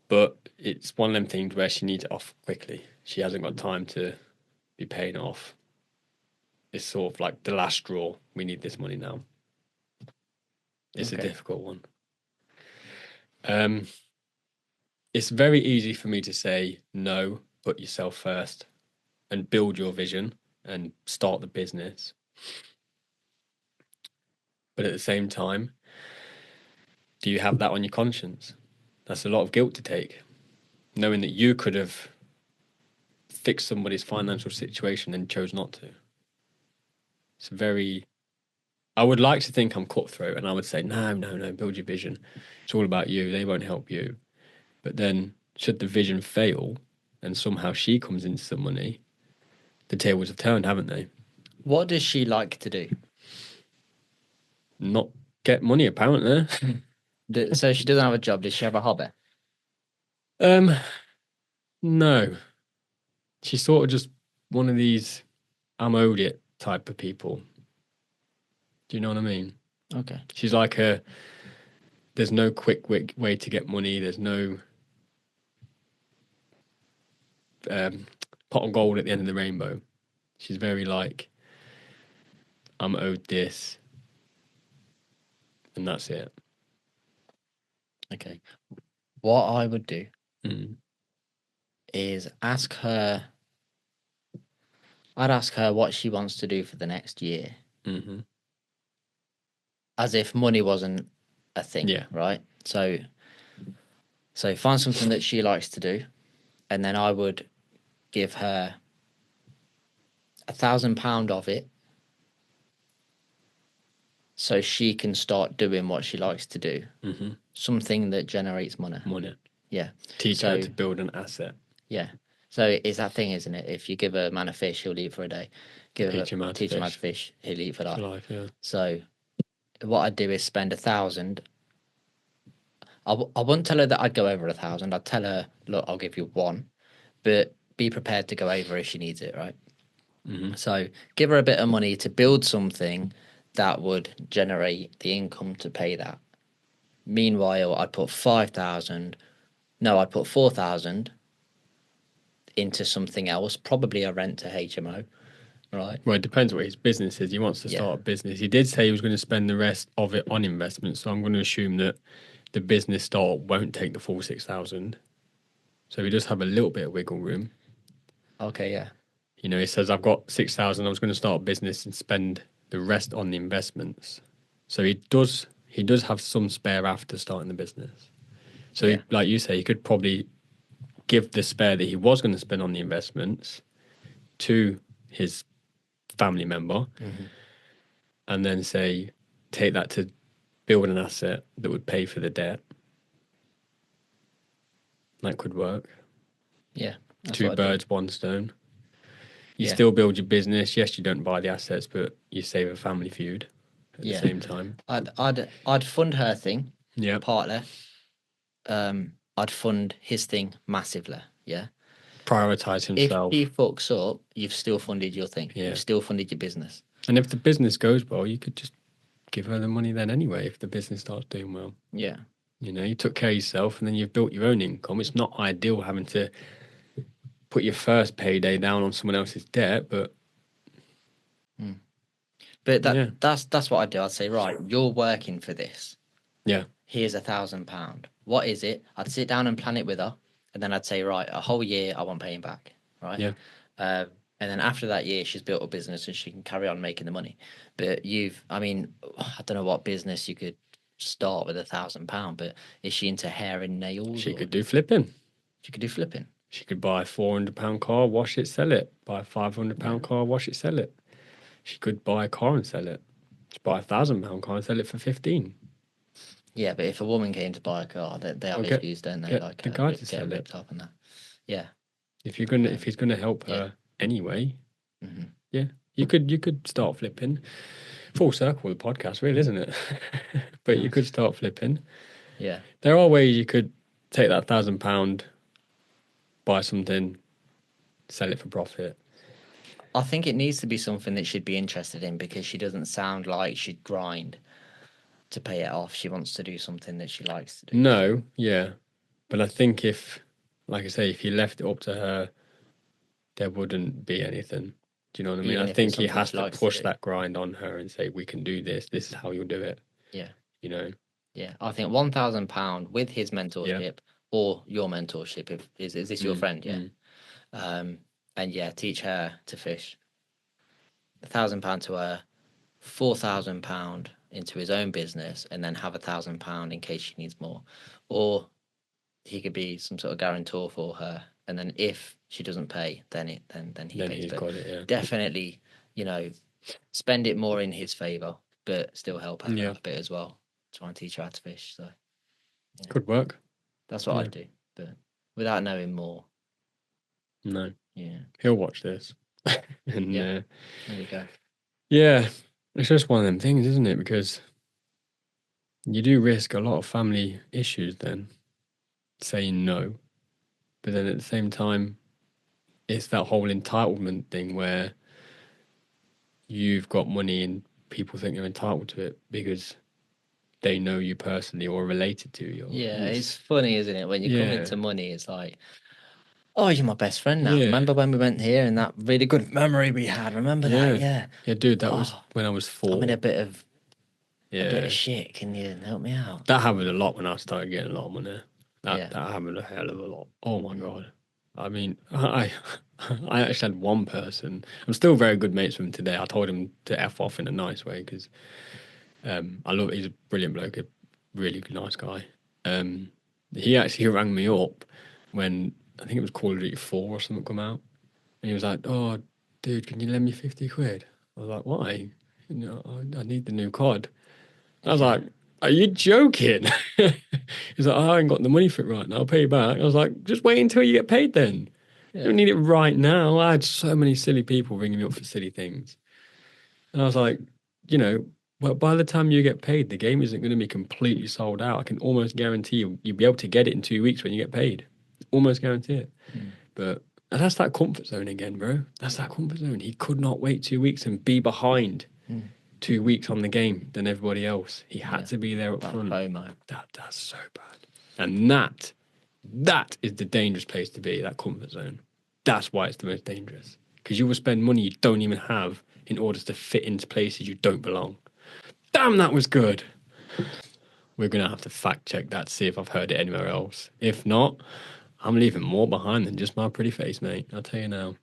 But it's one of them things where she needs it off quickly. She hasn't got time to be paying it off. It's sort of like the last straw. We need this money now. It's a Okay. difficult one. It's very easy for me to say no, put yourself first and build your vision and start the business. But at the same time, do you have that on your conscience? That's a lot of guilt to take, knowing that you could have fixed somebody's financial situation and chose not to. It's very. I would like to think I'm cutthroat and I would say, no, build your vision. It's all about you. They won't help you. But then, should the vision fail and somehow she comes into some money, the tables have turned, haven't they? What does she like to do? Not get money, apparently. So she doesn't have a job. Does she have a hobby? No. She's sort of just one of these I'm owed it type of people. Do you know what I mean? Okay. She's like there's no quick way to get money. There's no pot of gold at the end of the rainbow. She's very like, I'm owed this, and that's it. Okay. What I would do Mm. is ask her. I'd ask her what she wants to do for the next year, Mm-hmm. as if money wasn't a thing. Yeah. Right. So find something that she likes to do, and then I would give her £1,000 of it, so she can start doing what she likes to do. Mm-hmm. Something that generates money. Money. Yeah. Teach her So- to build an asset. Yeah. So it's that thing, isn't it? If you give a man a fish, he'll eat for a day. Teach him how to teach him how fish. to fish, he'll eat for For life. life, yeah. So what I'd do is spend 1,000. I wouldn't tell her that I'd go over 1,000. I'd tell her, look, I'll give you one, but be prepared to go over if she needs it, right? Mm-hmm. So give her a bit of money to build something that would generate the income to pay that. Meanwhile, I'd put 5,000. No, I'd put 4,000 into something else, probably a rent to HMO, right? Well, it depends what his business is. He wants to Yeah. start a business. He did say he was going to spend the rest of it on investments, so I'm going to assume that the business start won't take the full 6,000. So he does have a little bit of wiggle room. Okay, yeah. You know, he says, I've got 6,000, I was going to start a business and spend the rest on the investments. So he does have some spare after starting the business. So, Yeah. like you say, he could probably give the spare that he was going to spend on the investments to his family member and then say, take that to build an asset that would pay for the debt. That could work. Yeah. that's Two what I'd do. birds, one stone. You Yeah. still build your business. Yes, you don't buy the assets, but you save a family feud at Yeah. the same time. I'd fund her thing Yeah. partly. I'd fund his thing massively. Yeah. Prioritize himself. If he fucks up, you've still funded your thing. Yeah. You've still funded your business. And if the business goes well, you could just give her the money then anyway if the business starts doing well. Yeah. You know, you took care of yourself and then you've built your own income. It's not ideal having to put your first payday down on someone else's debt, but But yeah, that's what I'd do. I'd say, right, you're working for this. yeah, Here's £1,000. What is it? I'd sit down and plan it with her, and then I'd say, right, a whole year I want paying back, right? yeah. And then after that year, she's built a business and she can carry on making the money. But I mean, I don't know what business you could start with £1,000, but is she into hair and nails, She or could do flipping. she could do flipping? She could buy a £400 car, wash it, sell it. Buy a £500 car, wash it, sell it. She could buy a car and sell it. She buy £1,000 car and sell it for 15. Yeah, but if a woman came to buy a car, they have Or get issues, don't they? get Like the guy to getting sell it. ripped up and that. Yeah. If he's gonna help her anyway, Hmm. yeah, you could start flipping. Full circle with the podcast, really, isn't it? But you could start flipping. Yeah. There are ways you could take that £1,000, buy something, sell it for profit. I think it needs to be something that she'd be interested in, because she doesn't sound like she'd grind to pay it off. She wants to do something that she likes to do. No, yeah, but I think if, like I say, if you left it up to her, there wouldn't be anything. Do you know what I mean? Even I if it's think he something has she to likes to push do. that grind on her and say, "We can do this. This is how you'll do it." Yeah. You know? Yeah. I think £1,000 with his mentorship or your mentorship. Is this your friend? Yeah. Um, and yeah, teach her to fish. £1,000 to her, £4,000 into his own business, and then have £1,000 in case she needs more. Or he could be some sort of guarantor for her, and then if she doesn't pay, then he Then pays. he's But got it. Yeah. definitely, spend it more in his favor, but still help her Yeah. out a bit as well. Try and teach her how to fish. So Could work. that's what Yeah. I'd do, but without knowing more. No, Yeah, he'll watch this. And there you go. yeah, it's just one of them things, isn't it? Because you do risk a lot of family issues then saying no. But then at the same time, it's that whole entitlement thing where you've got money and people think you're entitled to it because they know you personally or related to you. Yeah, it's funny, isn't it? When you come Yeah. into money, it's like, oh, you're my best friend now. Yeah. Remember when we went here and that really good memory we had? Remember that? Yeah. Yeah. Yeah, dude, that was Oh, when I was I'm in 4. a bit of Yeah. shit. Can you help me out? That happened a lot when I started getting a lot of money. Yeah. That happened a hell of a lot. Oh my God. I mean, I actually had one person. I'm still very good mates with him today. I told him to F off in a nice way because he's a brilliant bloke, a really nice guy. He actually rang me up when I think it was Call of Duty 4 or something come out. And he was like, "Oh, dude, can you lend me 50 quid?" I was like, "Why?" I need the new COD. I was like, "Are you joking?" He's like, "I ain't got the money for it right now. I'll pay you back." I was like, "Just wait until you get paid then. You don't need it right now." I had so many silly people ringing me up for silly things. And I was like, well, by the time you get paid, the game isn't going to be completely sold out. I can almost guarantee you'll be able to get it in 2 weeks when you get paid. Almost guarantee it. But and that's that comfort zone again, bro. That's that comfort zone. He could not wait 2 weeks and be behind 2 weeks on the game than everybody else. He had to be there up front. FOMO. That's so bad. And that is the dangerous place to be, that comfort zone. That's why it's the most dangerous. Because you will spend money you don't even have in order to fit into places you don't belong. Damn, that was good. We're going to have to fact check that to see if I've heard it anywhere else. If not, I'm leaving more behind than just my pretty face, mate. I'll tell you now.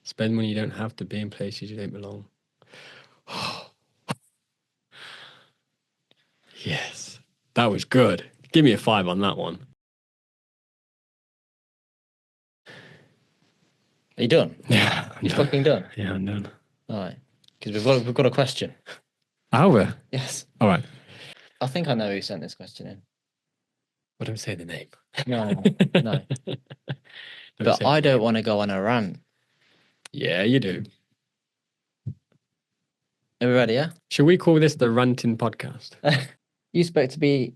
Spend money you don't have to be in places you don't belong. Yes, that was good. Give me a 5 on that one. Are you done? Yeah, You fucking done? Yeah, I'm done. All right. Because we've got a question. Over. Yes. All right. I think I know who sent this question in. Well, don't say the name. No. Don't But say I the don't name. want to go on a rant. Yeah, you do. Are we ready? Yeah. Should we call this the ranting podcast? You spoke to me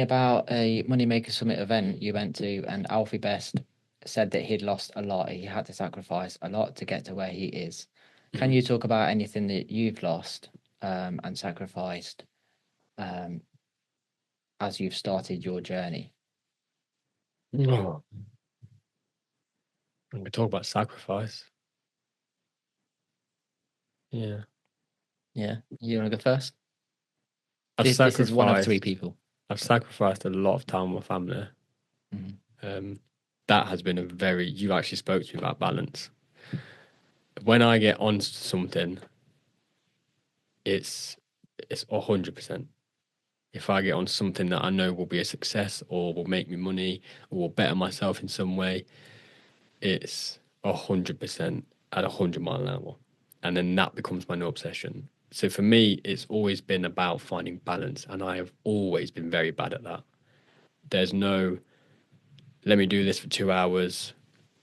about a Moneymaker Summit event you went to, and Alfie Best said that he'd lost a lot. He had to sacrifice a lot to get to where he is. Can you talk about anything that you've lost and sacrificed as you've started your journey? Oh. And we talk about sacrifice. Yeah. Yeah, you want to go first? I've This is one of three sacrificed. people. I've sacrificed a lot of time with my family. Mhm. That has been a very. You actually spoke to me about balance. When I get on something, it's 100%. If I get on something that I know will be a success or will make me money or will better myself in some way, it's 100% at 100 mile an hour. And then that becomes my new obsession. So for me, it's always been about finding balance. And I have always been very bad at that. There's no, let me do this for 2 hours,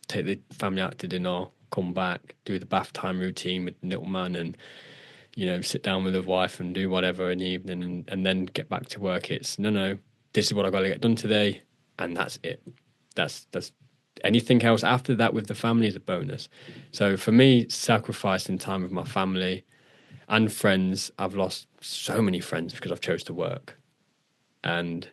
take the family out to dinner, come back, do the bath time routine with the little man, and sit down with the wife and do whatever in the evening, and then get back to work. It's no, this is what I got to get done today, and that's it. That's anything else after that with the family is a bonus. So for me, sacrificing time with my family and friends, I've lost so many friends because I've chose to work, and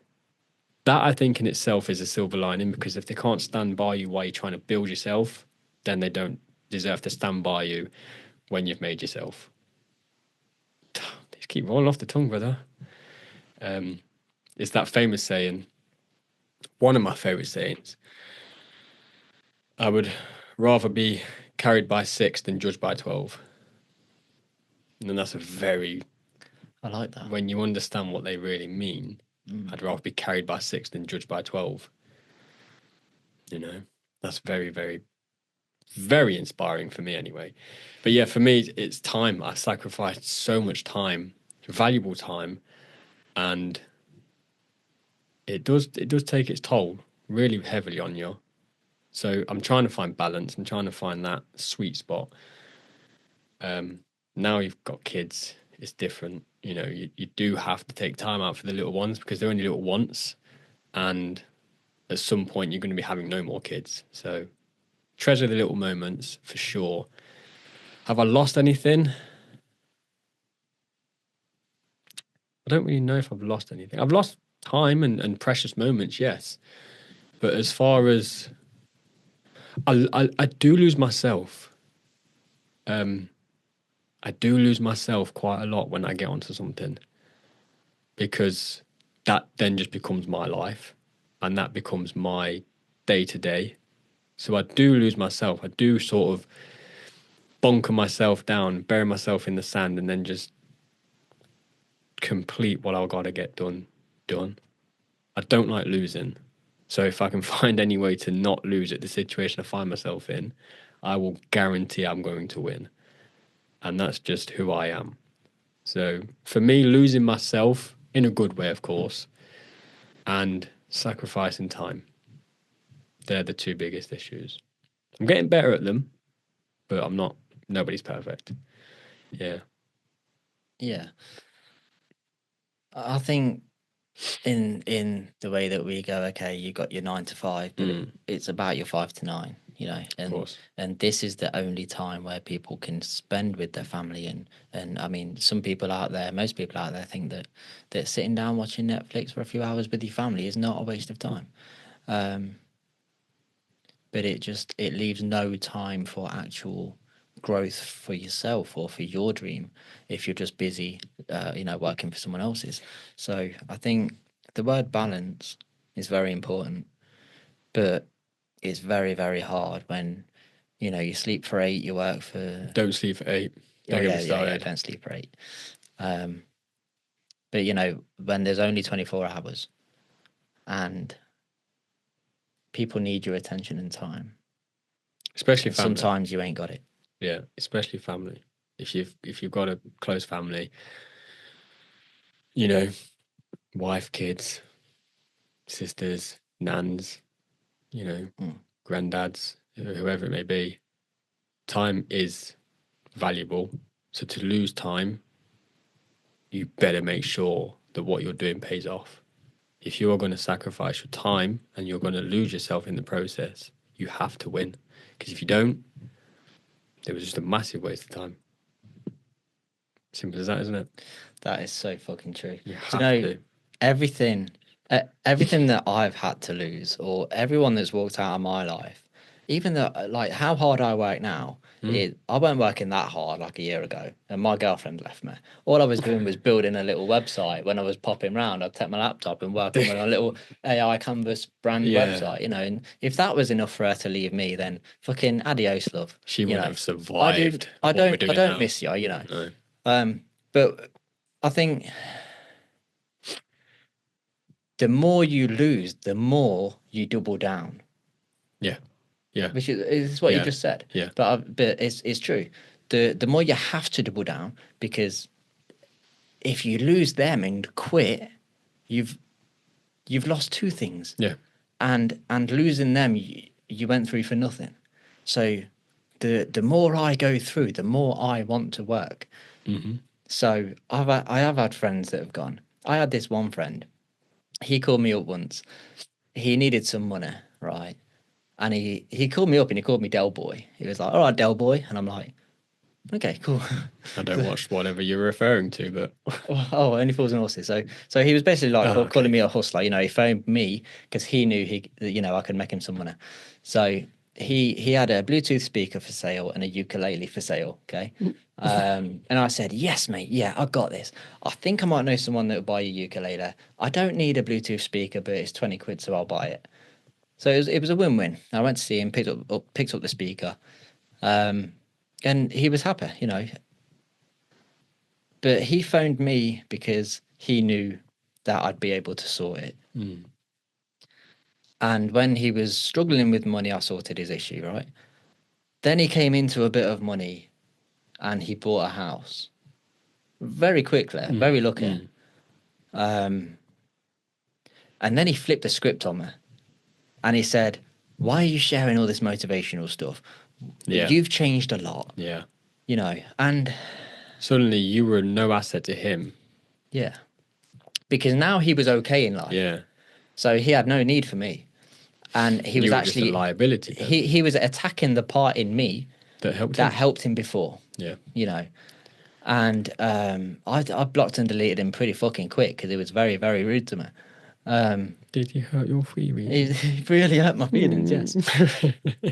that I think in itself is a silver lining, because if they can't stand by you while you're trying to build yourself, then they don't deserve to stand by you when you've made yourself. These keep rolling off the tongue, brother. It's that famous saying, one of my favorite sayings. I would rather be carried by 6 than judged by 12. And that's a very, I like that. when you understand what they really mean, I'd rather be carried by 6 than judged by 12. That's very, very, very inspiring for me anyway. But yeah, for me, it's time. I sacrificed so much time, valuable time, and it does take its toll really heavily on you. So I'm trying to find balance. I'm trying to find that sweet spot. Now you've got kids, it's different. You do have to take time out for the little ones because they're only little once, and at some point you're going to be having no more kids. So treasure the little moments for sure. Have I lost anything? I don't really know if I've lost anything. I've lost time and precious moments, yes. But as far as I do lose myself. I do lose myself quite a lot when I get onto something, because that then just becomes my life and that becomes my day to day. So I do lose myself. I do sort of bunker myself down, bury myself in the sand, and then just complete what I've got to get done. I don't like losing. So if I can find any way to not lose at the situation I find myself in, I will guarantee I'm going to win. And that's just who I am. So for me, losing myself in a good way, of course, and sacrificing time, they're the two biggest issues. I'm getting better at them, but I'm not, nobody's perfect. Yeah. Yeah, I think in the way that we go, okay, you got your 9 to 5, but it's about your 5 to 9, Of course. and this is the only time where people can spend with their family, and I mean, most people out there think that sitting down watching Netflix for a few hours with your family is not a waste of time. But it leaves no time for actual growth for yourself or for your dream if you're just busy working for someone else's. So I think the word balance is very important, but it's very, very hard when you sleep for 8, you work for Don't sleep for 8. oh Don't get yeah, me yeah, yeah, started. don't sleep for 8. But when there's only 24 hours and people need your attention and time, Especially and family. sometimes you ain't got it. Yeah, especially family. If you've got a close family, you know, wife, kids, sisters, nans, you know, granddads, whoever it may be, time is valuable. So to lose time, you better make sure that what you're doing pays off. If you are going to sacrifice your time and you're going to lose yourself in the process, you have to win. Because if you don't, it was just a massive waste of time. Simple as that, isn't it? That is so fucking true. You Do you have know to. everything, everything that I've had to lose, or everyone that's walked out of my life, even though like how hard I work now, I weren't working that hard like a year ago, and my girlfriend left me. All I was doing was building a little website. When I was popping around, I'd take my laptop and work on a little AI Canvas brand Yeah, website, you know. And if that was enough for her to leave me, then fucking adios, love. she You wouldn't know, have survived what we're I doing don't now. miss you, you know. No. But I think the more you lose, the more you double down, Yeah, yeah, which is what you yeah, just said. yeah. But it's true. The more you have to double down because if you lose them and quit, you've you've lost two things, Yeah. and losing them you went through for nothing. So the more I go through, the more I want to work. So I have had friends that have gone. I had this one friend. He called me up once. He needed some money, right? And he called me up and he called me Del Boy. He was like, "All right, Del Boy," and I'm like, "Okay, cool." I don't watch whatever you're referring to, but Oh, only fools and horses. So he was basically like oh, calling okay. me a hustler. You know, he phoned me because he knew I could make him some money. So he had a Bluetooth speaker for sale and a ukulele for sale. Okay. And I said, yes, mate. Yeah, I got this. I think I might know someone that will buy you a ukulele. I don't need a Bluetooth speaker, but it's 20 quid, so I'll buy it. So it was a win-win. I went to see him, picked up the speaker, and he was happy, you know. But he phoned me because he knew that I'd be able to sort it. And when he was struggling with money, I sorted his issue, right? Then he came into a bit of money and he bought a house very quickly, very lucky. And then he flipped the script on me and he said, "Why are you sharing all this motivational stuff? Yeah, You've changed a lot, yeah. you know." And Suddenly you were no asset to him. yeah, because now he was okay in life. Yeah. So he had no need for me. And he And was you were just a actually, liability then he was attacking the part in me that helped that him. helped him before, Yeah. you know. And I blocked and deleted him pretty fucking quick because he was very, very rude to me. Did he hurt your feelings? He really hurt my feelings, yes.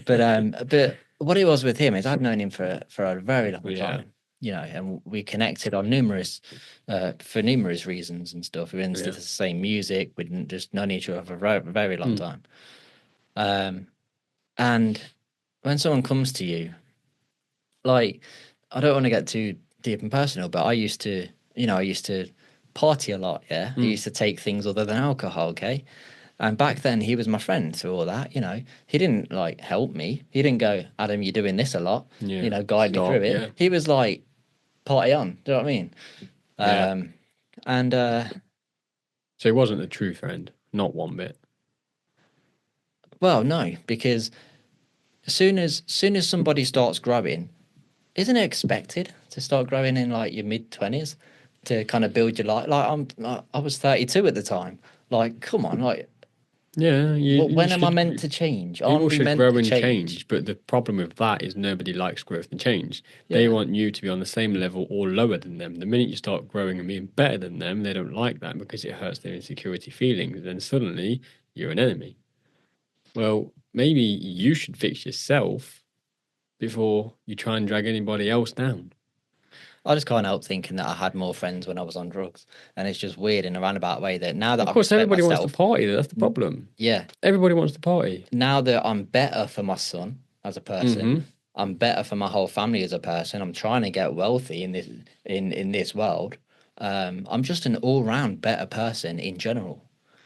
But what it was with him is I'd known him for a very long Yeah. time, you know, and we connected on numerous for numerous reasons and stuff. We were into Yeah. the same music. We'd just known each other for a very, very long time. And when someone comes to you, like, I don't want to get too deep and personal, but I used to party a lot. Yeah. I used to take things other than alcohol. Okay. And back then he was my friend through all that, you know. He didn't like help me. He didn't go, "Adam, you're doing this a lot," you Yeah. know, guide me through Stop. it. Yeah. He was like, "Party on." Do you know what I mean? Yeah. And So he wasn't a true friend. Not one bit. well, no, because soon as somebody starts growing, isn't it expected to start growing in like your mid 20s to kind of build your life? I was 32 at the time. Like, come on, like, Yeah. You when am I should. meant to change? People Aren't we should meant grow to and change? change, but the problem with that is nobody likes growth and change. They Yeah. want you to be on the same level or lower than them. The minute you start growing and being better than them, they don't like that because it hurts their insecurity feelings. Then suddenly you're an enemy. Well, maybe you should fix yourself before you try and drag anybody else down. I just can't help thinking that I had more friends when I was on drugs. And it's just weird in a roundabout way that now that Of I course, respect everybody wants to myself, party. That's the problem. yeah, Everybody wants to party. now that I'm better for my son as a person, Hmm. I'm better for my whole family as a person. I'm trying to get wealthy in this world. I'm just an all round better person in general.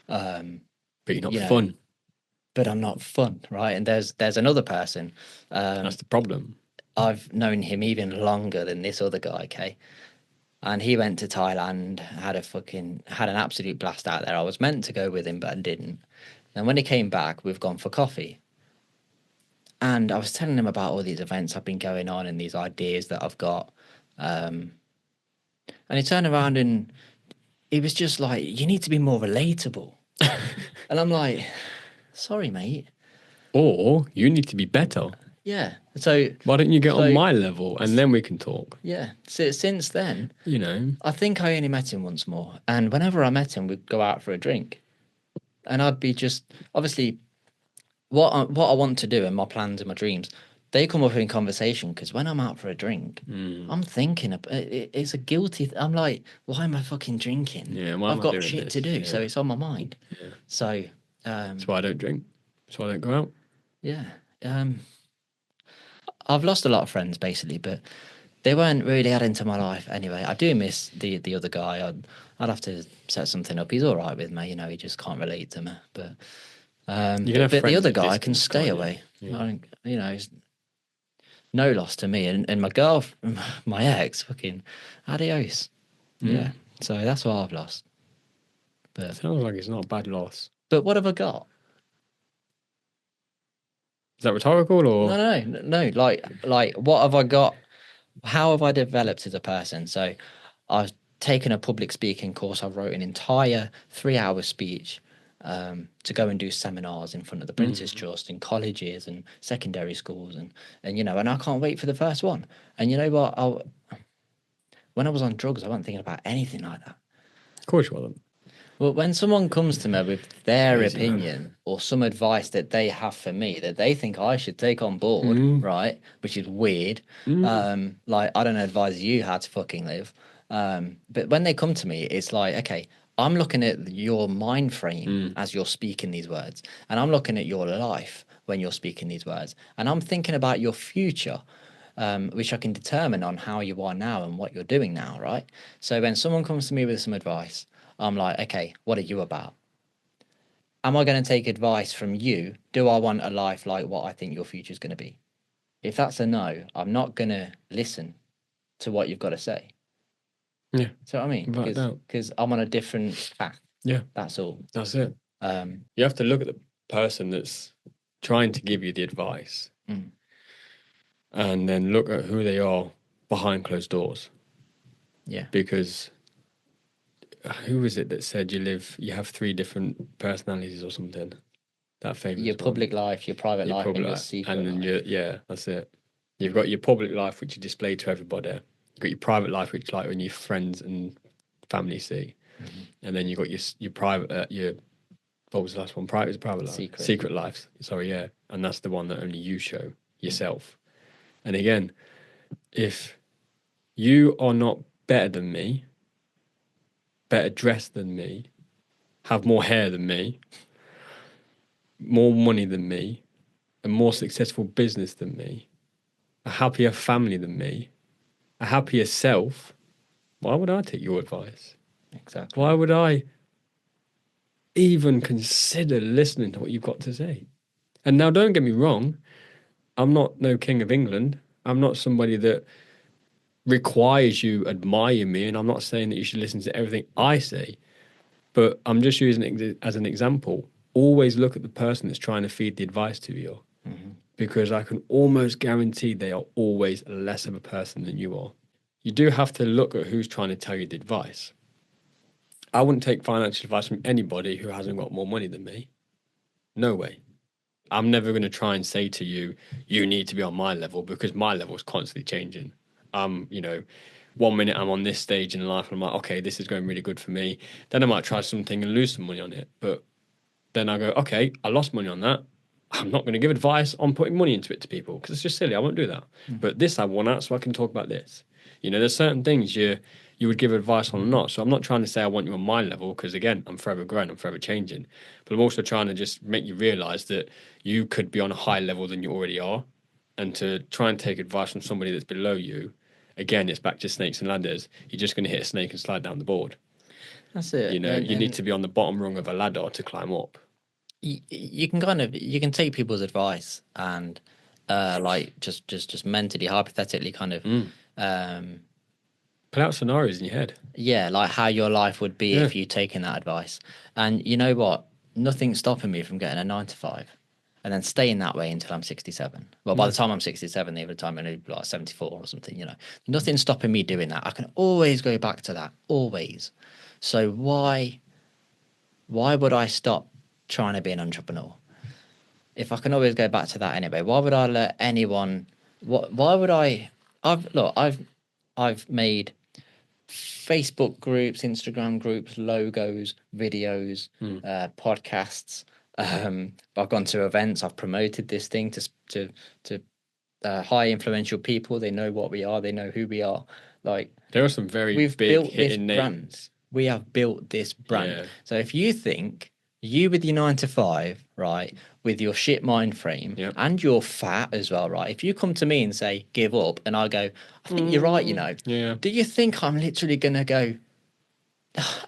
But you're not You know, fun. but I'm not fun, right? And there's another person. That's the problem. I've known him even longer than this other guy, okay? And he went to Thailand, had an absolute blast out there. I was meant to go with him, but I didn't. And when he came back, we've gone for coffee. And I was telling him about all these events I've been going on and these ideas that I've got. And he turned around and he was just like, "You need to be more relatable." And I'm like, "Sorry, mate." Or you need to be better. Yeah. So Why don't you get on so my level and then we can talk? yeah. So since then, You know, I think I only met him once more. And whenever I met him, we'd go out for a drink. And I'd be just obviously what I want to do and my plans and my dreams, they come up in conversation because when I'm out for a drink, I'm thinking it's a guilty. I'm like, why am I fucking drinking? Yeah, why I've am I got doing shit this? to do, so Yeah. it's on my mind. Yeah. So, That's why I don't drink. That's why I don't go out. yeah, I've lost a lot of friends basically, but they weren't really adding to my life anyway. I do miss the other guy. I'd have to set something up. He's all right with me, he just can't relate to me. But You can have but the friends other at guy can distance, stay can't you? away. Yeah. It's no loss to me. And my girl, my ex, fucking adios. Yeah. So that's what I've lost. But Sounds like it's not a bad loss. what have I got? Is that rhetorical or? No. Like what have I got? How have I developed as a person? So I've taken a public speaking course. I wrote an entire 3-hour speech to go and do seminars in front of the Prince's Trust in colleges and secondary schools, and I can't wait for the first one. And you know what? When I was on drugs, I wasn't thinking about anything like that. Of course you wasn't. Well, when someone comes to me with their Crazy, man. opinion or some advice that they have for me that they think I should take on board, right? Which is weird. Like I don't advise you how to fucking live. But when they come to me, it's like, okay, I'm looking at your mind frame as you're speaking these words, and I'm looking at your life when you're speaking these words, and I'm thinking about your future. Which I can determine on how you are now and what you're doing now, right? So when someone comes to me with some advice, I'm like, okay, what are you about? Am I going to take advice from you? Do I want a life like what I think your future is going to be? If that's a no, I'm not going to listen to what you've got to say. Yeah. So what I mean, Without a doubt. because I'm on a different path. Yeah. That's all. That's it. You have to look at the person that's trying to give you the advice and then look at who they are behind closed doors. Yeah. Because who was it that said you have 3 different personalities or something? That famous Your one. public life, your private life, and your secret and then life. yeah, that's it. You've got your public life, which you display to everybody. You've got your private life, which like when your friends and family see, and then you've got your private your what was the last one? Private life, secret life. Sorry, yeah, and that's the one that only you show yourself. And again, if you are not better than me, better dressed than me, have more hair than me, more money than me, a more successful business than me, a happier family than me, a happier self, why would I take your advice? Exactly. Why would I even consider listening to what you've got to say? And now, don't get me wrong, I'm not no king of England. I'm not somebody that requires you admire me, and I'm not saying that you should listen to everything I say, but I'm just using it as an example. Always look at the person that's trying to feed the advice to you, because I can almost guarantee they are always less of a person than you are. You do have to look at who's trying to tell you the advice. I wouldn't take financial advice from anybody who hasn't got more money than me. No way. I'm never going to try and say to you, you need to be on my level, because my level is constantly changing. 1 minute I'm on this stage in life and I'm like, okay, this is going really good for me. Then I might try something and lose some money on it. But then I go, okay, I lost money on that. I'm not going to give advice on putting money into it to people because it's just silly. I won't do that. But this I want out, so I can talk about this. There's certain things you would give advice on or not. So I'm not trying to say I want you on my level because, again, I'm forever growing, I'm forever changing. But I'm also trying to just make you realize that you could be on a higher level than you already are. And to try and take advice from somebody that's below you, again, it's back to snakes and ladders. You're just going to hit a snake and slide down the board. That's it. You need to be on the bottom rung of a ladder to climb up. You can take people's advice and like just mentally, hypothetically, kind of Put out scenarios in your head. yeah, like how your life would be if you taken that advice. And you know what? Nothing's stopping me from getting a 9 to 5 and then staying that way until I'm 67. Well, by the time I'm 67, the other time I'm going to be like 74 or something. Nothing's stopping me doing that. I can always go back to that, always. So why would I stop trying to be an entrepreneur? If I can always go back to that anyway, why would I let anyone? Why would I? I've made Facebook groups, Instagram groups, logos, videos, podcasts. I've gone to events. I've promoted this thing to high influential people. They know what we are. They know who we are. Like, There are some very we've big built this hitting brand. names. We have built this brand. Yeah. So if you think you with your 9 to 5, right, with your shit mind frame Yep. and you're fat as well, right? If you come to me and say give up, and I go, I think you're right, you know. Yeah. Do you think I'm literally gonna go?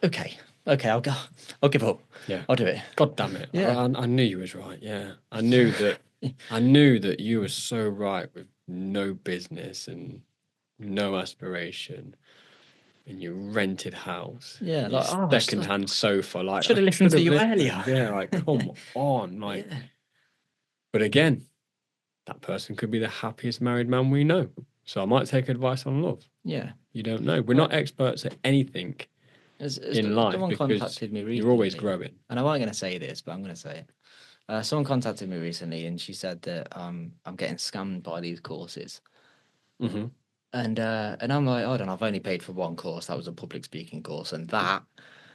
Okay, I'll go. I'll give up. Yeah. I'll do it. God damn it. Yeah. I knew you was right. Yeah. I knew that. I knew that you were so right with no business and no aspiration in your rented house. Yeah, and your like, oh, second-hand sofa. Like, should have I listened to should you have earlier. Yeah, like, come on. Like, Yeah. but again, that person could be the happiest married man we know. So I might take advice on love. Yeah. You don't know. We're not experts at anything in life Someone because contacted me recently, you're always growing. and I wasn't going to say this, but I'm going to say it. Someone contacted me recently, and she said that I'm getting scammed by these courses, Mm-hmm. and I'm like, hold on, I've only paid for one course. That was a public speaking course, and that,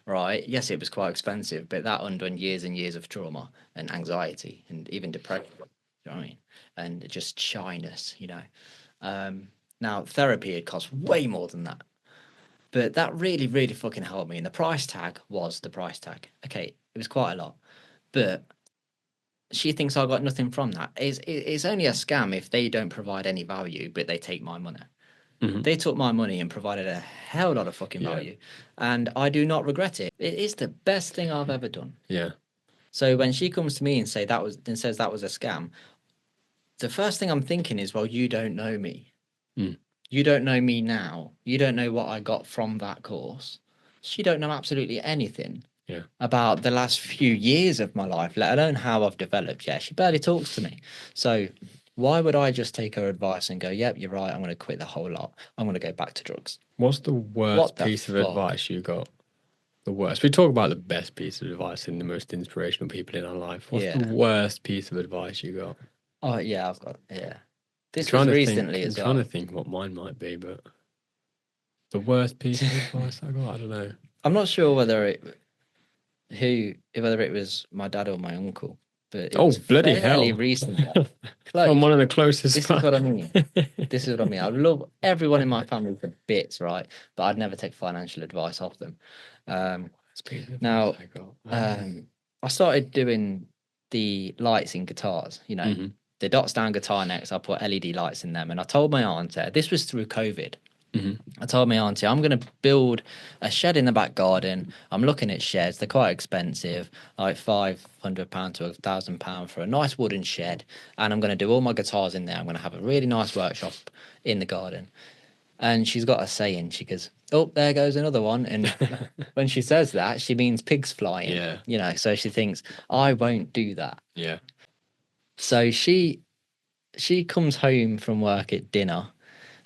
right? Yes, it was quite expensive, but that undone years and years of trauma and anxiety and even depression. You know what I mean? And just shyness, you know. Now therapy had cost way more than that. But that really, really fucking helped me. And the price tag was the price tag. Okay, it was quite a lot. But she thinks I got nothing from that. It's only a scam if they don't provide any value, but they take my money. Mhm. They took my money and provided a hell lot of fucking value. And I do not regret it. It is the best thing I've ever done. Yeah. So when she comes to me and says that was a scam, the first thing I'm thinking is, well, you don't know me. Mm. You don't know me now. You don't know what I got from that course. She don't know absolutely anything about the last few years of my life, let alone how I've developed. Yeah, she barely talks to me. So why would I just take her advice and go, yep, you're right, I'm going to quit the whole lot. I'm going to go back to drugs. What's the worst What the piece of fuck? advice you got? The worst. We talk about the best piece of advice and the most inspirational people in our life. What's the worst piece of advice you got? Oh, yeah, I've got, yeah. This I'm was trying to recently think, as I'm well. trying to think what mine might be, but the worst piece of advice I got, I don't know. I'm not sure whether it was my dad or my uncle, but it was bloody fairly hell. recent. I'm one of the closest. This is what I mean. This is what I mean. I love everyone in my family for bits, right? But I'd never take financial advice off them. Now, I started doing the lights in guitars, you know, Mm-hmm. the dots down guitar necks. I put LED lights in them. And I told my auntie, this was through COVID. Mm-hmm. I told my auntie, I'm going to build a shed in the back garden. I'm looking at sheds. They're quite expensive, like £500 to £1,000 for a nice wooden shed. And I'm going to do all my guitars in there. I'm going to have a really nice workshop in the garden. And she's got a saying. She goes, oh, there goes another one. And when she says that, she means pigs flying. Yeah. You know, so she thinks, I won't do that. Yeah. So she comes home from work at dinner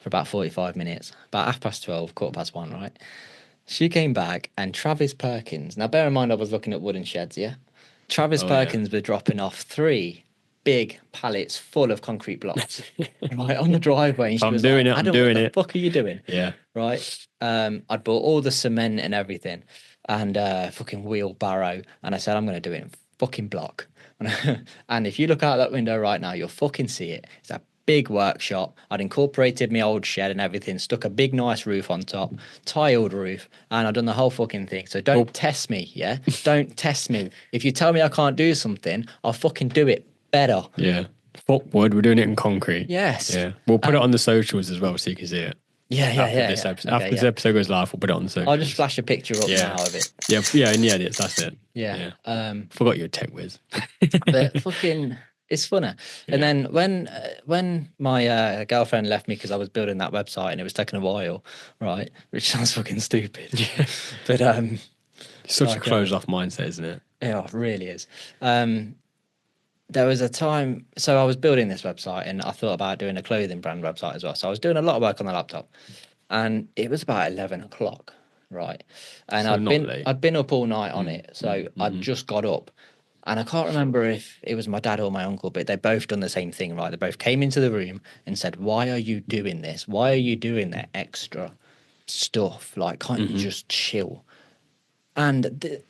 for about 45 minutes, about 12:30, 1:15, right? She came back and Travis Perkins, now bear in mind I was looking at wooden sheds, yeah? Travis Perkins were dropping off 3 big pallets full of concrete blocks right on the driveway. And she was doing like, it, I'm doing what it. the fuck are you doing? Yeah. Right? I'd bought all the cement and everything and fucking wheelbarrow. And I said, I'm going to do it in fucking block. And if you look out that window right now, you'll fucking see it. It's a big workshop. I'd incorporated my old shed and everything, stuck a big nice roof on top, tiled roof, and I'd done the whole fucking thing. So don't test me, yeah? Don't test me. If you tell me I can't do something, I'll fucking do it better. Yeah. Fuck wood, we're doing it in concrete. Yes. Yeah. We'll put it on the socials as well so you can see it. After this episode goes live, we'll put it on the socials. I'll just flash a picture up now of it. Yeah, in the edits, that's it. Yeah. Forgot you're a tech whiz. But fucking, it's funner. And then when my girlfriend left me because I was building that website and it was taking a while, right? Which sounds fucking stupid. Yeah. But it's such a closed off mindset, isn't it? Yeah, it really is. There was a time, so I was building this website and I thought about doing a clothing brand website as well. So I was doing a lot of work on the laptop, and it was about 11 o'clock, right? And So I'd been up all night on it, so I'd just got up, and I can't remember if it was my dad or my uncle, but they both done the same thing, right? They both came into the room and said, "Why are you doing this? Why are you doing that extra stuff? Like, can't you just chill?" And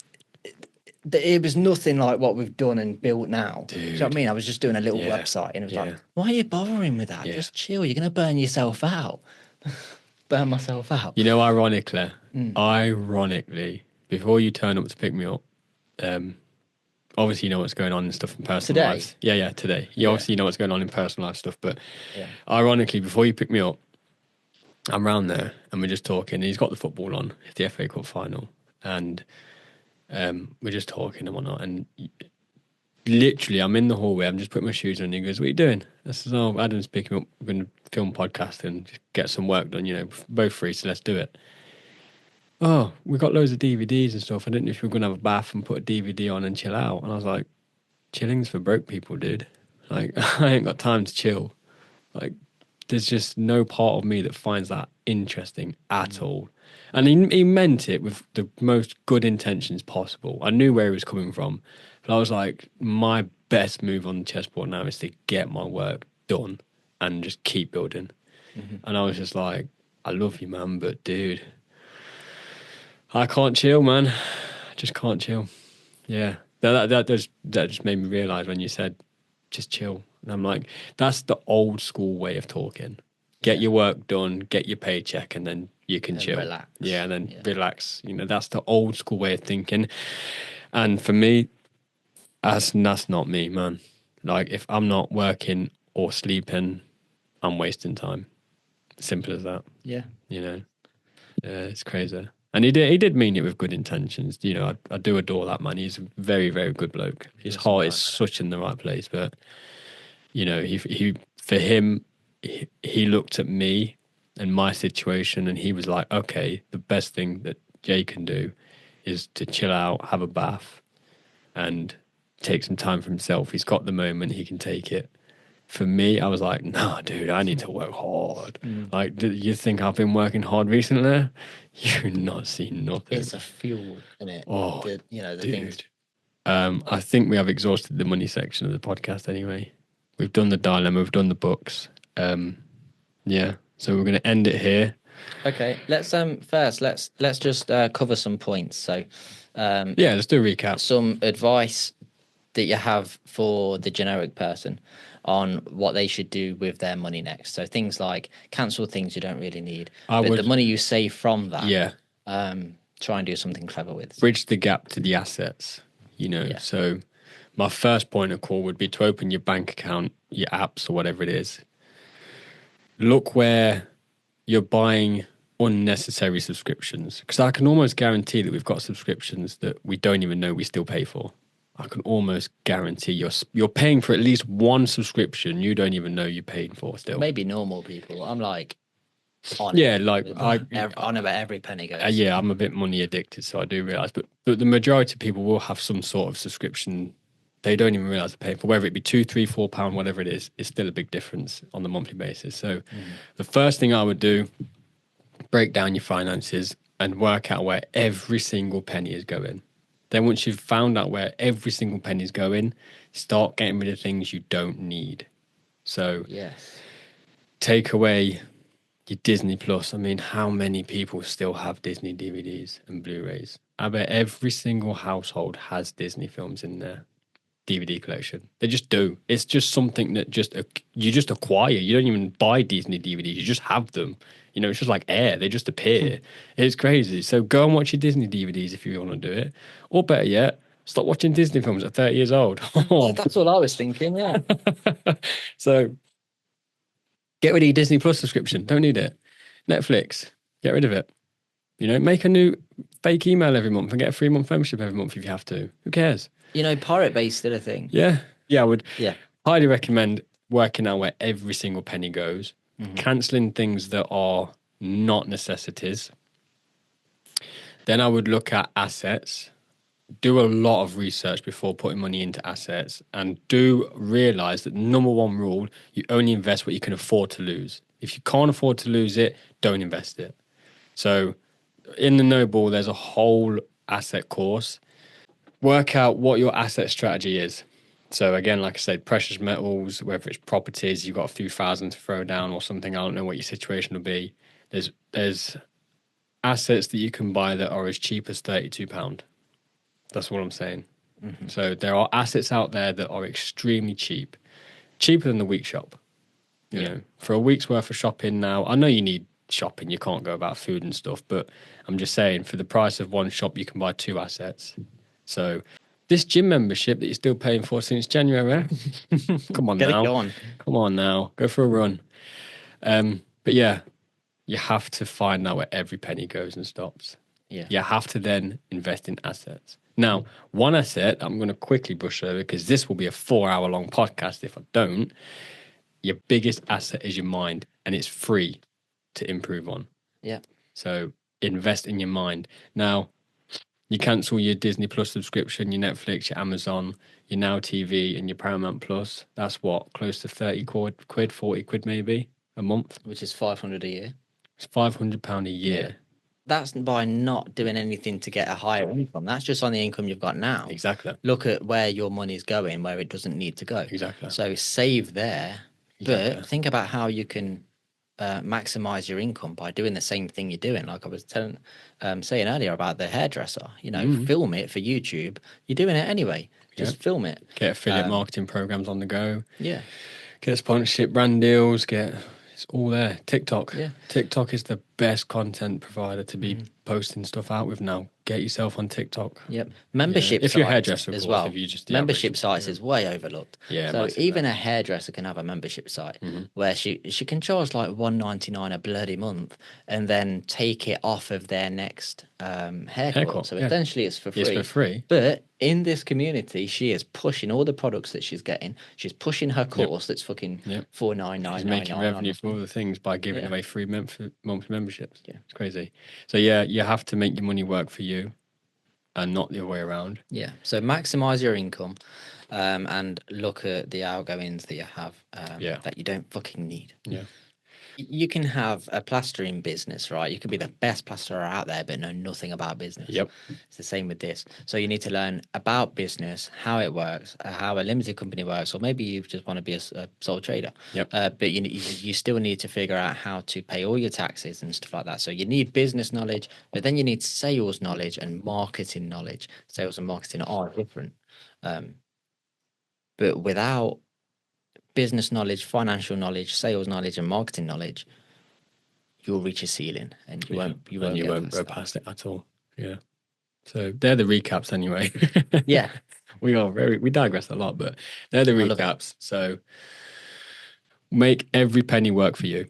it was nothing like what we've done and built now. Do you know what I Dude. mean? I was just doing a little Yeah. website and it was like, Yeah. why are you bothering with that? Yeah. Just chill. You're gonna burn yourself out. Burn myself out. You know, ironically, before you turn up to pick me up, um, obviously you know what's going on and stuff in personal Today. lives. Yeah, yeah, today. You Yeah. obviously know what's going on in personal life stuff, but Yeah. ironically, before you pick me up, I'm round there and we're just talking. He's got the football on, it's the FA Cup final, and we're just talking and whatnot. And literally, I'm in the hallway. I'm just putting my shoes on. And he goes, "What are you doing?" I says, "Oh, Adam's picking me up. We're going to film podcast and just get some work done. You know, both free, so let's do it." Oh, we got loads of DVDs and stuff. I didn't know if we were going to have a bath and put a DVD on and chill out. And I was like, "Chilling's for broke people, dude. Like, I ain't got time to chill. Like, there's just no part of me that finds that interesting at all." And he meant it with the most good intentions possible. I knew where he was coming from. But I was like, my best move on the chessboard now is to get my work done and just keep building. And I was just like, I love you, man, but dude, I can't chill, man. I just can't chill. Yeah. That just made me realize when you said just chill. And I'm like, that's the old school way of talking. Get your work done, get your paycheck, and then you can chill. Relax. Yeah, and then relax. You know, that's the old school way of thinking. And for me, that's not me, man. Like if I'm not working or sleeping, I'm wasting time. Simple as that. Yeah. You know, it's crazy. And he did mean it with good intentions. You know, I do adore that man. He's a very, very good bloke. His heart is such in the right place. But you know, he for him, he looked at me and my situation, and he was like, okay, the best thing that Jay can do is to chill out, have a bath, and take some time for himself. He's got the moment, he can take it. For me, I was like, nah, dude, I need to work hard. Like, do you think I've been working hard recently? You've not seen nothing. It's a fuel, isn't it? Oh, the dude. things. I think we have exhausted the money section of the podcast anyway. We've done the dilemma, we've done the books. Yeah, so we're going to end it here. Okay, let's first let's just cover some points. So, yeah, let's do a recap. Some advice that you have for the generic person on what they should do with their money next. So things like cancel things you don't really need, but the money you save from that, try and do something clever with. Bridge the gap to the assets, you know. Yeah. So my first point of call would be to open your bank account, your apps or whatever it is. Look where you're buying unnecessary subscriptions, because I can almost guarantee that we've got subscriptions that we don't even know we still pay for. I can almost guarantee you're paying for at least one subscription you don't even know you're paying for still. Maybe normal people. I'm like, on about every penny goes. Yeah, I'm a bit money addicted, so I do realise. But the majority of people will have some sort of subscription they don't even realise they're paying for. Whether it be £2, £3, £4, whatever it is, it's still a big difference on the monthly basis. So the first thing I would do, break down your finances and work out where every single penny is going. Then once you've found out where every single penny is going, start getting rid of things you don't need. So take away your Disney Plus. I mean, how many people still have Disney DVDs and Blu-rays? I bet every single household has Disney films in their DVD collection. They just do. It's just something that you just acquire. You don't even buy Disney DVDs. You just have them. You know, it's just like air. They just appear. It's crazy. So go and watch your Disney DVDs if you want to do it. Or better yet, stop watching Disney films at 30 years old. That's what I was thinking, yeah. So get rid of your Disney Plus subscription. Don't need it. Netflix, get rid of it. You know, make a new fake email every month and get a 3-month membership every month if you have to. Who cares? You know, Pirate Bay's still a thing. Yeah. Yeah, I would highly recommend working out where every single penny goes, cancelling things that are not necessities. Then I would look at assets, do a lot of research before putting money into assets, and do realise that the number one rule, you only invest what you can afford to lose. If you can't afford to lose it, don't invest it. So in the Noble, there's a whole asset course. Work out what your asset strategy is. So again, like I said, precious metals, whether it's properties, you've got a few thousand to throw down or something. I don't know what your situation will be. There's assets that you can buy that are as cheap as £32. That's what I'm saying. So there are assets out there that are extremely cheap, cheaper than the week shop. You know, for a week's worth of shopping now, I know you need shopping, you can't go about food and stuff, but I'm just saying for the price of one shop, you can buy 2 assets. So this gym membership that you're still paying for since January, come on Get now. it on. Come on now, go for a run. But yeah, you have to find out where every penny goes and stops. Yeah. You have to then invest in assets. Now, one asset I'm going to quickly brush over because this will be a 4-hour long podcast if I don't. Your biggest asset is your mind, and it's free to improve on. Yeah. So invest in your mind. Now, you cancel your Disney Plus subscription, your Netflix, your Amazon, your Now TV, and your Paramount Plus. That's what, close to 30 quid, 40 quid maybe a month. Which is 500 a year. It's £500 a year. Yeah. That's by not doing anything to get a higher income. That's just on the income you've got now. Exactly. Look at where your money's going, where it doesn't need to go. Exactly. So save there, Exactly. but think about how you can maximize your income by doing the same thing you're doing. Like I was saying earlier about the hairdresser, you know, film it for YouTube. You're doing it anyway. Just film it. Get affiliate marketing programs on the go. Yeah. Get sponsorship, brand deals, it's all there. TikTok. Yeah. TikTok is the best content provider to be posting stuff out with now. Get yourself on TikTok. Yep. Membership If you're a sites hairdresser, of as course, well. if you just the Membership average, sites is way overlooked. Yeah, So massively. even a hairdresser can have a membership site where she can charge like $1.99 a bloody month and then take it off of their next haircut. So essentially it's for free. It's for free. But in this community, she is pushing all the products that she's getting. She's pushing her course that's fucking $4.99. She's making revenue for all the things by giving away free monthly memberships. Yeah. It's crazy. So yeah, you have to make your money work for you and not the other way around. Yeah. So maximize your income and look at the outgoings that you have that you don't fucking need. Yeah. You can have a plastering business, right? You could be the best plasterer out there, but know nothing about business. Yep. It's the same with this. So you need to learn about business, how it works, how a limited company works, or maybe you just want to be a sole trader. Yep. But you still need to figure out how to pay all your taxes and stuff like that. So you need business knowledge, but then you need sales knowledge and marketing knowledge. Sales and marketing are different. But without business knowledge, financial knowledge, sales knowledge, and marketing knowledge, you'll reach a ceiling and you won't go past it at all. Yeah. So they're the recaps anyway. Yeah. We digress a lot, but they're the recaps. So make every penny work for you.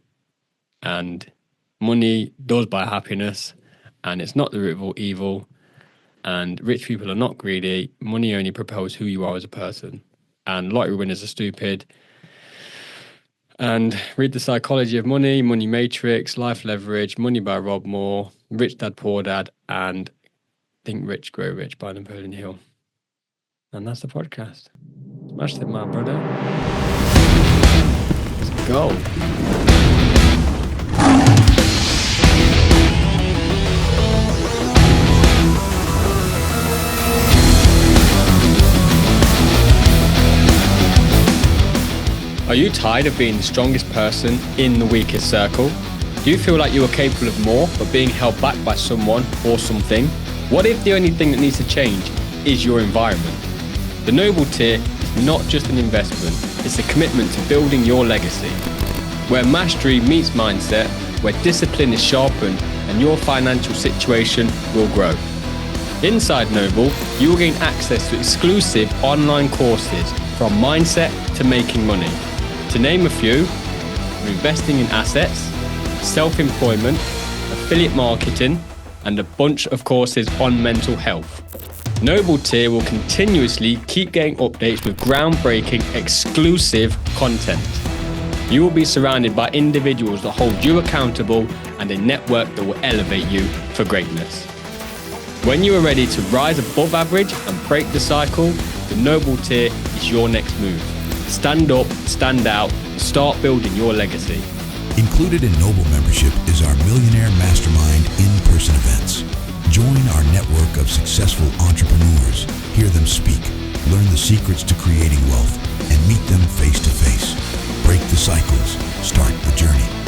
And money does buy happiness, and it's not the root of all evil. And rich people are not greedy. Money only propels who you are as a person. And lottery winners are stupid. And read The Psychology of Money, Money Matrix, Life Leverage, Money by Rob Moore, Rich Dad, Poor Dad, and Think Rich, Grow Rich by Napoleon Hill. And that's the podcast. Smashed it, my brother. Let's go. Are you tired of being the strongest person in the weakest circle? Do you feel like you are capable of more but being held back by someone or something? What if the only thing that needs to change is your environment? The Noble Tier is not just an investment, it's a commitment to building your legacy. Where mastery meets mindset, where discipline is sharpened and your financial situation will grow. Inside Noble, you will gain access to exclusive online courses from mindset to making money. To name a few, investing in assets, self-employment, affiliate marketing, and a bunch of courses on mental health. Noble Tier will continuously keep getting updates with groundbreaking exclusive content. You will be surrounded by individuals that hold you accountable and a network that will elevate you for greatness. When you are ready to rise above average and break the cycle, the Noble Tier is your next move. Stand up, stand out, start building your legacy. Included in Noble membership is our Millionaire Mastermind in-person events. Join our network of successful entrepreneurs, hear them speak, learn the secrets to creating wealth, and meet them face to face. Break the cycles, start the journey.